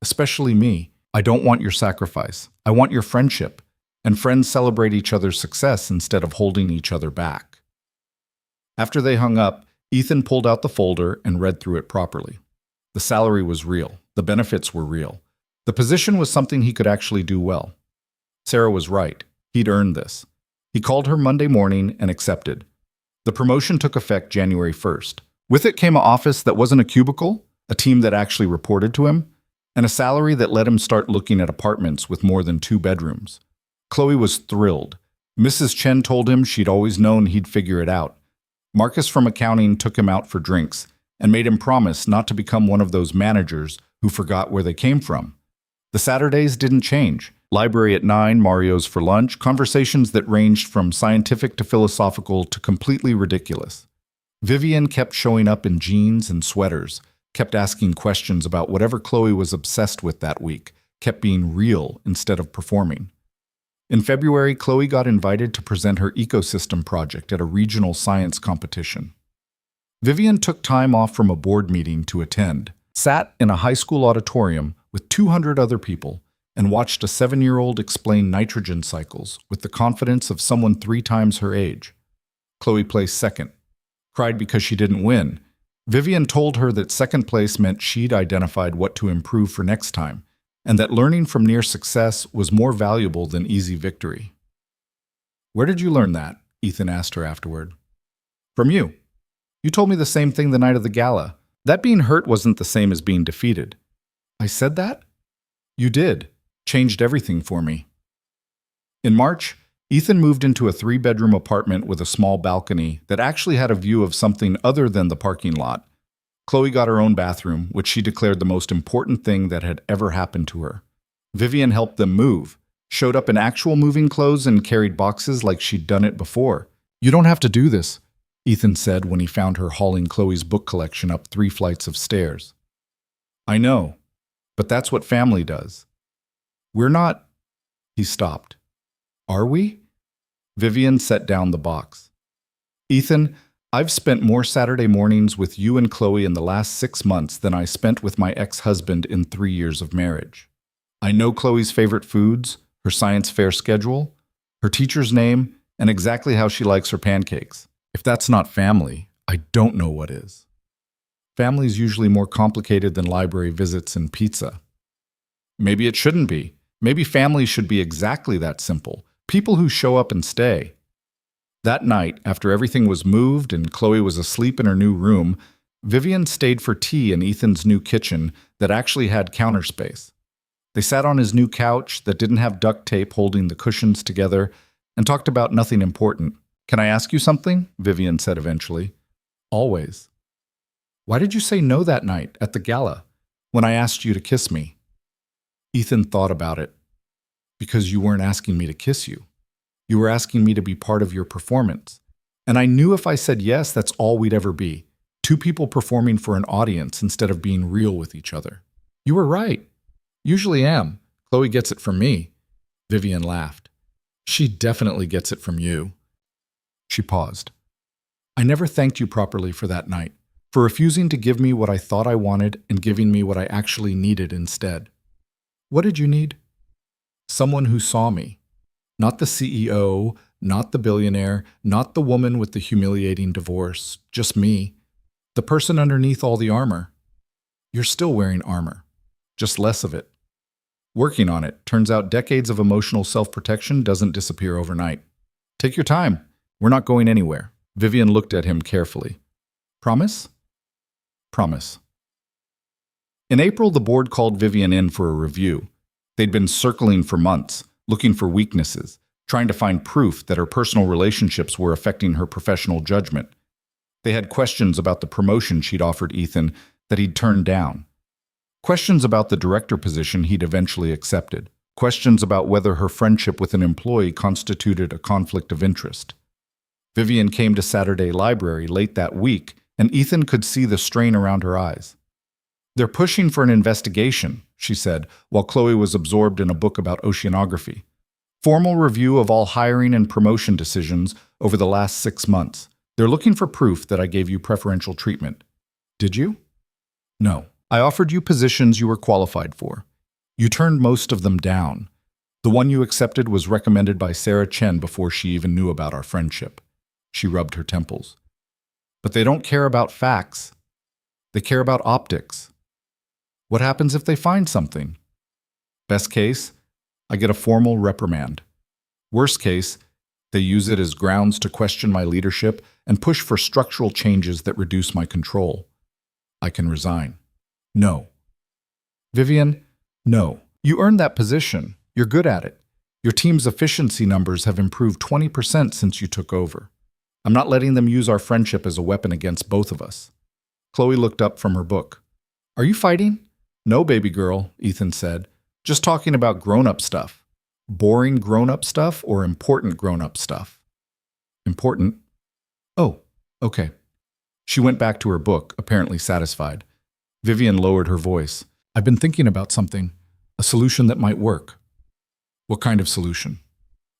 Especially me. I don't want your sacrifice. I want your friendship. And friends celebrate each other's success instead of holding each other back. After they hung up, Ethan pulled out the folder and read through it properly. The salary was real. The benefits were real. The position was something he could actually do well. Sarah was right. He'd earned this. He called her Monday morning and accepted. The promotion took effect January 1st. With it came an office that wasn't a cubicle, a team that actually reported to him, and a salary that let him start looking at apartments with more than 2 bedrooms. Chloe was thrilled. Mrs. Chen told him she'd always known he'd figure it out. Marcus from accounting took him out for drinks and made him promise not to become one of those managers who forgot where they came from. The Saturdays didn't change. Library at 9, Mario's for lunch, conversations that ranged from scientific to philosophical to completely ridiculous. Vivian kept showing up in jeans and sweaters, kept asking questions about whatever Chloe was obsessed with that week, kept being real instead of performing. In February, Chloe got invited to present her ecosystem project at a regional science competition. Vivian took time off from a board meeting to attend, sat in a high school auditorium with 200 other people, and watched a 7-year-old explain nitrogen cycles with the confidence of someone 3 times her age. Chloe placed second, cried because she didn't win. Vivian told her that second place meant she'd identified what to improve for next time, and that learning from near success was more valuable than easy victory. Where did you learn that? Ethan asked her afterward. From you. You told me the same thing the night of the gala. That being hurt wasn't the same as being defeated. I said that? You did. Changed everything for me. In March, Ethan moved into a 3-bedroom apartment with a small balcony that actually had a view of something other than the parking lot. Chloe got her own bathroom, which she declared the most important thing that had ever happened to her. Vivian helped them move, showed up in actual moving clothes and carried boxes like she'd done it before. "You don't have to do this," Ethan said when he found her hauling Chloe's book collection up 3 flights of stairs. "I know, but that's what family does. We're not—" He stopped. "Are we?" Vivian set down the box. "Ethan, I've spent more Saturday mornings with you and Chloe in the last 6 months than I spent with my ex-husband in 3 years of marriage. I know Chloe's favorite foods, her science fair schedule, her teacher's name, and exactly how she likes her pancakes. If that's not family, I don't know what is. Family's usually more complicated than library visits and pizza. Maybe it shouldn't be. Maybe family should be exactly that simple. People who show up and stay." That night, after everything was moved and Chloe was asleep in her new room, Vivian stayed for tea in Ethan's new kitchen that actually had counter space. They sat on his new couch that didn't have duct tape holding the cushions together and talked about nothing important. "Can I ask you something?" Vivian said eventually. "Always." "Why did you say no that night at the gala when I asked you to kiss me?" Ethan thought about it. "Because you weren't asking me to kiss you. You were asking me to be part of your performance. And I knew if I said yes, that's all we'd ever be. 2 people performing for an audience instead of being real with each other." "You were right. Usually am. Chloe gets it from me." Vivian laughed. "She definitely gets it from you." She paused. "I never thanked you properly for that night, for refusing to give me what I thought I wanted and giving me what I actually needed instead." "What did you need?" "Someone who saw me. Not the CEO, not the billionaire, not the woman with the humiliating divorce, just me. The person underneath all the armor. You're still wearing armor, just less of it. Working on it. Turns out decades of emotional self-protection doesn't disappear overnight. Take your time. We're not going anywhere." Vivian looked at him carefully. "Promise?" "Promise." In April, the board called Vivian in for a review. They'd been circling for months, looking for weaknesses, trying to find proof that her personal relationships were affecting her professional judgment. They had questions about the promotion she'd offered Ethan that he'd turned down. Questions about the director position he'd eventually accepted. Questions about whether her friendship with an employee constituted a conflict of interest. Vivian came to Saturday Library late that week, and Ethan could see the strain around her eyes. "They're pushing for an investigation," she said, while Chloe was absorbed in a book about oceanography. "Formal review of all hiring and promotion decisions over the last 6 months. They're looking for proof that I gave you preferential treatment." "Did you?" "No. I offered you positions you were qualified for. You turned most of them down. The one you accepted was recommended by Sarah Chen before she even knew about our friendship." She rubbed her temples. "But they don't care about facts. They care about optics. What happens if they find something? Best case, I get a formal reprimand. Worst case, they use it as grounds to question my leadership and push for structural changes that reduce my control. I can resign." "No." "Vivian, no. You earned that position. You're good at it. Your team's efficiency numbers have improved 20% since you took over. I'm not letting them use our friendship as a weapon against both of us." Chloe looked up from her book. "Are you fighting?" "No, baby girl," Ethan said. "Just talking about grown-up stuff." "Boring grown-up stuff or important grown-up stuff?" "Important." "Oh, okay." She went back to her book, apparently satisfied. Vivian lowered her voice. "I've been thinking about something, a solution that might work." "What kind of solution?"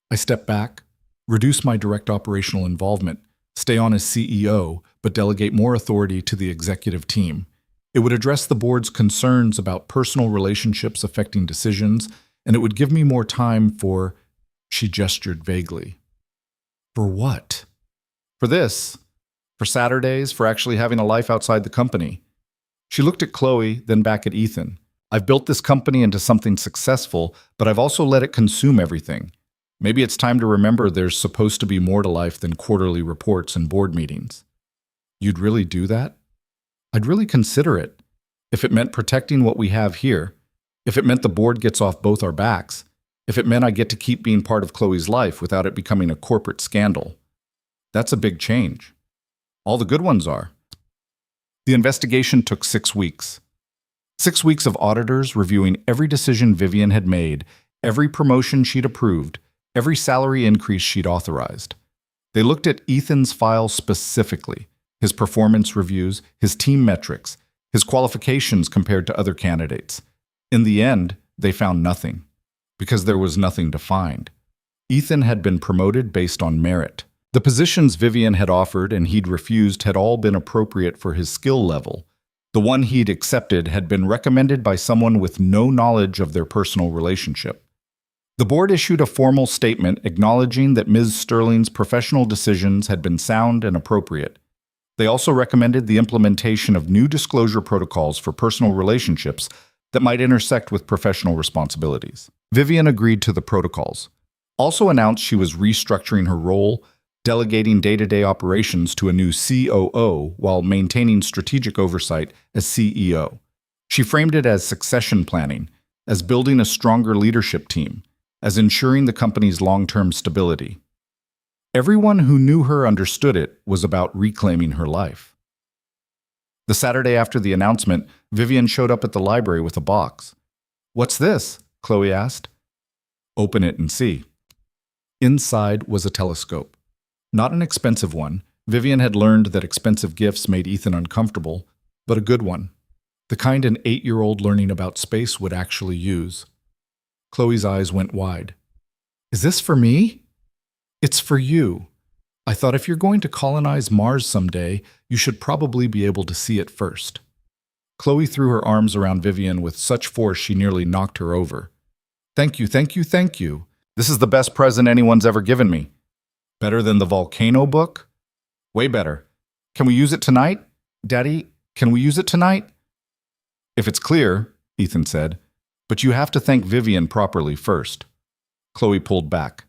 I stepped back, reduce my direct operational involvement, stay on as CEO, but delegate more authority to the executive team. It would address the board's concerns about personal relationships affecting decisions, and it would give me more time for— She gestured vaguely. "For what?" "For this. For Saturdays, for actually having a life outside the company." She looked at Chloe, then back at Ethan. "I've built this company into something successful, but I've also let it consume everything. Maybe it's time to remember there's supposed to be more to life than quarterly reports and board meetings." "You'd really do that?" "I'd really consider it. If it meant protecting what we have here, if it meant the board gets off both our backs, if it meant I get to keep being part of Chloe's life without it becoming a corporate scandal. That's a big change. All the good ones are. The investigation took 6 weeks. 6 weeks of auditors reviewing every decision Vivian had made, every promotion she'd approved, every salary increase she'd authorized. They looked at Ethan's file specifically, his performance reviews, his team metrics, his qualifications compared to other candidates. In the end, they found nothing, because there was nothing to find. Ethan had been promoted based on merit. The positions Vivian had offered and he'd refused had all been appropriate for his skill level. The one he'd accepted had been recommended by someone with no knowledge of their personal relationship. The board issued a formal statement acknowledging that Ms. Sterling's professional decisions had been sound and appropriate. They also recommended the implementation of new disclosure protocols for personal relationships that might intersect with professional responsibilities. Vivian agreed to the protocols, also announced she was restructuring her role, delegating day-to-day operations to a new COO while maintaining strategic oversight as CEO. She framed it as succession planning, as building a stronger leadership team, as ensuring the company's long-term stability. Everyone who knew her understood it was about reclaiming her life. The Saturday after the announcement, Vivian showed up at the library with a box. "What's this?" Chloe asked. "Open it and see." Inside was a telescope. Not an expensive one. Vivian had learned that expensive gifts made Ethan uncomfortable, but a good one. The kind an 8-year-old learning about space would actually use. Chloe's eyes went wide. "Is this for me?" "It's for you. I thought if you're going to colonize Mars someday, you should probably be able to see it first." Chloe threw her arms around Vivian with such force she nearly knocked her over. "Thank you, thank you, thank you. This is the best present anyone's ever given me." "Better than the volcano book?" "Way better. Can we use it tonight? Daddy, can we use it tonight?" "If it's clear," Ethan said, "but you have to thank Vivian properly first." Chloe pulled back.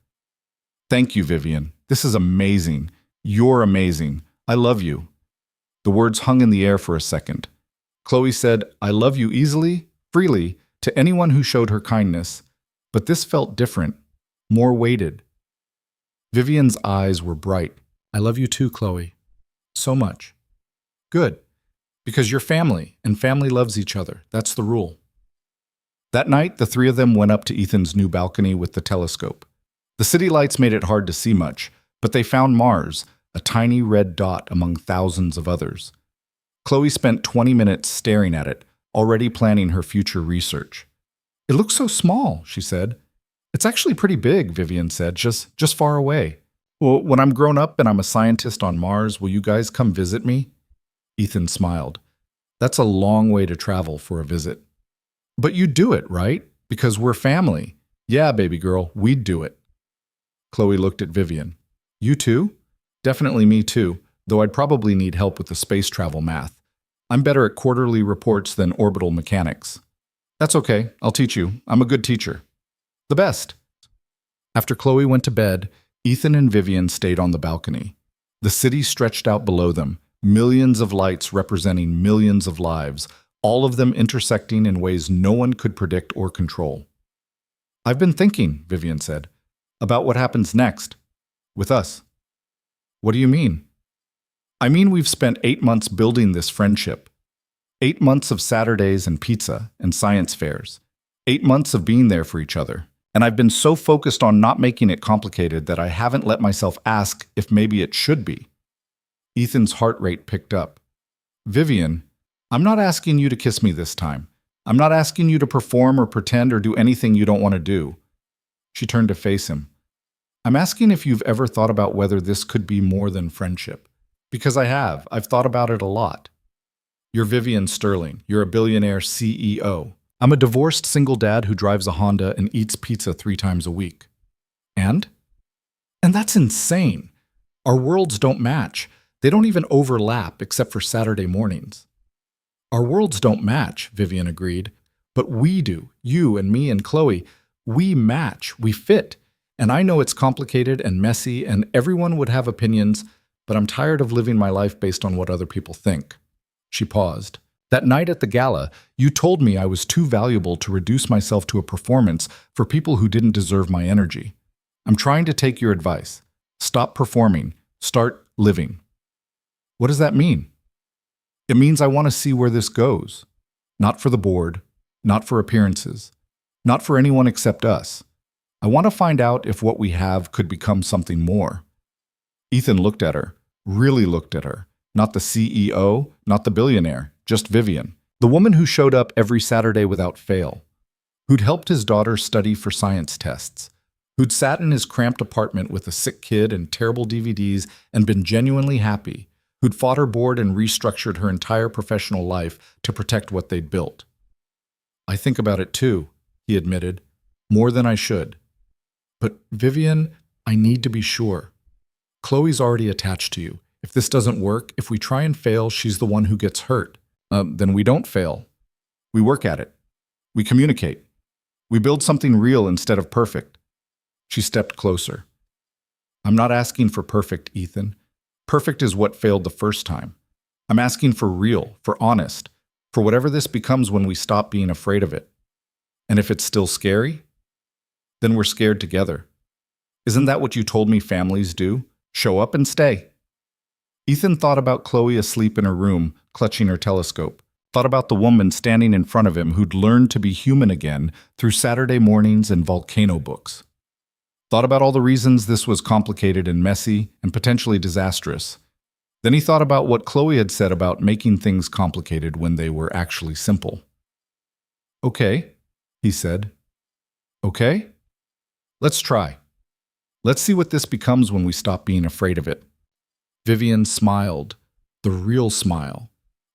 "Thank you, Vivian. This is amazing. You're amazing. I love you." The words hung in the air for a second. Chloe said, "I love you" easily, freely, to anyone who showed her kindness, but this felt different, more weighted. Vivian's eyes were bright. "I love you too, Chloe. So much." "Good. Because you're family, and family loves each other. That's the rule." That night, the three of them went up to Ethan's new balcony with the telescope. The city lights made it hard to see much, but they found Mars, a tiny red dot among thousands of others. Chloe spent 20 minutes staring at it, already planning her future research. "It looks so small," she said. "It's actually pretty big," Vivian said, just far away. "Well, when I'm grown up and I'm a scientist on Mars, will you guys come visit me?" Ethan smiled. "That's a long way to travel for a visit." "But you'd do it, right? Because we're family." "Yeah, baby girl, we'd do it." Chloe looked at Vivian. "You too?" "Definitely me too, though I'd probably need help with the space travel math. I'm better at quarterly reports than orbital mechanics." "That's okay, I'll teach you. I'm a good teacher." "The best." After Chloe went to bed, Ethan and Vivian stayed on the balcony. The city stretched out below them, millions of lights representing millions of lives, all of them intersecting in ways no one could predict or control. "I've been thinking," Vivian said, "about what happens next. With us." "What do you mean?" "I mean we've spent 8 months building this friendship. 8 months of Saturdays and pizza and science fairs. 8 months of being there for each other. And I've been so focused on not making it complicated that I haven't let myself ask if maybe it should be." Ethan's heart rate picked up. "Vivian, I'm not asking you to kiss me this time. I'm not asking you to perform or pretend or do anything you don't want to do." She turned to face him. "I'm asking if you've ever thought about whether this could be more than friendship. Because I have. I've thought about it a lot. You're Vivian Sterling. You're a billionaire CEO. I'm a divorced single dad who drives a Honda and eats pizza 3 times a week. And that's insane. Our worlds don't match. They don't even overlap except for Saturday mornings." "Our worlds don't match," Vivian agreed. "But we do. You and me and Chloe. We match. We fit. And I know it's complicated and messy and everyone would have opinions, but I'm tired of living my life based on what other people think." She paused. That night at the gala, you told me I was too valuable to reduce myself to a performance for people who didn't deserve my energy. I'm trying to take your advice. Stop performing. Start living. What does that mean? It means I want to see where this goes. Not for the board, not for appearances, not for anyone except us. I want to find out if what we have could become something more. Ethan looked at her, really looked at her. Not the CEO, not the billionaire, just Vivian. The woman who showed up every Saturday without fail. Who'd helped his daughter study for science tests. Who'd sat in his cramped apartment with a sick kid and terrible DVDs and been genuinely happy. Who'd fought her board and restructured her entire professional life to protect what they'd built. I think about it too, he admitted. More than I should. But Vivian, I need to be sure. Chloe's already attached to you. If this doesn't work, if we try and fail, she's the one who gets hurt. Then we don't fail. We work at it. We communicate. We build something real instead of perfect. She stepped closer. I'm not asking for perfect, Ethan. Perfect is what failed the first time. I'm asking for real, for honest, for whatever this becomes when we stop being afraid of it. And if it's still scary, then we're scared together. Isn't that what you told me families do? Show up and stay. Ethan thought about Chloe asleep in her room, clutching her telescope. Thought about the woman standing in front of him who'd learned to be human again through Saturday mornings and volcano books. Thought about all the reasons this was complicated and messy and potentially disastrous. Then he thought about what Chloe had said about making things complicated when they were actually simple. Okay, he said. Okay? Let's try. Let's see what this becomes when we stop being afraid of it. Vivian smiled, the real smile,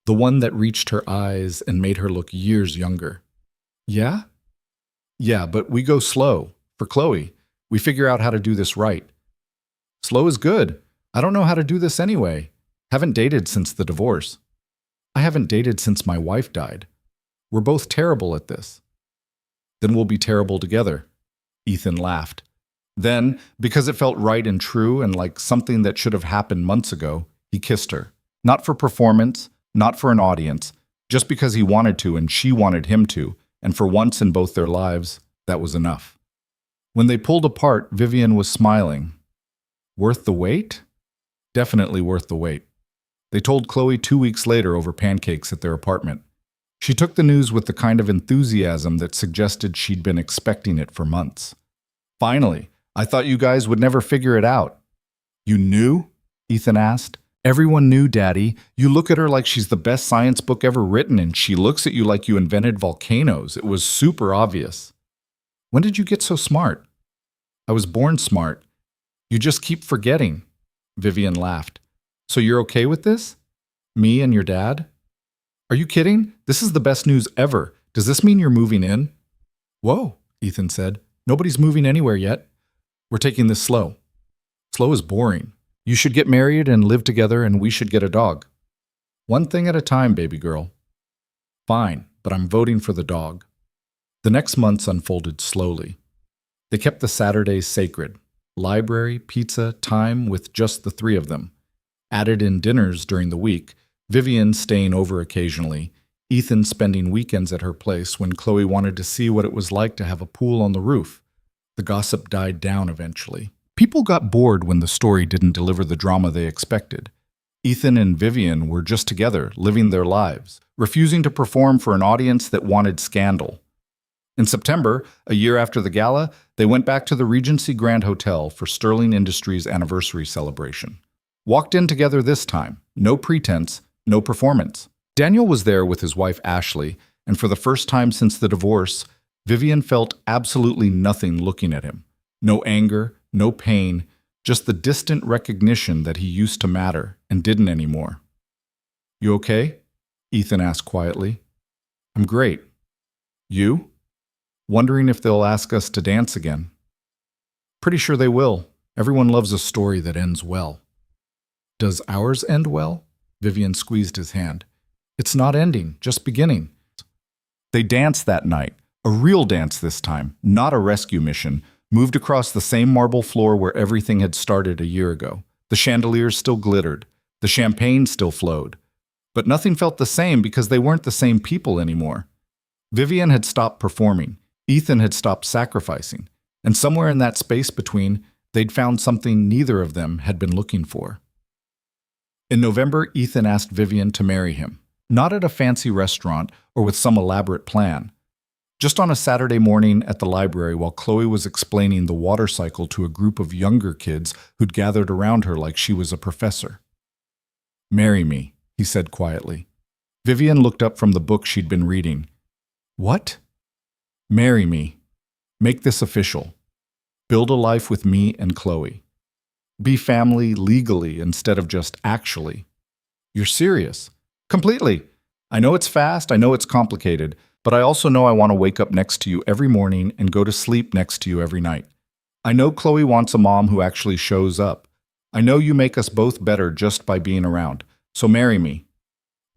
the one that reached her eyes and made her look years younger. Yeah? Yeah, but we go slow. For Chloe, we figure out how to do this right. Slow is good. I don't know how to do this anyway. Haven't dated since the divorce. I haven't dated since my wife died. We're both terrible at this. Then we'll be terrible together. Ethan laughed. Then, because it felt right and true and like something that should have happened months ago, he kissed her. Not for performance, not for an audience, just because he wanted to and she wanted him to, and for once in both their lives, that was enough. When they pulled apart, Vivian was smiling. Worth the wait? Definitely worth the wait. They told Chloe 2 weeks later over pancakes at their apartment. She took the news with the kind of enthusiasm that suggested she'd been expecting it for months. Finally, I thought you guys would never figure it out. You knew? Ethan asked. Everyone knew, Daddy. You look at her like she's the best science book ever written, and she looks at you like you invented volcanoes. It was super obvious. When did you get so smart? I was born smart. You just keep forgetting. Vivian laughed. So you're okay with this? Me and your dad? Are you kidding? This is the best news ever. Does this mean you're moving in? Whoa, Ethan said. Nobody's moving anywhere yet. We're taking this slow. Slow is boring. You should get married and live together, and we should get a dog. One thing at a time, baby girl. Fine, but I'm voting for the dog. The next months unfolded slowly. They kept the Saturdays sacred. Library, pizza, time with just the three of them. Added in dinners during the week, Vivian staying over occasionally, Ethan spending weekends at her place when Chloe wanted to see what it was like to have a pool on the roof. The gossip died down eventually. People got bored when the story didn't deliver the drama they expected. Ethan and Vivian were just together, living their lives, refusing to perform for an audience that wanted scandal. In September, a year after the gala, they went back to the Regency Grand Hotel for Sterling Industries' anniversary celebration. Walked in together this time, no pretense, no performance. Daniel was there with his wife Ashley, and for the first time since the divorce, Vivian felt absolutely nothing looking at him. No anger, no pain, just the distant recognition that he used to matter and didn't anymore. You okay? Ethan asked quietly. I'm great. You? Wondering if they'll ask us to dance again. Pretty sure they will. Everyone loves a story that ends well. Does ours end well? Vivian squeezed his hand. It's not ending, just beginning. They danced that night. A real dance this time, not a rescue mission, moved across the same marble floor where everything had started a year ago. The chandeliers still glittered. The champagne still flowed. But nothing felt the same because they weren't the same people anymore. Vivian had stopped performing. Ethan had stopped sacrificing. And somewhere in that space between, they'd found something neither of them had been looking for. In November, Ethan asked Vivian to marry him. Not at a fancy restaurant or with some elaborate plan. Just on a Saturday morning at the library while Chloe was explaining the water cycle to a group of younger kids who'd gathered around her like she was a professor. "Marry me," he said quietly. Vivian looked up from the book she'd been reading. "What?" "Marry me. Make this official. Build a life with me and Chloe. Be family legally instead of just actually." "You're serious?" "Completely. I know it's fast, I know it's complicated, but I also know I want to wake up next to you every morning and go to sleep next to you every night. I know Chloe wants a mom who actually shows up. I know you make us both better just by being around. So marry me."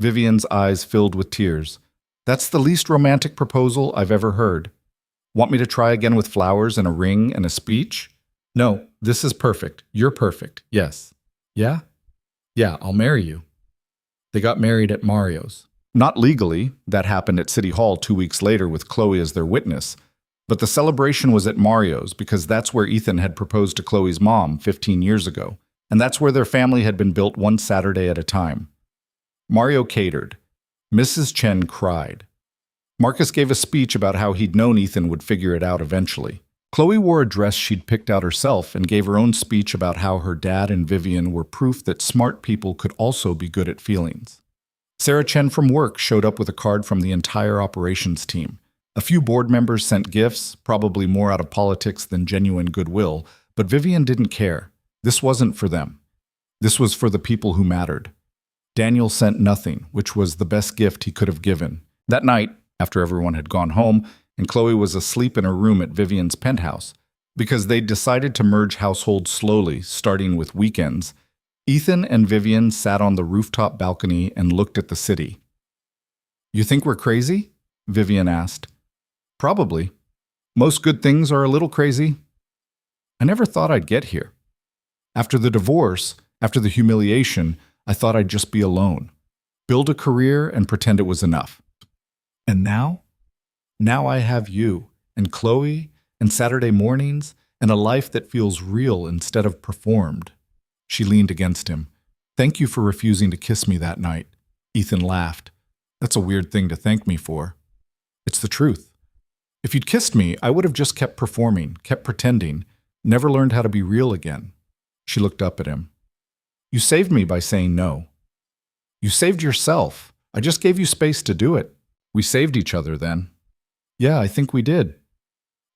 Vivian's eyes filled with tears. "That's the least romantic proposal I've ever heard. Want me to try again with flowers and a ring and a speech?" "No, this is perfect. You're perfect. Yes." "Yeah? Yeah, I'll marry you." They got married at Mario's. Not legally, that happened at City Hall 2 weeks later with Chloe as their witness, but the celebration was at Mario's because that's where Ethan had proposed to Chloe's mom 15 years ago, and that's where their family had been built one Saturday at a time. Mario catered. Mrs. Chen cried. Marcus gave a speech about how he'd known Ethan would figure it out eventually. Chloe wore a dress she'd picked out herself and gave her own speech about how her dad and Vivian were proof that smart people could also be good at feelings. Sarah Chen from work showed up with a card from the entire operations team. A few board members sent gifts, probably more out of politics than genuine goodwill, but Vivian didn't care. This wasn't for them. This was for the people who mattered. Daniel sent nothing, which was the best gift he could have given. That night, after everyone had gone home, and Chloe was asleep in her room at Vivian's penthouse, because they'd decided to merge households slowly, starting with weekends, Ethan and Vivian sat on the rooftop balcony and looked at the city. "You think we're crazy?" Vivian asked. "Probably. Most good things are a little crazy. I never thought I'd get here. After the divorce, after the humiliation, I thought I'd just be alone, build a career and pretend it was enough. And now? Now I have you, and Chloe, and Saturday mornings, and a life that feels real instead of performed." She leaned against him. "Thank you for refusing to kiss me that night." Ethan laughed. "That's a weird thing to thank me for." "It's the truth. If you'd kissed me, I would have just kept performing, kept pretending, never learned how to be real again." She looked up at him. "You saved me by saying no. You saved yourself. I just gave you space to do it. We saved each other then." "Yeah, I think we did."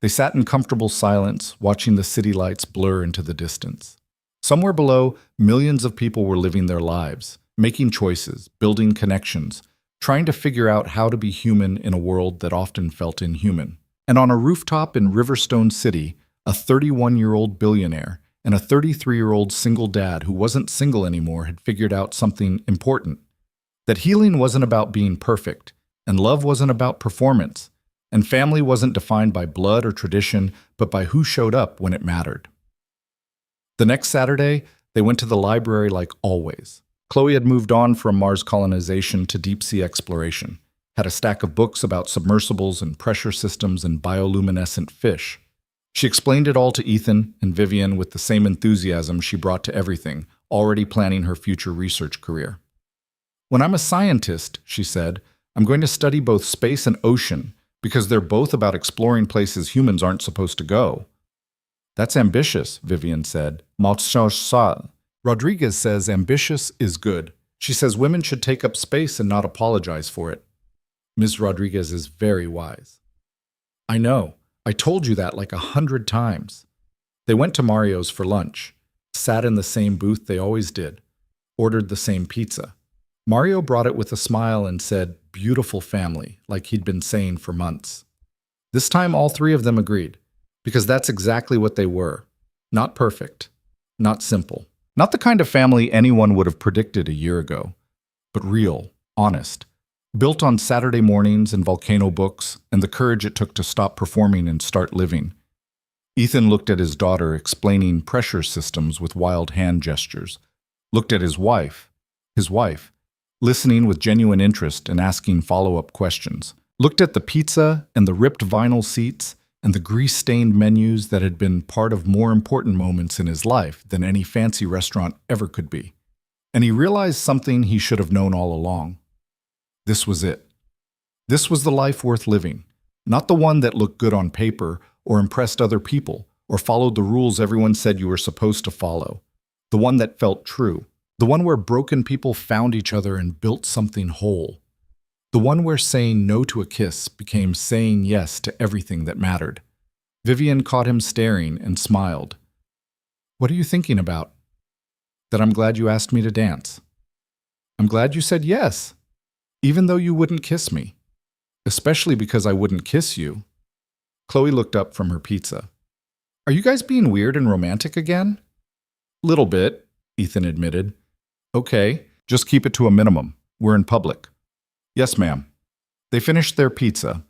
They sat in comfortable silence, watching the city lights blur into the distance. Somewhere below, millions of people were living their lives, making choices, building connections, trying to figure out how to be human in a world that often felt inhuman. And on a rooftop in Riverstone City, a 31-year-old billionaire and a 33-year-old single dad who wasn't single anymore had figured out something important. That healing wasn't about being perfect, and love wasn't about performance, and family wasn't defined by blood or tradition, but by who showed up when it mattered. The next Saturday, they went to the library like always. Chloe had moved on from Mars colonization to deep-sea exploration, had a stack of books about submersibles and pressure systems and bioluminescent fish. She explained it all to Ethan and Vivian with the same enthusiasm she brought to everything, already planning her future research career. "When I'm a scientist," she said, "I'm going to study both space and ocean, because they're both about exploring places humans aren't supposed to go." "That's ambitious," Vivian said. Rodriguez says ambitious is good. She says women should take up space and not apologize for it. Ms. Rodriguez is very wise. "I know. I told you that like 100 times." They went to Mario's for lunch, sat in the same booth they always did, ordered the same pizza. Mario brought it with a smile and said, "Beautiful family," like he'd been saying for months. This time all three of them agreed, because that's exactly what they were. Not perfect, not simple, not the kind of family anyone would have predicted a year ago, but real, honest, built on Saturday mornings and volcano books and the courage it took to stop performing and start living. Ethan looked at his daughter explaining pressure systems with wild hand gestures, looked at his wife, listening with genuine interest and asking follow-up questions. Looked at the pizza and the ripped vinyl seats and the grease-stained menus that had been part of more important moments in his life than any fancy restaurant ever could be. And he realized something he should have known all along. This was it. This was the life worth living, not the one that looked good on paper or impressed other people or followed the rules everyone said you were supposed to follow. The one that felt true. The one where broken people found each other and built something whole. The one where saying no to a kiss became saying yes to everything that mattered. Vivian caught him staring and smiled. "What are you thinking about?" "That I'm glad you asked me to dance." "I'm glad you said yes, even though you wouldn't kiss me. Especially because I wouldn't kiss you." Chloe looked up from her pizza. "Are you guys being weird and romantic again?" "Little bit," Ethan admitted. "Okay, just keep it to a minimum. We're in public." "Yes, ma'am." They finished their pizza,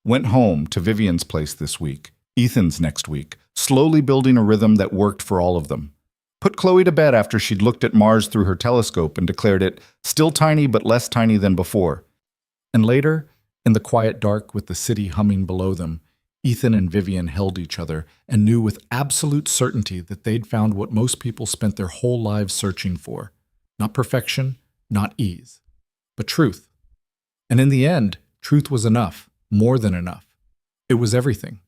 went home to Vivian's place this week, Ethan's next week, slowly building a rhythm that worked for all of them. Put Chloe to bed after she'd looked at Mars through her telescope and declared it still tiny but less tiny than before. And later, in the quiet dark with the city humming below them, Ethan and Vivian held each other and knew with absolute certainty that they'd found what most people spent their whole lives searching for. Not perfection, not ease, but truth. And in the end, truth was enough, more than enough. It was everything.